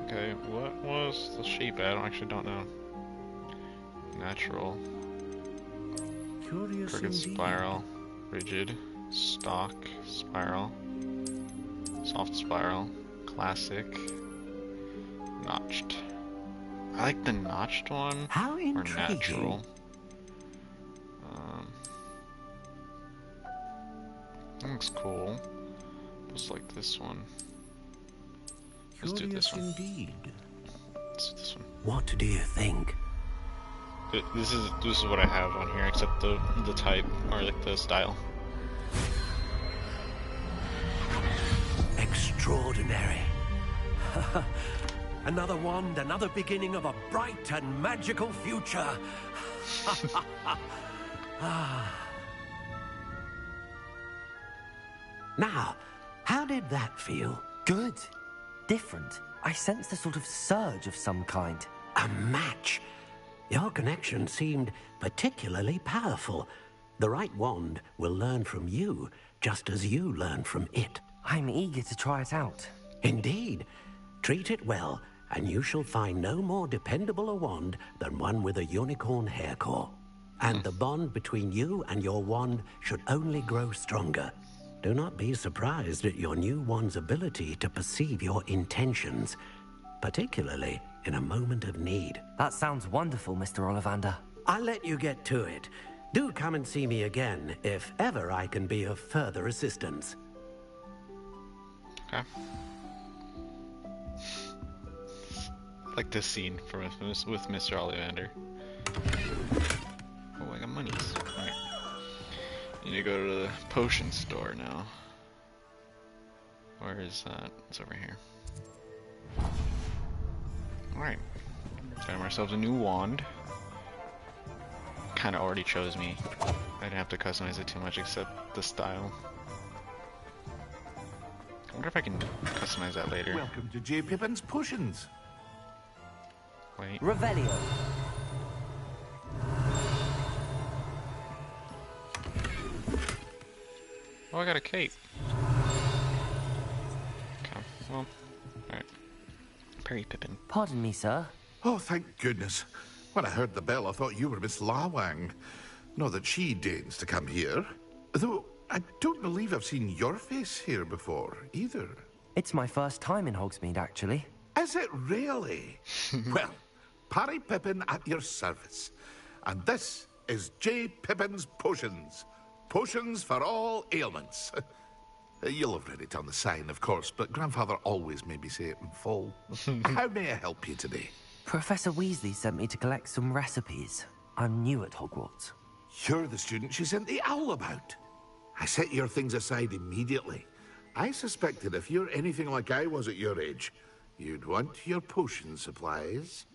Okay, what was the shape? I actually don't know. Natural. Curious Crooked indeed. spiral. Rigid. Stock. Spiral. Soft spiral. Classic. Notched. I like the notched one. How intriguing. Or natural. That looks cool. Just like this one. Let's do this one. Indeed. Let's do this one. What do you think? This is what I have on here, except the type or like the style. Extraordinary. Another wand, another beginning of a bright and magical future. Now, how did that feel? Good. Different. I sensed a sort of surge of some kind. A match. Your connection seemed particularly powerful. The right wand will learn from you, just as you learn from it. I'm eager to try it out. Indeed. Treat it well, and you shall find no more dependable a wand than one with a unicorn hair core. And the bond between you and your wand should only grow stronger. Do not be surprised at your new wand's ability to perceive your intentions, particularly in a moment of need. That sounds wonderful, Mr. Ollivander. I'll let you get to it. Do come and see me again if ever I can be of further assistance. Okay. I like this scene from with Mr. Ollivander. Oh, I got monies. Alright. Need to go to the potion store now. Where is that? It's over here. Alright. Got ourselves a new wand. Kinda already chose me. I didn't have to customize it too much except the style. I wonder if I can customize that later. Welcome to J. Pippin's Potions. Wait. Revelio. Oh, I got a cape. Okay, well, alright. Perry Pippin. Pardon me, sir. Oh, thank goodness. When I heard the bell, I thought you were Miss Lawang. Not that she deigns to come here. Though, I don't believe I've seen your face here before, either. It's my first time in Hogsmeade, actually. Is it really? Well, Parry Pippin at your service. And this is J. Pippin's Potions. Potions for all ailments. You'll have read it on the sign, of course, but Grandfather always made me say it in full. How may I help you today? Professor Weasley sent me to collect some recipes. I'm new at Hogwarts. You're the student she sent the owl about. I set your things aside immediately. I suspected if you're anything like I was at your age, you'd want your potion supplies.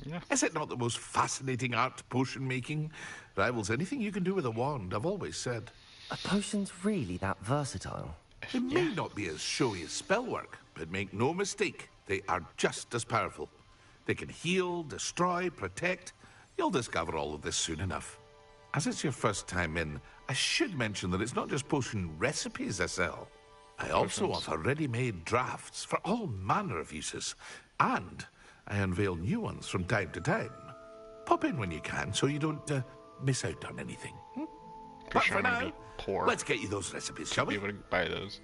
Yeah. Is it not the most fascinating art, potion making? Rivals anything you can do with a wand, I've always said. Are potions really that versatile? They may not be as showy as spellwork, but make no mistake, they are just as powerful. They can heal, destroy, protect. You'll discover all of this soon enough. As it's your first time in, I should mention that it's not just potion recipes I sell. I also offer ready-made drafts for all manner of uses. And I unveil new ones from time to time. Pop in when you can so you don't miss out on anything. But for now, poor. Let's get you those recipes, shall we? Be able to buy those.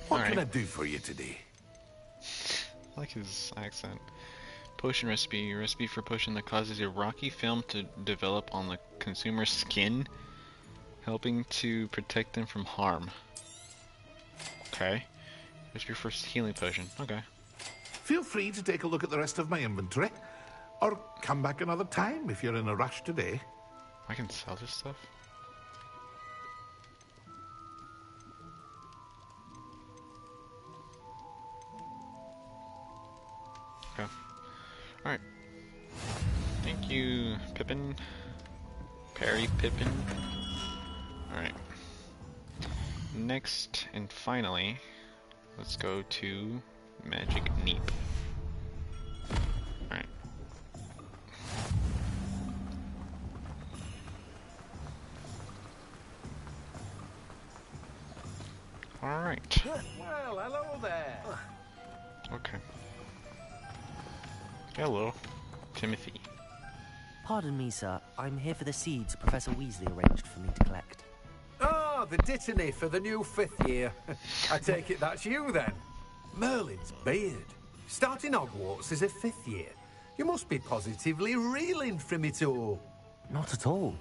What can I do for you today? I like his accent. Potion recipe. Recipe for potion that causes a rocky film to develop on the consumer's skin, helping to protect them from harm. Okay. Recipe for healing potion. Okay. Feel free to take a look at the rest of my inventory. Or come back another time if you're in a rush today. I can sell this stuff? Okay. Alright. Thank you, Pippin. Perry Pippin. Alright. Next, and finally, let's go to Magic Neep. Alright. Alright. Well, hello there. Okay. Hello, Timothy. Pardon me, sir. I'm here for the seeds Professor Weasley arranged for me to collect. Ah, the dittany for the new 5th year. I take it that's you, then. Merlin's beard. Starting Hogwarts as a 5th year. You must be positively reeling from it all. Not at all.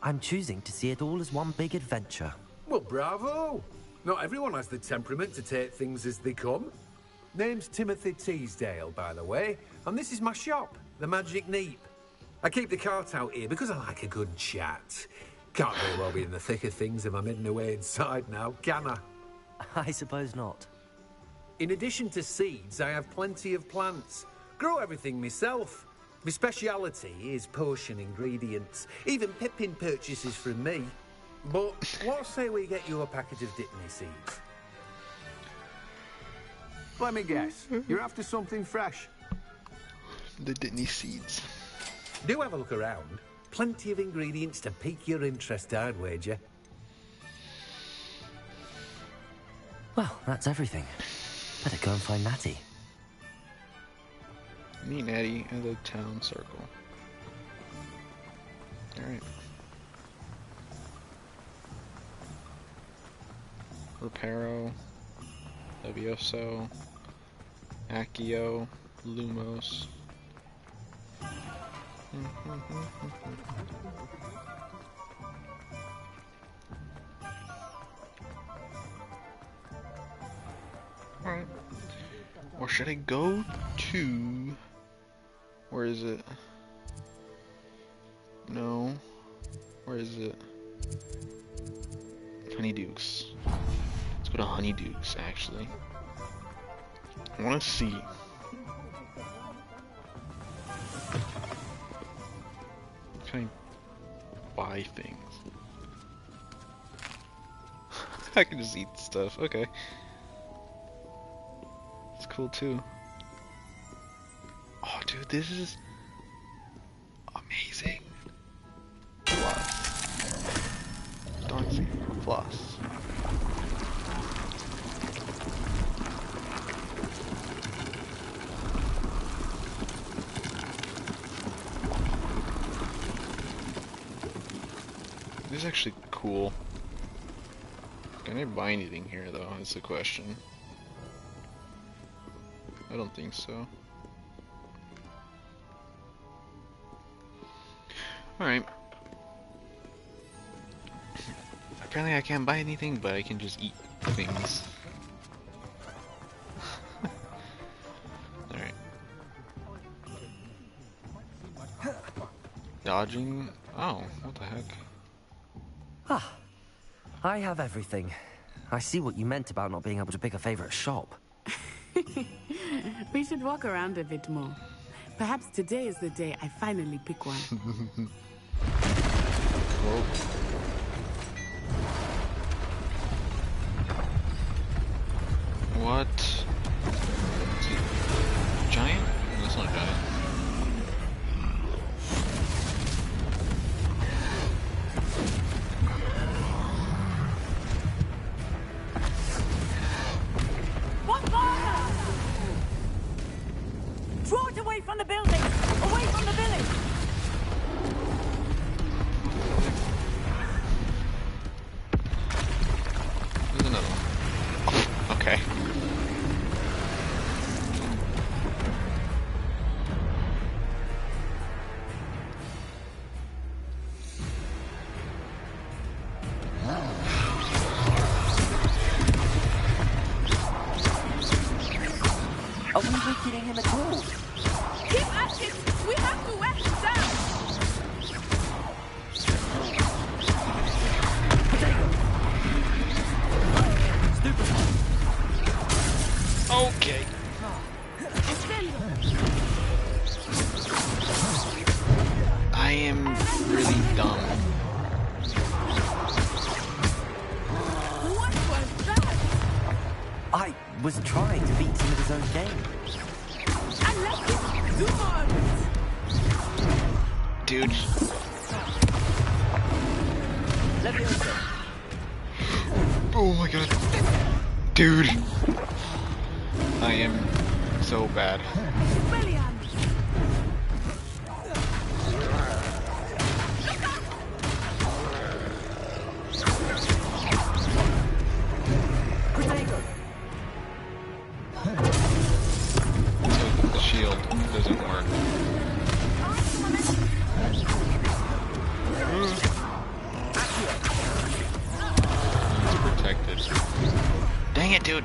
I'm choosing to see it all as one big adventure. Well, bravo. Not everyone has the temperament to take things as they come. Name's Timothy Teasdale, by the way, and this is my shop, the Magic Neep. I keep the cart out here because I like a good chat. Can't very well be in the thick of things if I'm hidden away inside now, can I? I suppose not. In addition to seeds, I have plenty of plants. Grow everything myself. My speciality is potion ingredients. Even Pippin purchases from me. But what say we get you a packet of Dittany seeds? Let me guess. You're after something fresh. The Dittany seeds. Do have a look around. Plenty of ingredients to pique your interest, I'd wager. Well, that's everything. Better go and find Natty. Meet Natty at the town circle. Alright. Reparo, Levioso, Accio, Lumos. Alright. Or should I go to... Where is it? No. Where is it? Honeydukes. Let's bit of honeydews, actually. I want to see. Can I buy things? I can just eat stuff. Okay. It's cool too. Oh, dude, this is amazing. Dancing plus. This is actually cool. Can I buy anything here though? Is the question. I don't think so. Alright. Apparently I can't buy anything, but I can just eat things. Alright. Dodging? Oh, what the heck? Ah, I have everything. I see what you meant about not being able to pick a favorite shop. We should walk around a bit more. Perhaps today is the day I finally pick one. What? Is it giant? No, that's not giant. What fire? Draw it away from the building! Away from the village! There's another one. Oh, okay. Are we weakening him at all? Keep at it! We have to wear him down! Okay. I am really dumb. What was that? I was trying to beat him at his own game. And let him do more of it! Dude. Oh my god. Dude. I am so bad. Brilliant! So the shield doesn't work. He's protected. Dang it, dude.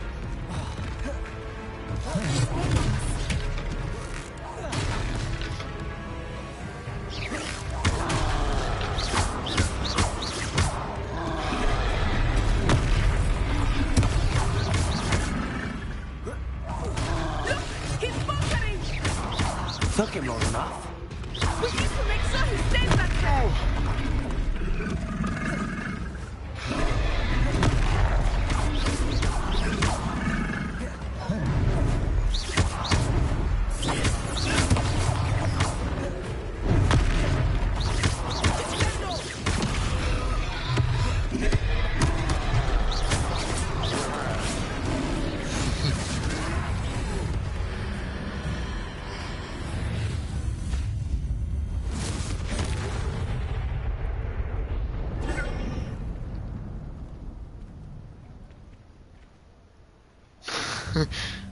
He's bunkering! Took him long enough. We need to make sure he stays back there!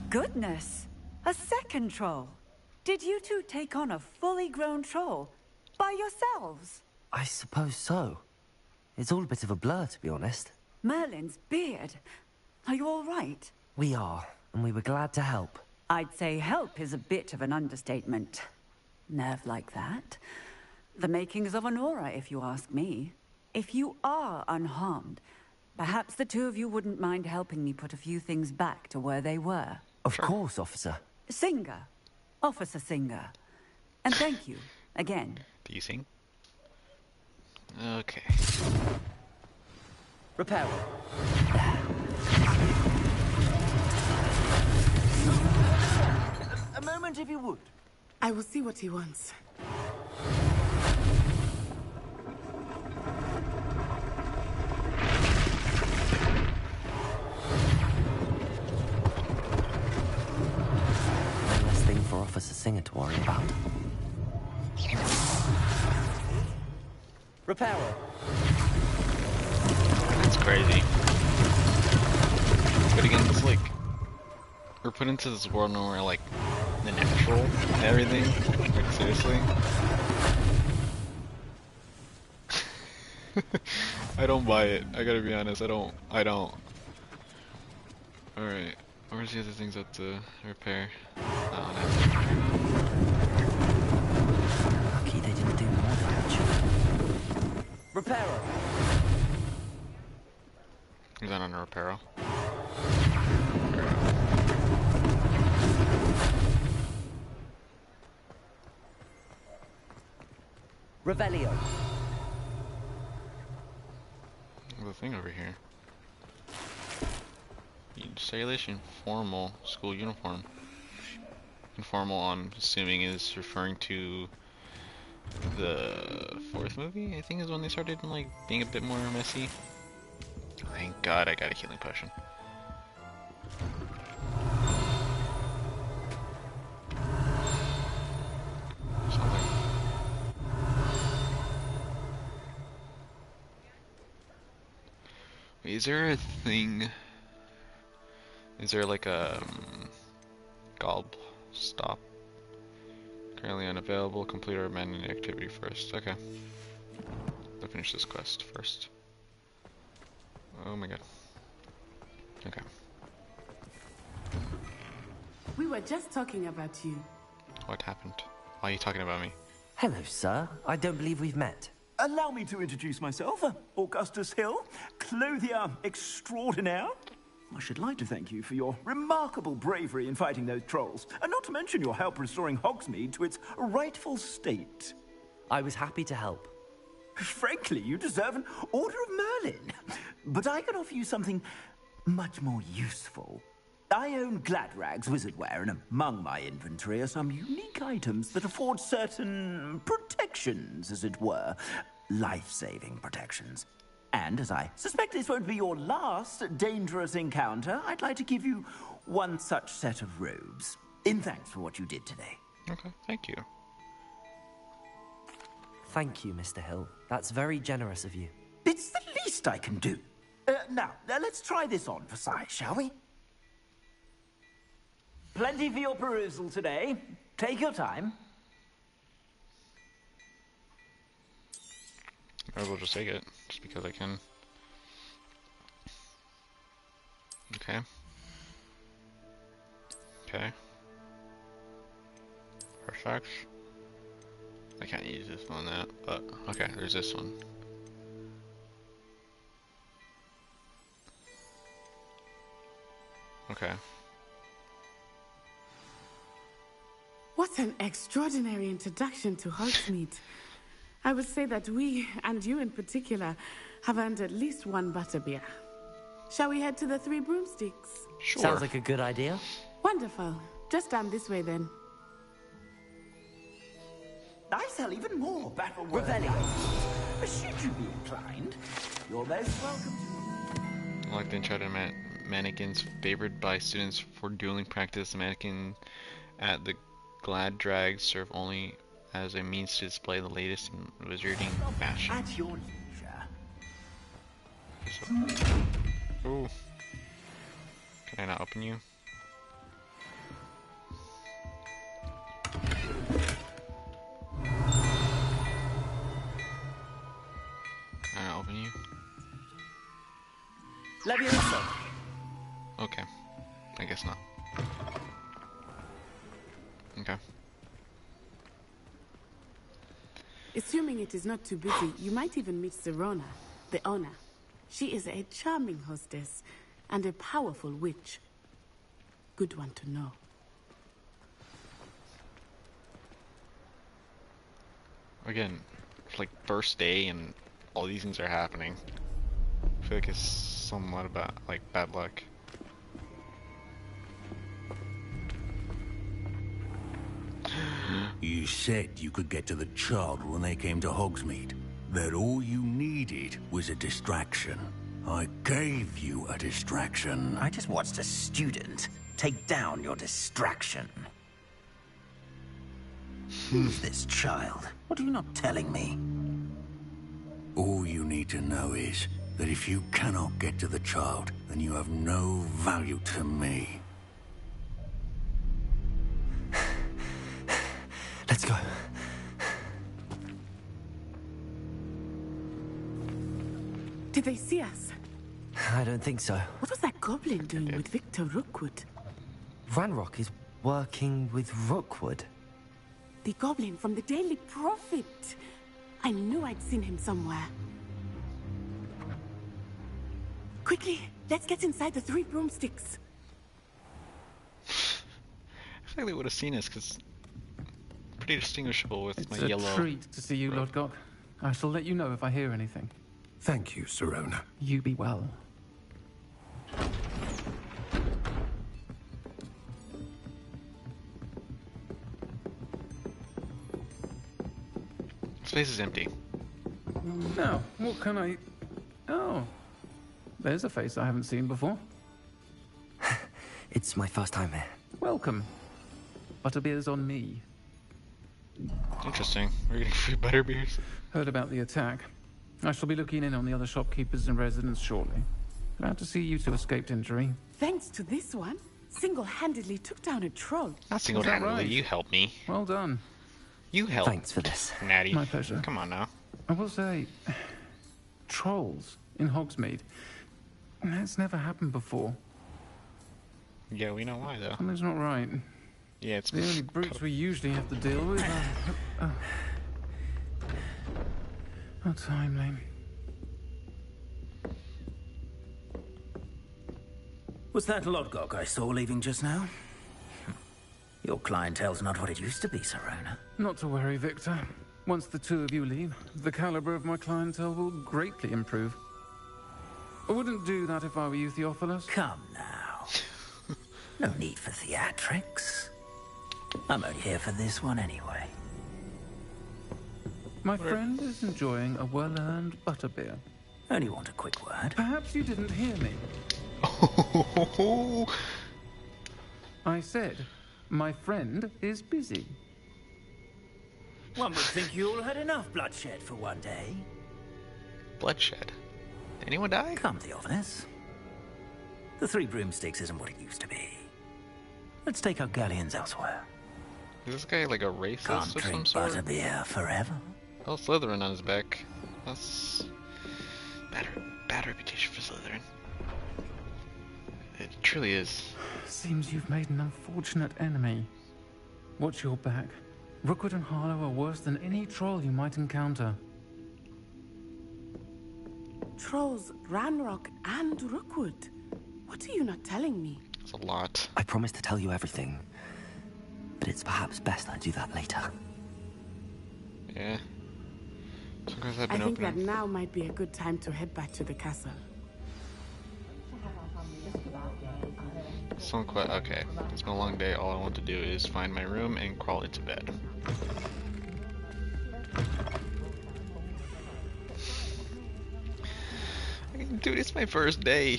Goodness! A second troll! Did you two take on a fully grown troll? By yourselves? I suppose so. It's all a bit of a blur, to be honest. Merlin's beard. Are you all right? We are, and we were glad to help. I'd say help is a bit of an understatement. Nerve like that. The makings of an aura, if you ask me. If you are unharmed, Perhaps the two of you wouldn't mind helping me put a few things back to where they were. Of course, officer. Singer. Officer Singer. And thank you, again. Do you sing? Okay. Repair. A moment, if you would. I will see what he wants. One less thing for Officer Singer to worry about. Repairer. That's crazy. But again, it's like we're put into this world now where like the natural and everything. Like seriously. I don't buy it. I gotta be honest. I don't. Alright. Where's the other things I have to repair? Oh, that's it. Lucky they didn't do more damage. Repairer. Is that on a reparo? Revelio. There's a thing over here. Sailation formal school uniform. Informal, I'm assuming, is referring to the fourth movie. I think is when they started like being a bit more messy. Thank God I got a healing potion. Wait, is there a thing? Is there like a stop? Currently unavailable. Complete or abandon the activity first. Okay. I'll finish this quest first. Oh my god. Okay. We were just talking about you. What happened? Why are you talking about me? Hello, sir. I don't believe we've met. Allow me to introduce myself, Augustus Hill, clothier extraordinaire. I should like to thank you for your remarkable bravery in fighting those trolls, and not to mention your help restoring Hogsmeade to its rightful state. I was happy to help. Frankly, you deserve an Order of Merlin. But I can offer you something much more useful. I own Gladrag's wizardware, and among my inventory are some unique items that afford certain protections, as it were. Life-saving protections. And as I suspect this won't be your last dangerous encounter, I'd like to give you one such set of robes, in thanks for what you did today. Okay, thank you. Thank you, Mr. Hill. That's very generous of you. It's the least I can do. Now, let's try this on for size, shall we? Plenty for your perusal today. Take your time. Might as well just take it, just because I can. Okay. Okay. Perfect. I can't use this one that, but okay, there's this one. Okay. What an extraordinary introduction to Hogsmeade. I would say that we, and you in particular, have earned at least one butterbeer. Shall we head to the Three Broomsticks? Sure. Sounds like a good idea. Wonderful. Just down this way then. I sell even more battle-worthy items. Should you be inclined, you're most welcome to. I like the enchanted mannequins favored by students for dueling practice. The mannequin at the Glad Drag serve only as a means to display the latest in wizarding fashion. At your leisure. Ooh. Can I not open you? Can I open you? Leviosa. Okay. I guess not. Okay. Assuming it is not too busy, you might even meet Serona, the owner. She is a charming hostess and a powerful witch. Good one to know. Again, it's like first day and all these things are happening. I feel like it's somewhat about like bad luck. You said you could get to the child when they came to Hogsmeade. That all you needed was a distraction. I gave you a distraction. I just watched a student take down your distraction. Who's this child? What are you not telling me? All you need to know is that if you cannot get to the child, then you have no value to me. Let's go. Did they see us? I don't think so. What was that goblin doing with Victor Rookwood? Ranrock is working with Rookwood. The goblin from the Daily Prophet. I knew I'd seen him somewhere. Quickly, let's get inside the 3 broomsticks. I feel like they would have seen us because pretty distinguishable with It's my a yellow. treat to see you, Lodgok. I shall let you know if I hear anything. Thank you, Sirona. You be well. Space is empty. Now, what can I... Oh, there's a face I haven't seen before. It's my first time here. Welcome. Butterbeer's on me. Interesting. We're getting free butterbeers. Heard about the attack. I shall be looking in on the other shopkeepers and residents shortly. Glad to see you two escaped injury. Thanks to this one, single-handedly took down a troll. Not single-handedly. right? You helped me. Well done. You helped. Thanks for this. Natty. My pleasure. Come on now. I will say, trolls in Hogsmeade. That's never happened before. Yeah, we know why though. Something's not right. Yeah, it's The only brutes we usually have to deal with are timely. Was that Lodgok I saw leaving just now? Your clientele's not what it used to be, Sirona. Not to worry, Victor. Once the two of you leave, the caliber of my clientele will greatly improve. I wouldn't do that if I were you, Theophilus. Come now. No need for theatrics. I'm only here for this one anyway. My friend is enjoying a well-earned butterbeer. Only want a quick word. Perhaps you didn't hear me. I said, my friend is busy. One would think you all had enough bloodshed for one day. Bloodshed? Did anyone die? Come, Theophilus. The 3 broomsticks isn't what it used to be. Let's take our galleons elsewhere. Is this guy like a racist Can't of some drink sort? butterbeer forever. Oh, Slytherin on his back. That's bad reputation for Slytherin. It truly is. Seems you've made an unfortunate enemy. Watch your back. Rookwood and Harlow are worse than any troll you might encounter. Trolls, Ranrock, and Rookwood. What are you not telling me? It's a lot. I promised to tell you everything, but it's perhaps best I do that later. Yeah. Sometimes I've I been think that opening. now might be a good time to head back to the castle. Some quite okay. It's been a long day. All I want to do is find my room and crawl into bed. Dude, it's my first day.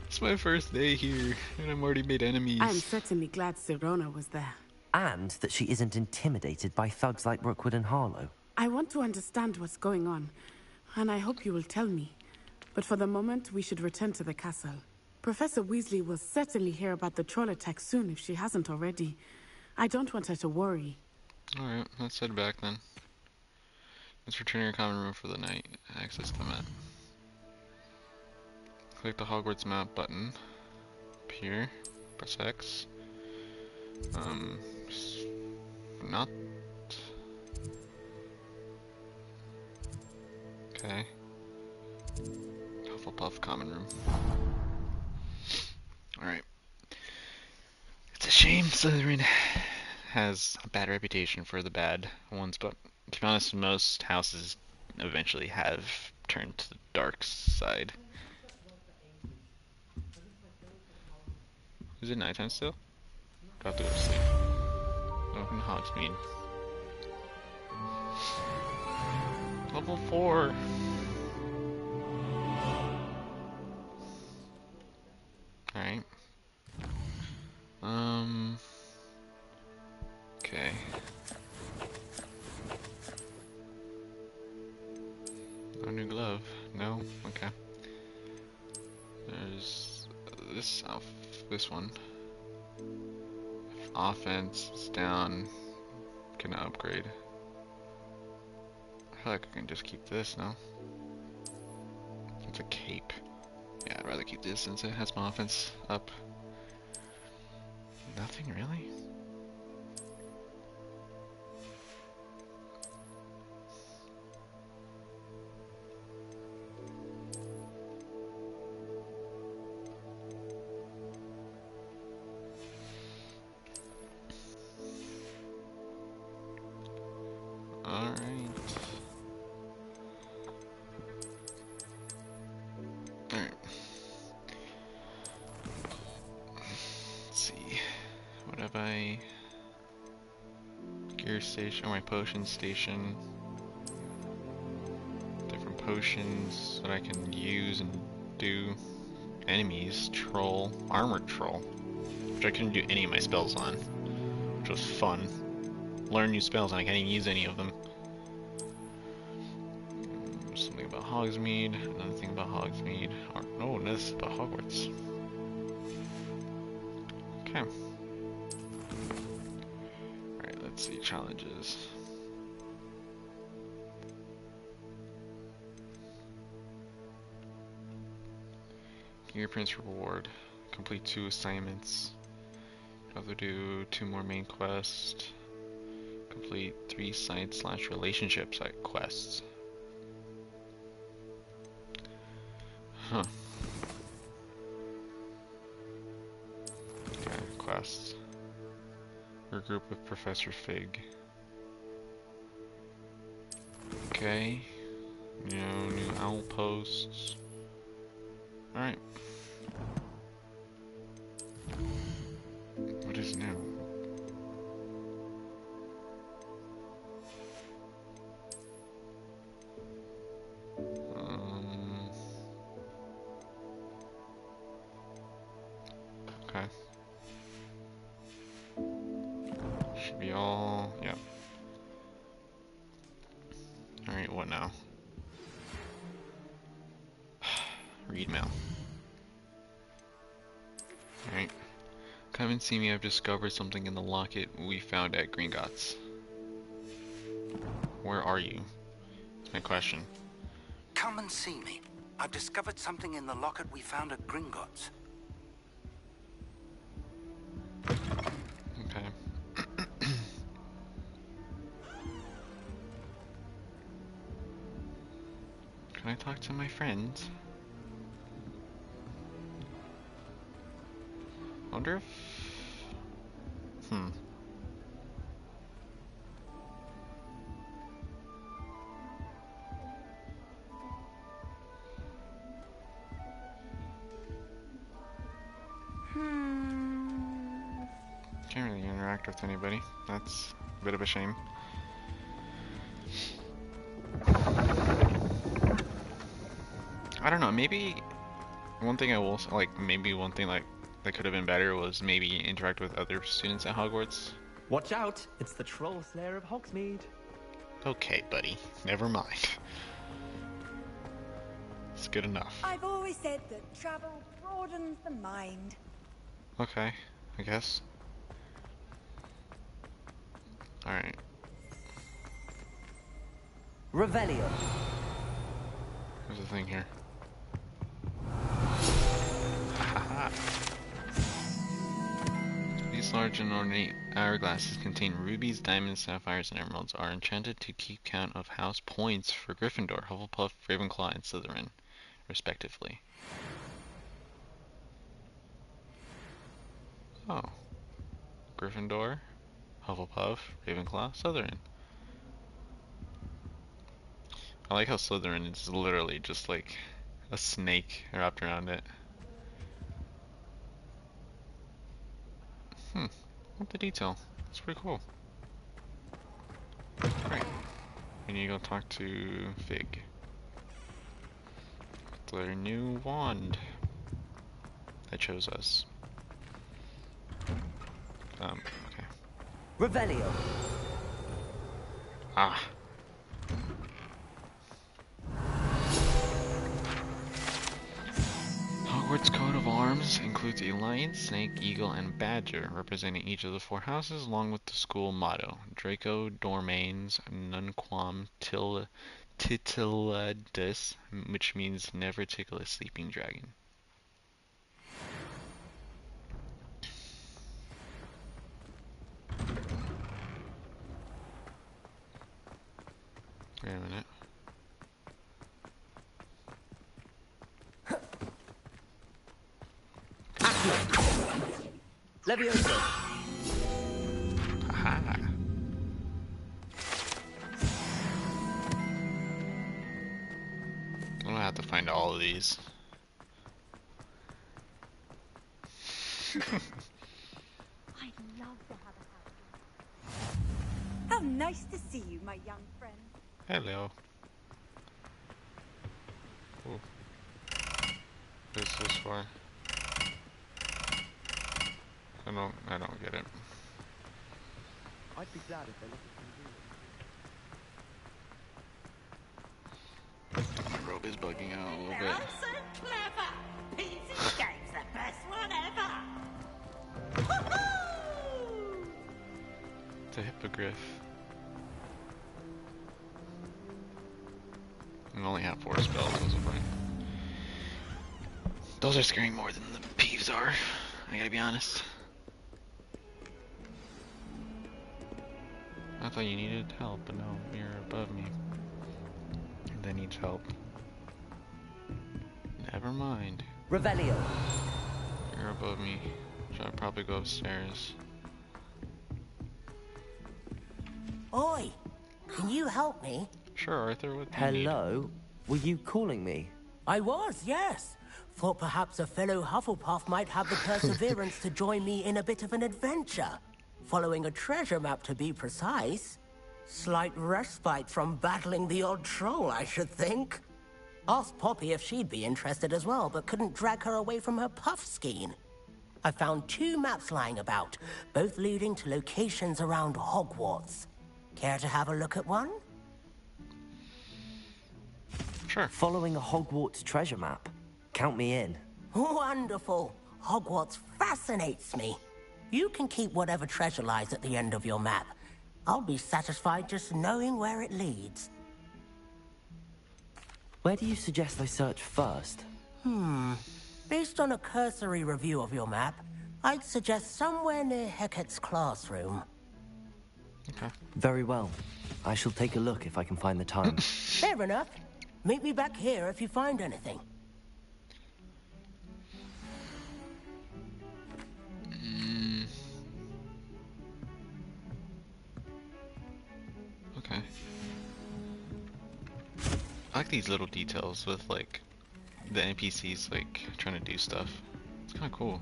It's my first day here, and I'm already made enemies. I'm certainly glad Sirona was there. And that she isn't intimidated by thugs like Rookwood and Harlow. I want to understand what's going on, and I hope you will tell me. But for the moment, we should return to the castle. Professor Weasley will certainly hear about the troll attack soon if she hasn't already. I don't want her to worry. Alright, let's head back then. Let's return to your common room for the night. Access the map. Click the Hogwarts map button. Up here. Press X. Not... Okay. Hufflepuff common room. Alright. It's a shame Slytherin has a bad reputation for the bad ones, but to be honest, most houses eventually have turned to the dark side. Is it nighttime still? I have to go to sleep. Open Hogsmeade. Level 4! Alright. Okay. No new glove. No? Okay. There's this one. If offense is down, can I upgrade? I feel like I can just keep this now. It's a cape. Yeah, I'd rather keep this since it has my offense up. Nothing really? Alright. Alright. Let's see. What have I? Gear station, my potion station. Different potions that I can use and do. Enemies, troll, armored troll. Which I couldn't do any of my spells on. Which was fun. Learn new spells and I can't even use any of them. Something about Hogsmeade, another thing about Hogsmeade. Oh, no, this is about Hogwarts. Okay. Alright, let's see, challenges. Gear Prince reward. Complete 2 assignments. Have to do 2 more main quests. Complete 3 side/relationship site quests. Huh. Okay, quests. Regroup with Professor Fig. Okay. New outposts. Alright. What is new? Okay. Should be all, yep. Alright, what now? Read mail. Alright. Come and see me, I've discovered something in the locket we found at Gringotts. Where are you? That's my question. Come and see me. I've discovered something in the locket we found at Gringotts. Okay. Can I talk to my friends? Wonder if... Can't really interact with anybody. That's a bit of a shame. I don't know, maybe one thing I will maybe one thing like that could have been better was maybe interact with other students at Hogwarts. Watch out! It's the Troll Slayer of Hogsmeade. Okay, buddy. Never mind. It's good enough. I've always said that travel broadens the mind. Okay, I guess. Alright. Revelio. There's a thing here. These large and ornate hourglasses contain rubies, diamonds, sapphires, and emeralds. Are enchanted to keep count of house points for Gryffindor, Hufflepuff, Ravenclaw, and Slytherin. respectively. Oh. Gryffindor, Hufflepuff, Ravenclaw, Slytherin. I like how Slytherin is literally just like a snake wrapped around it. What the detail? It's pretty cool. Right. We need to go talk to Fig. Their new wand that chose us. Okay. Revelio. Ah. Hogwarts coat of arms includes a lion, snake, eagle, and badger, representing each of the 4 houses, along with the school motto: Draco Dormains Nunquam Titiladus, which means never tickle a sleeping dragon. Wait a minute. Levioso. Aha. I'm gonna have to find all of these. I'd love to have a house. How nice to see you, my young friend. Hello. Ooh. What is this for? I don't get it. I'd be glad if they looked at My robe is bugging out a little bit. I'm so clever! PC Game's the best one ever! Woohoo! It's a hippogriff. I only have 4 spells as of right. Those are scaring more than the peeves are. I gotta be honest. I thought you needed help, but no, you're above me. That needs help. Never mind. Revelio. You're above me. Should I probably go upstairs? Oi! Can you help me? Sure, Arthur, what do you need? Hello? Were you calling me? I was, yes. Thought perhaps a fellow Hufflepuff might have the perseverance to join me in a bit of an adventure. Following a treasure map, to be precise. Slight respite from battling the odd troll, I should think. Asked Poppy if she'd be interested as well, but couldn't drag her away from her puff skein. I found 2 maps lying about, both leading to locations around Hogwarts. Care to have a look at one? Sure. Following a Hogwarts treasure map. Count me in. Wonderful. Hogwarts fascinates me. You can keep whatever treasure lies at the end of your map. I'll be satisfied just knowing where it leads. Where do you suggest I search first? Based on a cursory review of your map, I'd suggest somewhere near Hecat's classroom. Okay. Very well. I shall take a look if I can find the time. Fair enough. Meet me back here if you find anything. Okay. I like these little details with like the NPCs like trying to do stuff. It's kind of cool.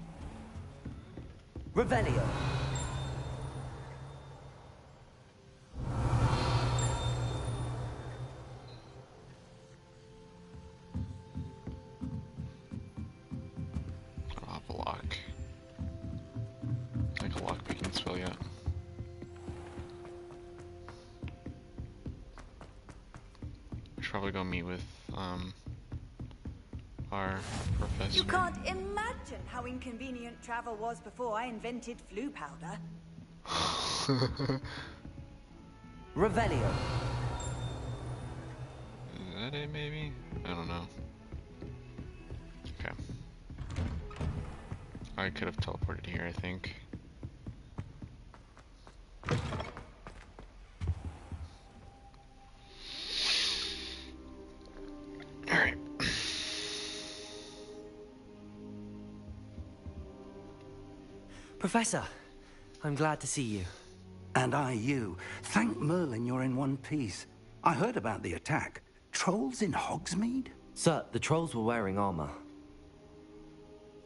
Revelio. Drop a lock. Like a lock picking spell yet. We should probably go meet with our professor. You can't imagine how inconvenient travel was before I invented flu powder. Revelio. Is that it, maybe? I don't know. Okay. I could have teleported here, I think. Alright. Professor, I'm glad to see you. And I you. Thank Merlin you're in one piece. I heard about the attack. Trolls in Hogsmeade? Sir, the trolls were wearing armor.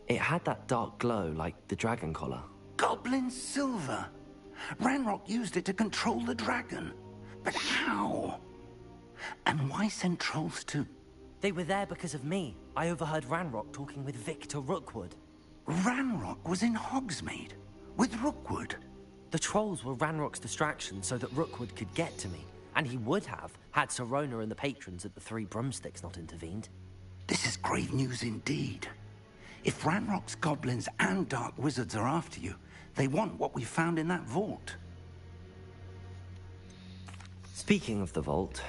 It had that dark glow like the dragon collar. Goblin silver. Ranrock used it to control the dragon. But how? And why send trolls to... They were there because of me. I overheard Ranrock talking with Victor Rookwood. Ranrock was in Hogsmeade? With Rookwood? The trolls were Ranrock's distraction so that Rookwood could get to me. And he would have, had Sirona and the patrons at the Three Broomsticks not intervened. This is grave news indeed. If Ranrock's goblins and dark wizards are after you, they want what we found in that vault. Speaking of the vault,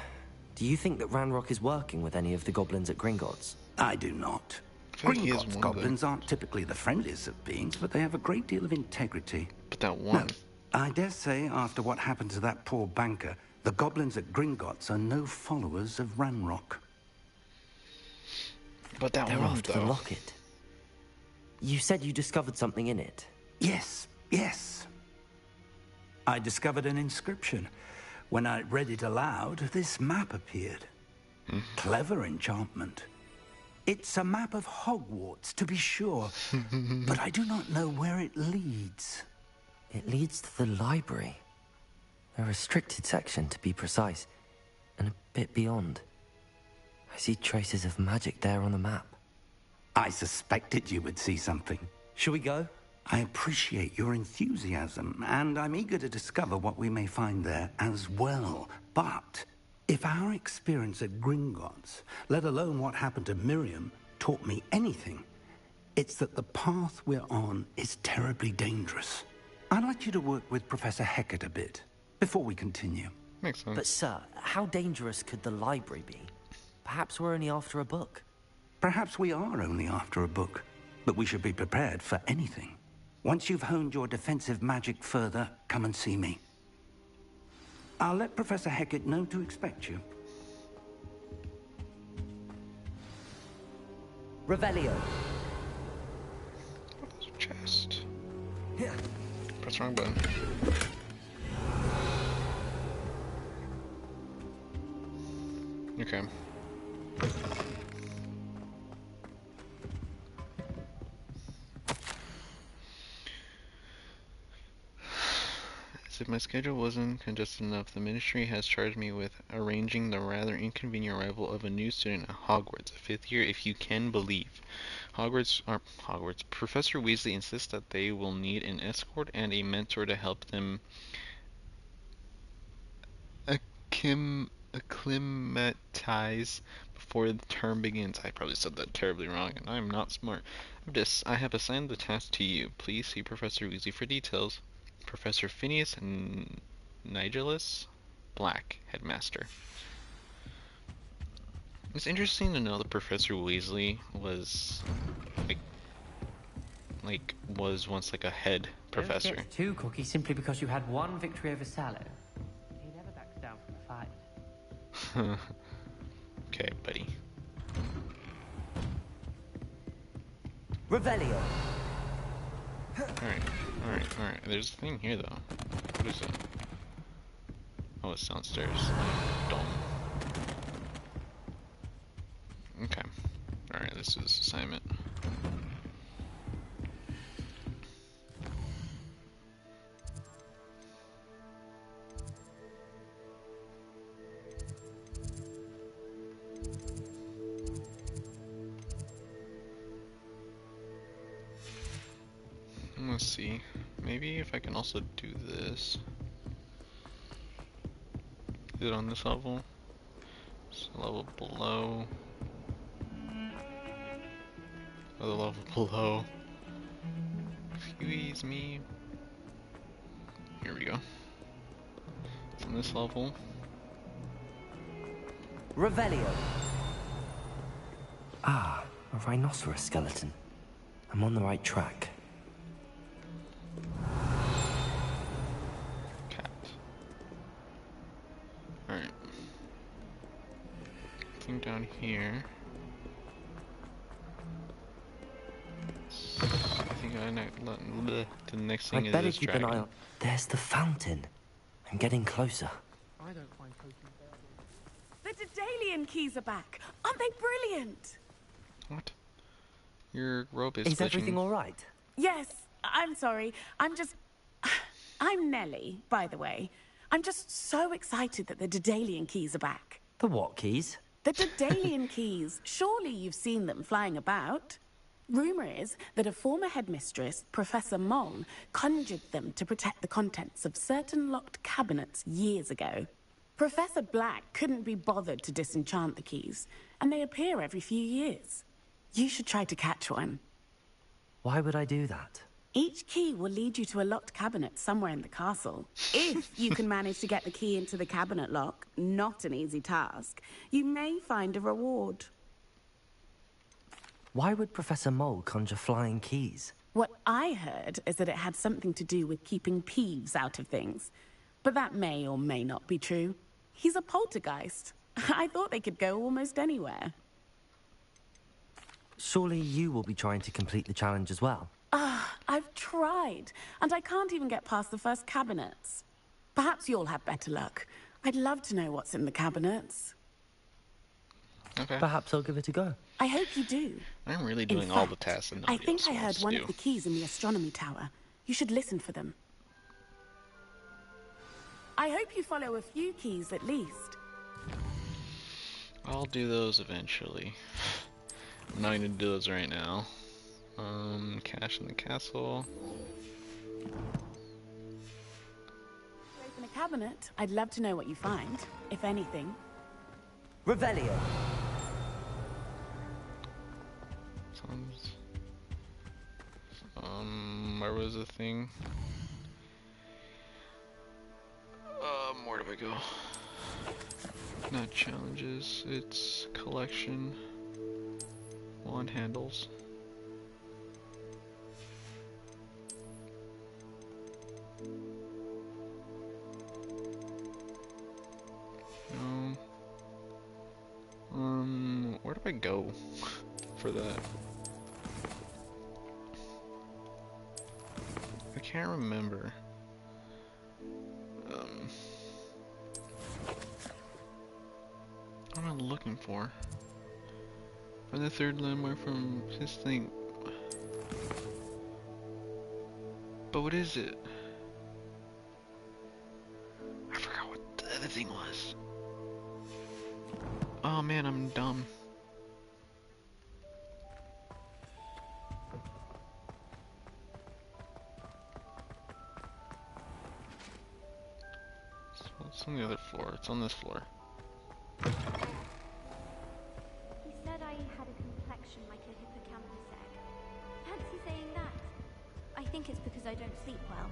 do you think that Ranrock is working with any of the goblins at Gringotts? I do not. Gringotts goblins aren't typically the friendliest of beings, but they have a great deal of integrity. But that one... No, I dare say after what happened to that poor banker, the goblins at Gringotts are no followers of Ranrock. But that They're one, after though. the locket. You said you discovered something in it. Yes. I discovered an inscription. When I read it aloud, this map appeared. Clever enchantment. It's a map of Hogwarts, to be sure, but I do not know where it leads. It leads to the library. A restricted section, to be precise, and a bit beyond. I see traces of magic there on the map. I suspected you would see something. Shall we go? I appreciate your enthusiasm, and I'm eager to discover what we may find there as well. But if our experience at Gringotts, let alone what happened to Miriam, taught me anything, it's that the path we're on is terribly dangerous. I'd like you to work with Professor Hecat a bit before we continue. Makes sense. But sir, how dangerous could the library be? Perhaps we're only after a book. Perhaps we are only after a book, but we should be prepared for anything. Once you've honed your defensive magic further, come and see me. I'll let Professor Hecat know to expect you. Revelio. Chest. Press wrong button. Okay. As if my schedule wasn't congested enough, the ministry has charged me with arranging the rather inconvenient arrival of a new student at Hogwarts, a 5th year if you can believe. Professor Weasley insists that they will need an escort and a mentor to help them acclimatize before the term begins. I probably said that terribly wrong, and I'm not smart. I have assigned the task to you. Please see Professor Weasley for details. Professor Phineas Nigellus Black, Headmaster. It's interesting to know that Professor Weasley was was once like a head professor. Don't get too cocky simply because you had one victory over Sallow. He never backs down from a fight. Okay, buddy. Revelio. Alright. There's a thing here, though. What is it? Oh, it's downstairs. Dome. Okay. Alright, this is assignment. Let's see. Maybe if I can also do this. Is it on this level? It's a level below. Other level below. Excuse me. Here we go. It's on this level. Revelio. Ah, a rhinoceros skeleton. I'm on the right track. Cat. Alright. Thing down here. I think think the next thing I'd is better this keep dragon. an eye on. There's the fountain. I'm getting closer. I don't find potions valuable. The Daedalian keys are back. Aren't they brilliant? What? Your rope is Is glitching. everything all right? Yes, I'm sorry. I'm Nellie, by the way. I'm just so excited that the Daedalian keys are back. The what keys? The Daedalian keys. Surely you've seen them flying about. Rumor is that a former headmistress, Professor Moll, conjured them to protect the contents of certain locked cabinets years ago. Professor Black couldn't be bothered to disenchant the keys, and they appear every few years. You should try to catch one. Why would I do that? Each key will lead you to a locked cabinet somewhere in the castle. If you can manage to get the key into the cabinet lock, not an easy task, you may find a reward. Why would Professor Mole conjure flying keys? What I heard is that it had something to do with keeping Peeves out of things. But that may or may not be true. He's a poltergeist. I thought they could go almost anywhere. Surely you will be trying to complete the challenge as well. I've tried, and I can't even get past the first cabinets. Perhaps you'll have better luck. I'd love to know what's in the cabinets. Okay. Perhaps I'll give it a go. I hope you do. I'm really In doing all the fact, tasks and I nobody think else I heard wants one to of the keys in the astronomy tower. You should listen for them. I hope you follow a few keys at least. I'll do those eventually. I'm not gonna do those right now. Cash in the castle. Open a cabinet. I'd love to know what you find, if anything. Revelio. Sounds. Where was the thing? Where do I go? Not challenges, it's collection. Wand handles. No. Where do I go for that? I can't remember. What am I looking for? Find the third landmark from his thing. But what is it? I forgot what the other thing was. Oh man, I'm dumb. So it's on the other floor. It's on this floor. He said I had a complexion like a hippocampus egg. Fancy saying that. I think it's because I don't sleep well.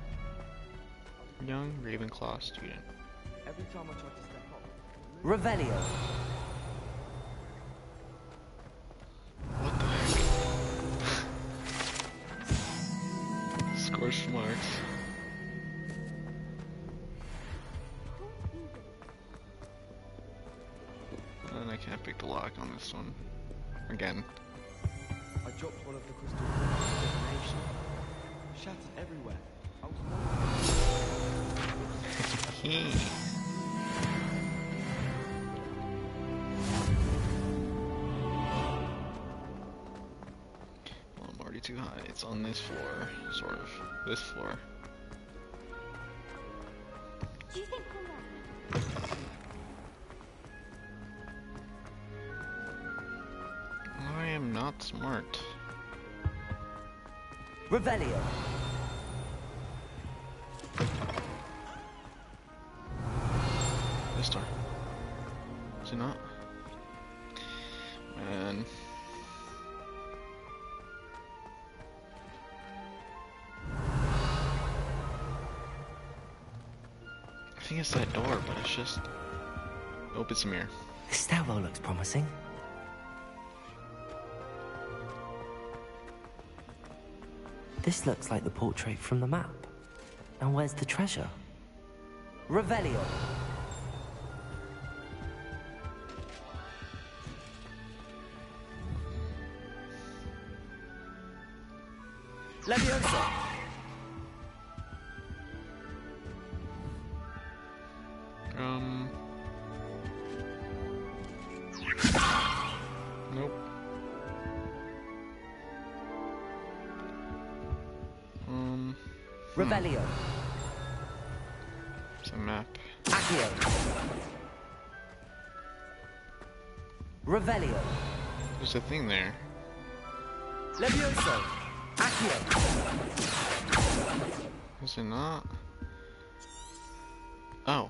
Young Ravenclaw student. Every time I try to step up. Revelio. What the heck? Scorched marks. And I can't pick the lock on this one. Again. I dropped one of the crystal detonation. Shattered everywhere. I Well, I'm already too high. It's on this floor, sort of. This floor. Do you think we'll learn? I am not smart. Revelio. This door. Is it not? Man. I think it's that door, but it's just... Oh, it's a mirror. This stairwell looks promising. This looks like the portrait from the map. And where's the treasure? Revelio. Leviosa. Nope. Revelio. It's a map. Accio. Revelio. There's a thing there. Levioso. Accio. Is it not? Oh.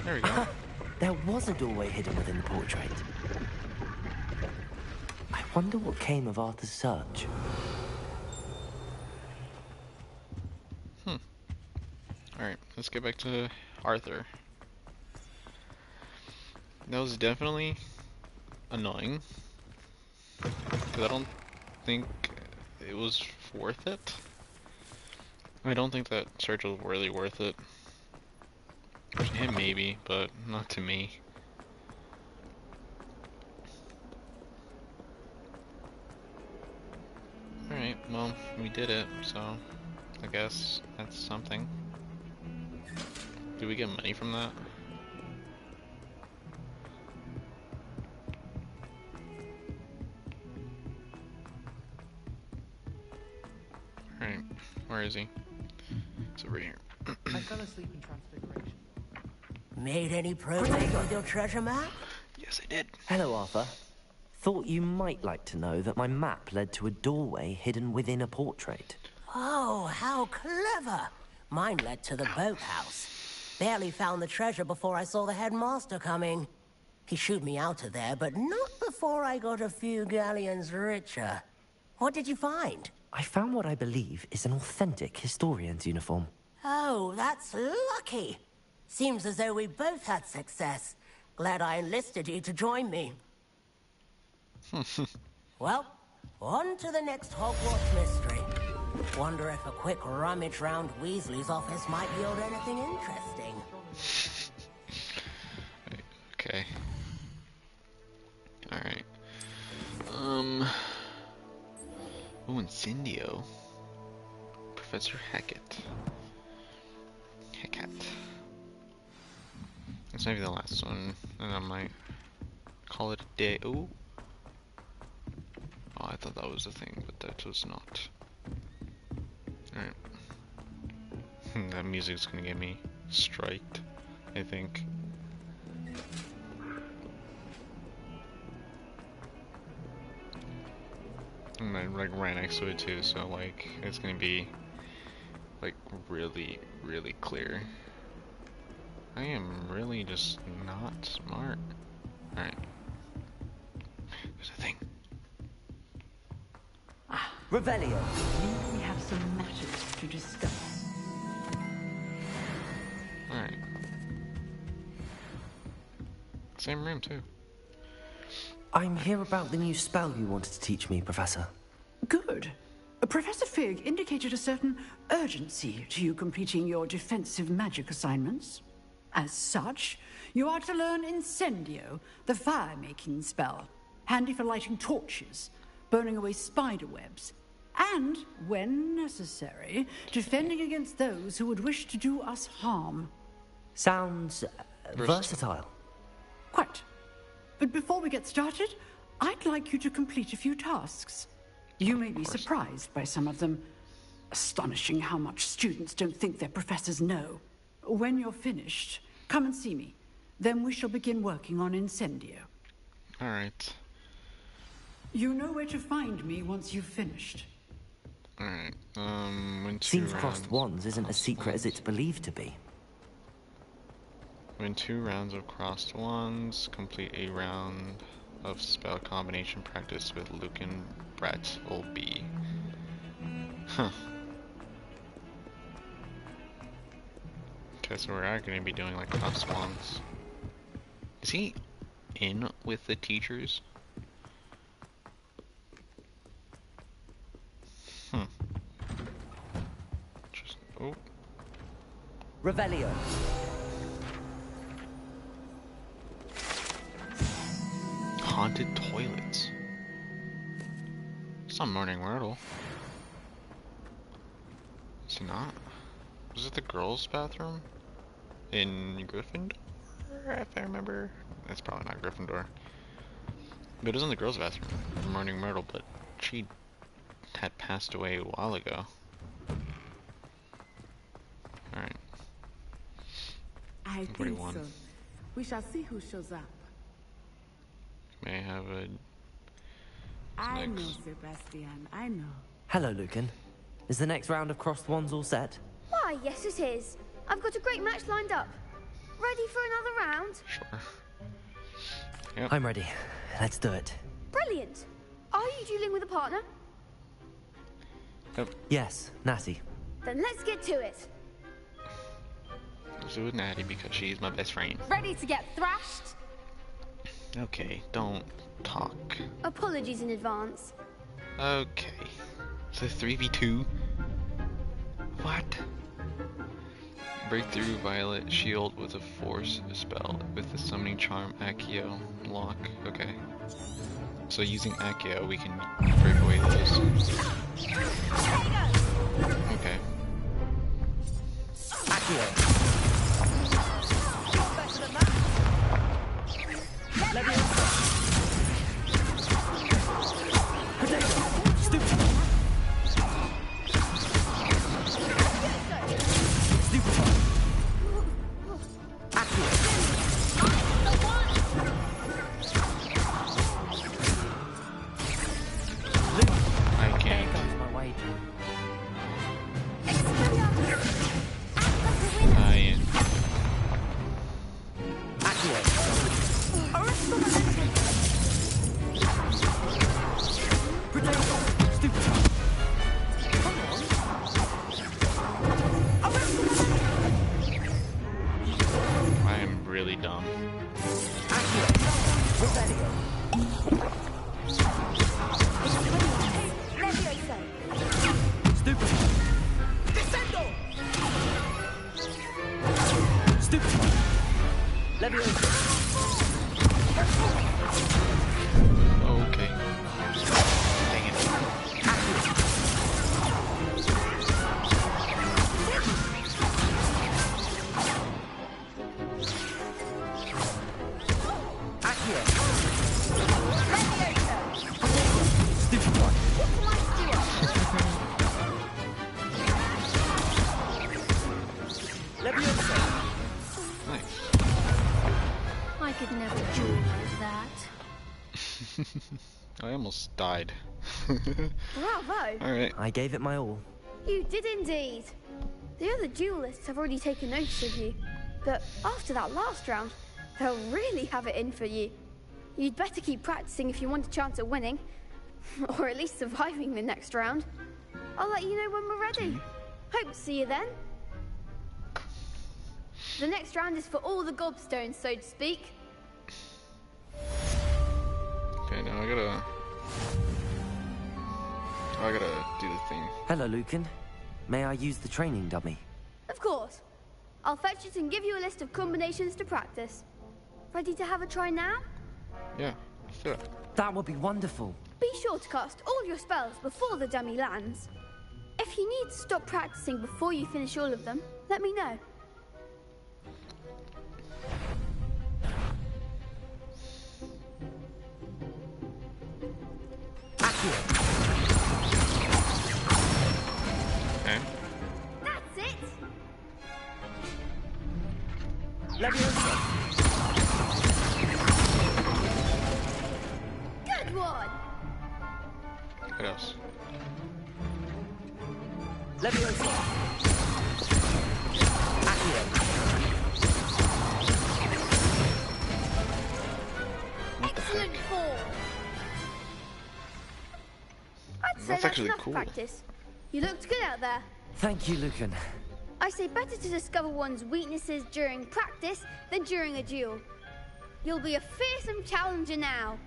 There we go. There was a doorway hidden within the portrait. I wonder what came of Arthur's search. Alright, let's get back to Arthur. That was definitely annoying. Because I don't think it was worth it. I don't think that search was really worth it. To him maybe, but not to me. Alright, well, we did it, so I guess that's something. Do we get money from that? Alright, where is he? It's over here. I fell asleep in Transfiguration. Made any progress with your treasure map? Yes, I did. Hello, Arthur. Thought you might like to know that my map led to a doorway hidden within a portrait. Oh, how clever! Mine led to the boathouse. Barely found the treasure before I saw the headmaster coming. He shooed me out of there, but not before I got a few galleons richer. What did you find? I found what I believe is an authentic historian's uniform. Oh, that's lucky. Seems as though we both had success. Glad I enlisted you to join me. Well, on to the next Hogwarts mystery. Wonder if a quick rummage round Weasley's office might yield anything interesting. Okay. Alright. Oh, Incendio. Professor Hackett. This might be the last one, and I might call it a day. Ooh. Oh, I thought that was the thing, but that was not. Alright. That music's gonna get me striked, I think. I'm like right next to it too, so like it's gonna be like really, really clear. I am really just not smart. Alright. There's a thing. Revelio. We have some matters to discuss. Alright. Same room too. I'm here about the new spell you wanted to teach me, Professor. Good. Professor Fig indicated a certain urgency to you completing your defensive magic assignments. As such, you are to learn Incendio, the fire-making spell, handy for lighting torches, burning away spider webs, and, when necessary, defending against those who would wish to do us harm. Sounds versatile. Quite. But before we get started, I'd like you to complete a few tasks. You may be surprised by some of them. Astonishing how much students don't think their professors know. When you're finished, come and see me. Then we shall begin working on Incendio. Alright. You know where to find me once you've finished. Alright, when Seems crossed wands isn't as secret as it's believed to be. Win 2 rounds of crossed wands, complete a round of spell combination practice with Luke and Brett will be. Huh. Okay, so we're going to be doing like crossed wands. Is he in with the teachers? Just, oh. Revelio. haunted toilets. It's not Morning Myrtle. Is it not? Was it the girls' bathroom in Gryffindor? If I remember, that's probably not Gryffindor. But it was in the girls' bathroom in Morning Myrtle, but she had passed away a while ago. Alright. I think 41. so. We shall see who shows up. May I have a... I next? know, Sebastian. I know. Hello, Lucan. Is the next round of crossed wands all set? Why, yes it is. I've got a great match lined up. Ready for another round? Sure. Yep. I'm ready. Let's do it. Brilliant. Are you dueling with a partner? Yep. Yes, Natty. Then let's get to it. Let's do it with Natty because she's my best friend. Ready to get thrashed? Okay, don't talk. Apologies in advance. Okay. So 3v2? What? Breakthrough Violet Shield with a Force spell with the Summoning Charm Accio lock. Okay. So using Accio we can break away those. Okay. Accio. I could never duel like that. I almost died. Bravo! Alright. I gave it my all. You did indeed. The other duelists have already taken notice of you, but after that last round, they'll really have it in for you. You'd better keep practicing if you want a chance at winning, or at least surviving the next round. I'll let you know when we're ready. Hope to see you then. The next round is for all the gobstones, so to speak. Okay, now I gotta do the thing. Hello, Lucan. May I use the training dummy? Of course. I'll fetch it and give you a list of combinations to practice. Ready to have a try now? Yeah, let's do it. That would be wonderful. Be sure to cast all your spells before the dummy lands. If you need to stop practicing before you finish all of them, let me know. Okay. That's it! Good one! What else? Excellent ball! I'd say That's actually enough cool. practice. You looked good out there. Thank you, Lucan. I say better to discover one's weaknesses during practice than during a duel. You'll be a fearsome challenger now.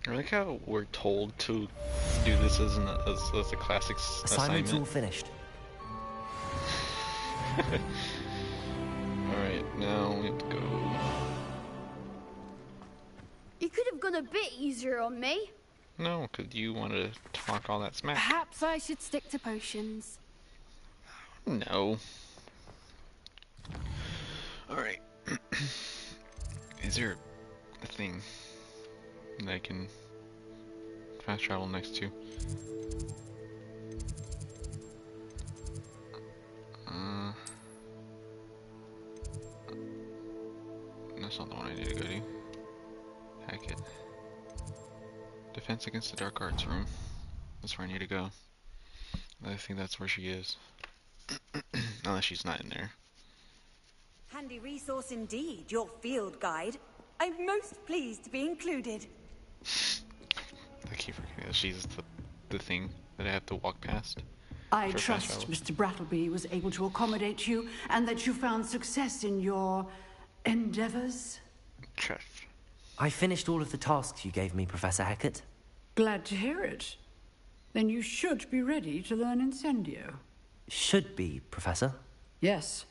I like how we're told to do this as a classic Assignment's all assignment. finished. Alright, now we have to go. You could have gone a bit easier on me. No, because you want to talk all that smack. Perhaps I should stick to potions. No. Alright. Is there a thing that I can fast travel next to? That's not the one I need to go to. Hack it. Defense against the dark arts room. That's where I need to go. I think that's where she is. Unless she's not in there. Handy resource indeed, your field guide. I'm most pleased to be included. I keep forgetting that she's the thing that I have to walk past. I trust Mr. Brattleby was able to accommodate you and that you found success in your endeavors. Trust. I finished all of the tasks you gave me, Professor Hecat. Glad to hear it. Then you should be ready to learn Incendio. Should be, Professor. Yes.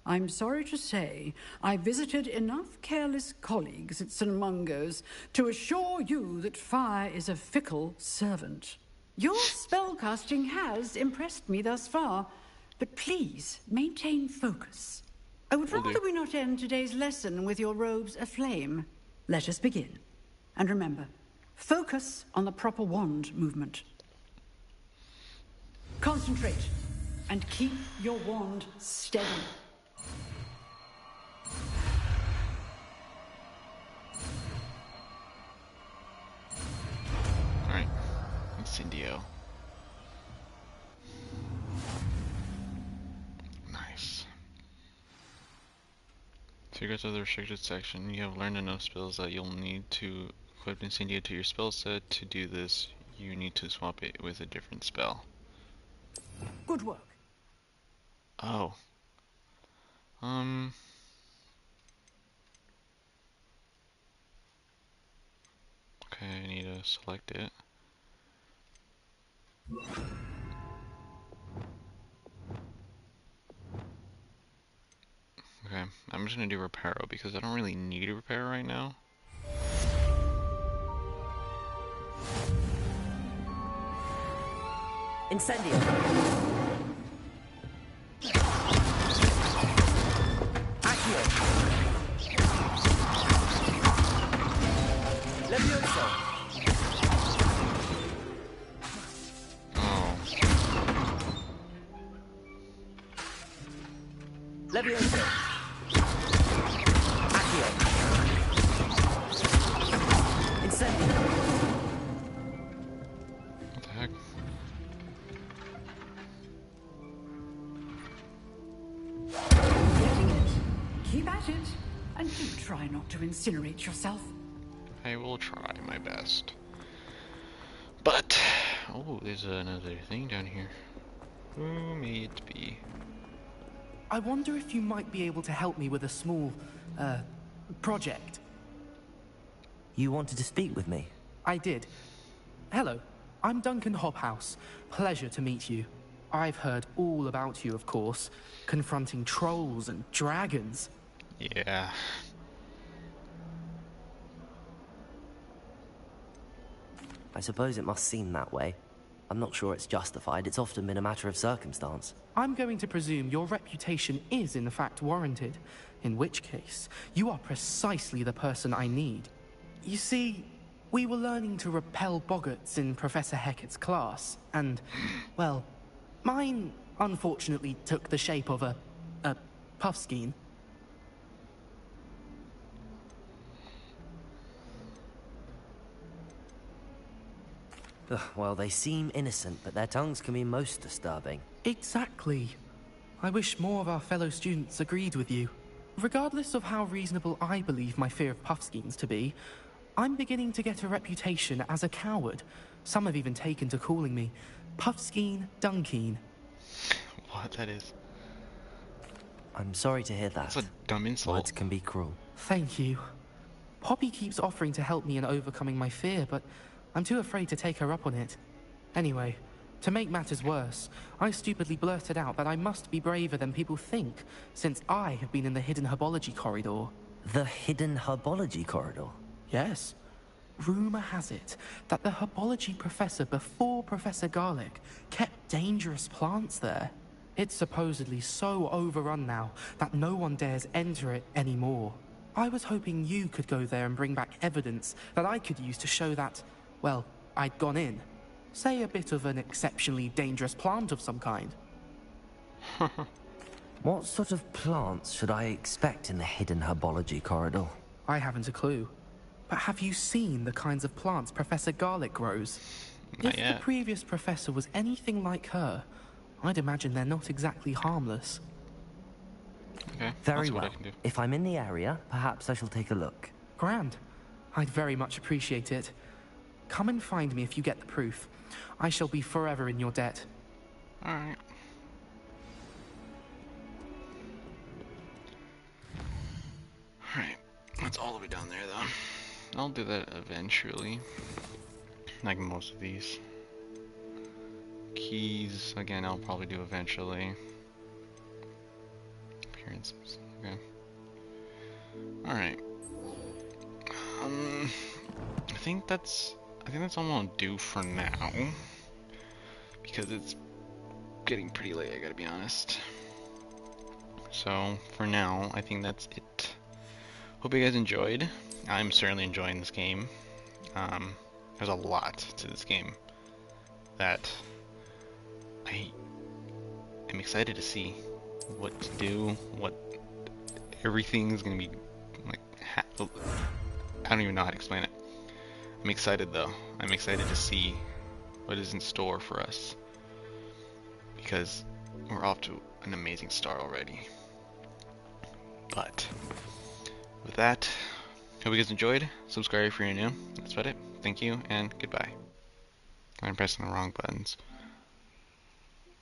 I'm sorry to say, I visited enough careless colleagues at St. Mungo's to assure you that fire is a fickle servant. Your spellcasting has impressed me thus far, but please maintain focus. I would rather we not end today's lesson with your robes aflame. Let us begin. And remember, focus on the proper wand movement. Concentrate, and keep your wand steady. Alright. Incendio. Nice. Secrets of the restricted section. You have learned enough spells that you'll need to equip Incendio to your spell set. To do this, you need to swap it with a different spell. Good work. Oh. Okay, I need to select it. Okay, I'm just gonna do Reparo because I don't really need a repair right now. Incendio. Levioso. Oh. Levioso. Accio. Incendio. What the heck? Getting it. Keep at it. And do try not to incinerate yourself. I will try my best. But, oh, there's another thing down here. Who may it be? I wonder if you might be able to help me with a small, project. You wanted to speak with me? I did. Hello, I'm Duncan Hobhouse. Pleasure to meet you. I've heard all about you, of course, confronting trolls and dragons. Yeah. I suppose it must seem that way. I'm not sure it's justified. It's often been a matter of circumstance. I'm going to presume your reputation is in fact warranted, in which case, you are precisely the person I need. You see, we were learning to repel boggarts in Professor Hecat's class, and, well, mine unfortunately took the shape of a puffskein. Ugh, well, they seem innocent, but their tongues can be most disturbing. Exactly. I wish more of our fellow students agreed with you. Regardless of how reasonable I believe my fear of puffskeins to be, I'm beginning to get a reputation as a coward. Some have even taken to calling me Puffskein Dunkeen. What that is? I'm sorry to hear that. That's a dumb insult. Words can be cruel. Thank you. Poppy keeps offering to help me in overcoming my fear, but I'm too afraid to take her up on it. Anyway, to make matters worse, I stupidly blurted out that I must be braver than people think, since I have been in the hidden herbology corridor. The hidden herbology corridor? Yes. Rumor has it that the herbology professor before Professor Garlic kept dangerous plants there. It's supposedly so overrun now that no one dares enter it anymore. I was hoping you could go there and bring back evidence that I could use to show that, well, I'd gone in. Say a bit of an exceptionally dangerous plant of some kind. What sort of plants should I expect in the hidden herbology corridor? I haven't a clue. But have you seen the kinds of plants Professor Garlic grows? Not If yet. the previous professor was anything like her, I'd imagine they're not exactly harmless. Okay, Very that's what well. I can do. If I'm in the area, perhaps I shall take a look. Grand. I'd very much appreciate it. Come and find me if you get the proof. I shall be forever in your debt. Alright. Alright, that's all the way down there though. I'll do that eventually. Like most of these. Keys, again, I'll probably do eventually. Appearances, okay. Alright. I think that's all I'm gonna do for now. Because it's getting pretty late, I gotta be honest. So, for now, I think that's it. Hope you guys enjoyed. I'm certainly enjoying this game. There's a lot to this game that I am excited to see what to do, what everything's gonna be like. I don't even know how to explain it. I'm excited though. I'm excited to see what is in store for us because we're off to an amazing start already. But with that, hope you guys enjoyed. Subscribe if you're new. That's about it. Thank you and goodbye. I'm pressing the wrong buttons.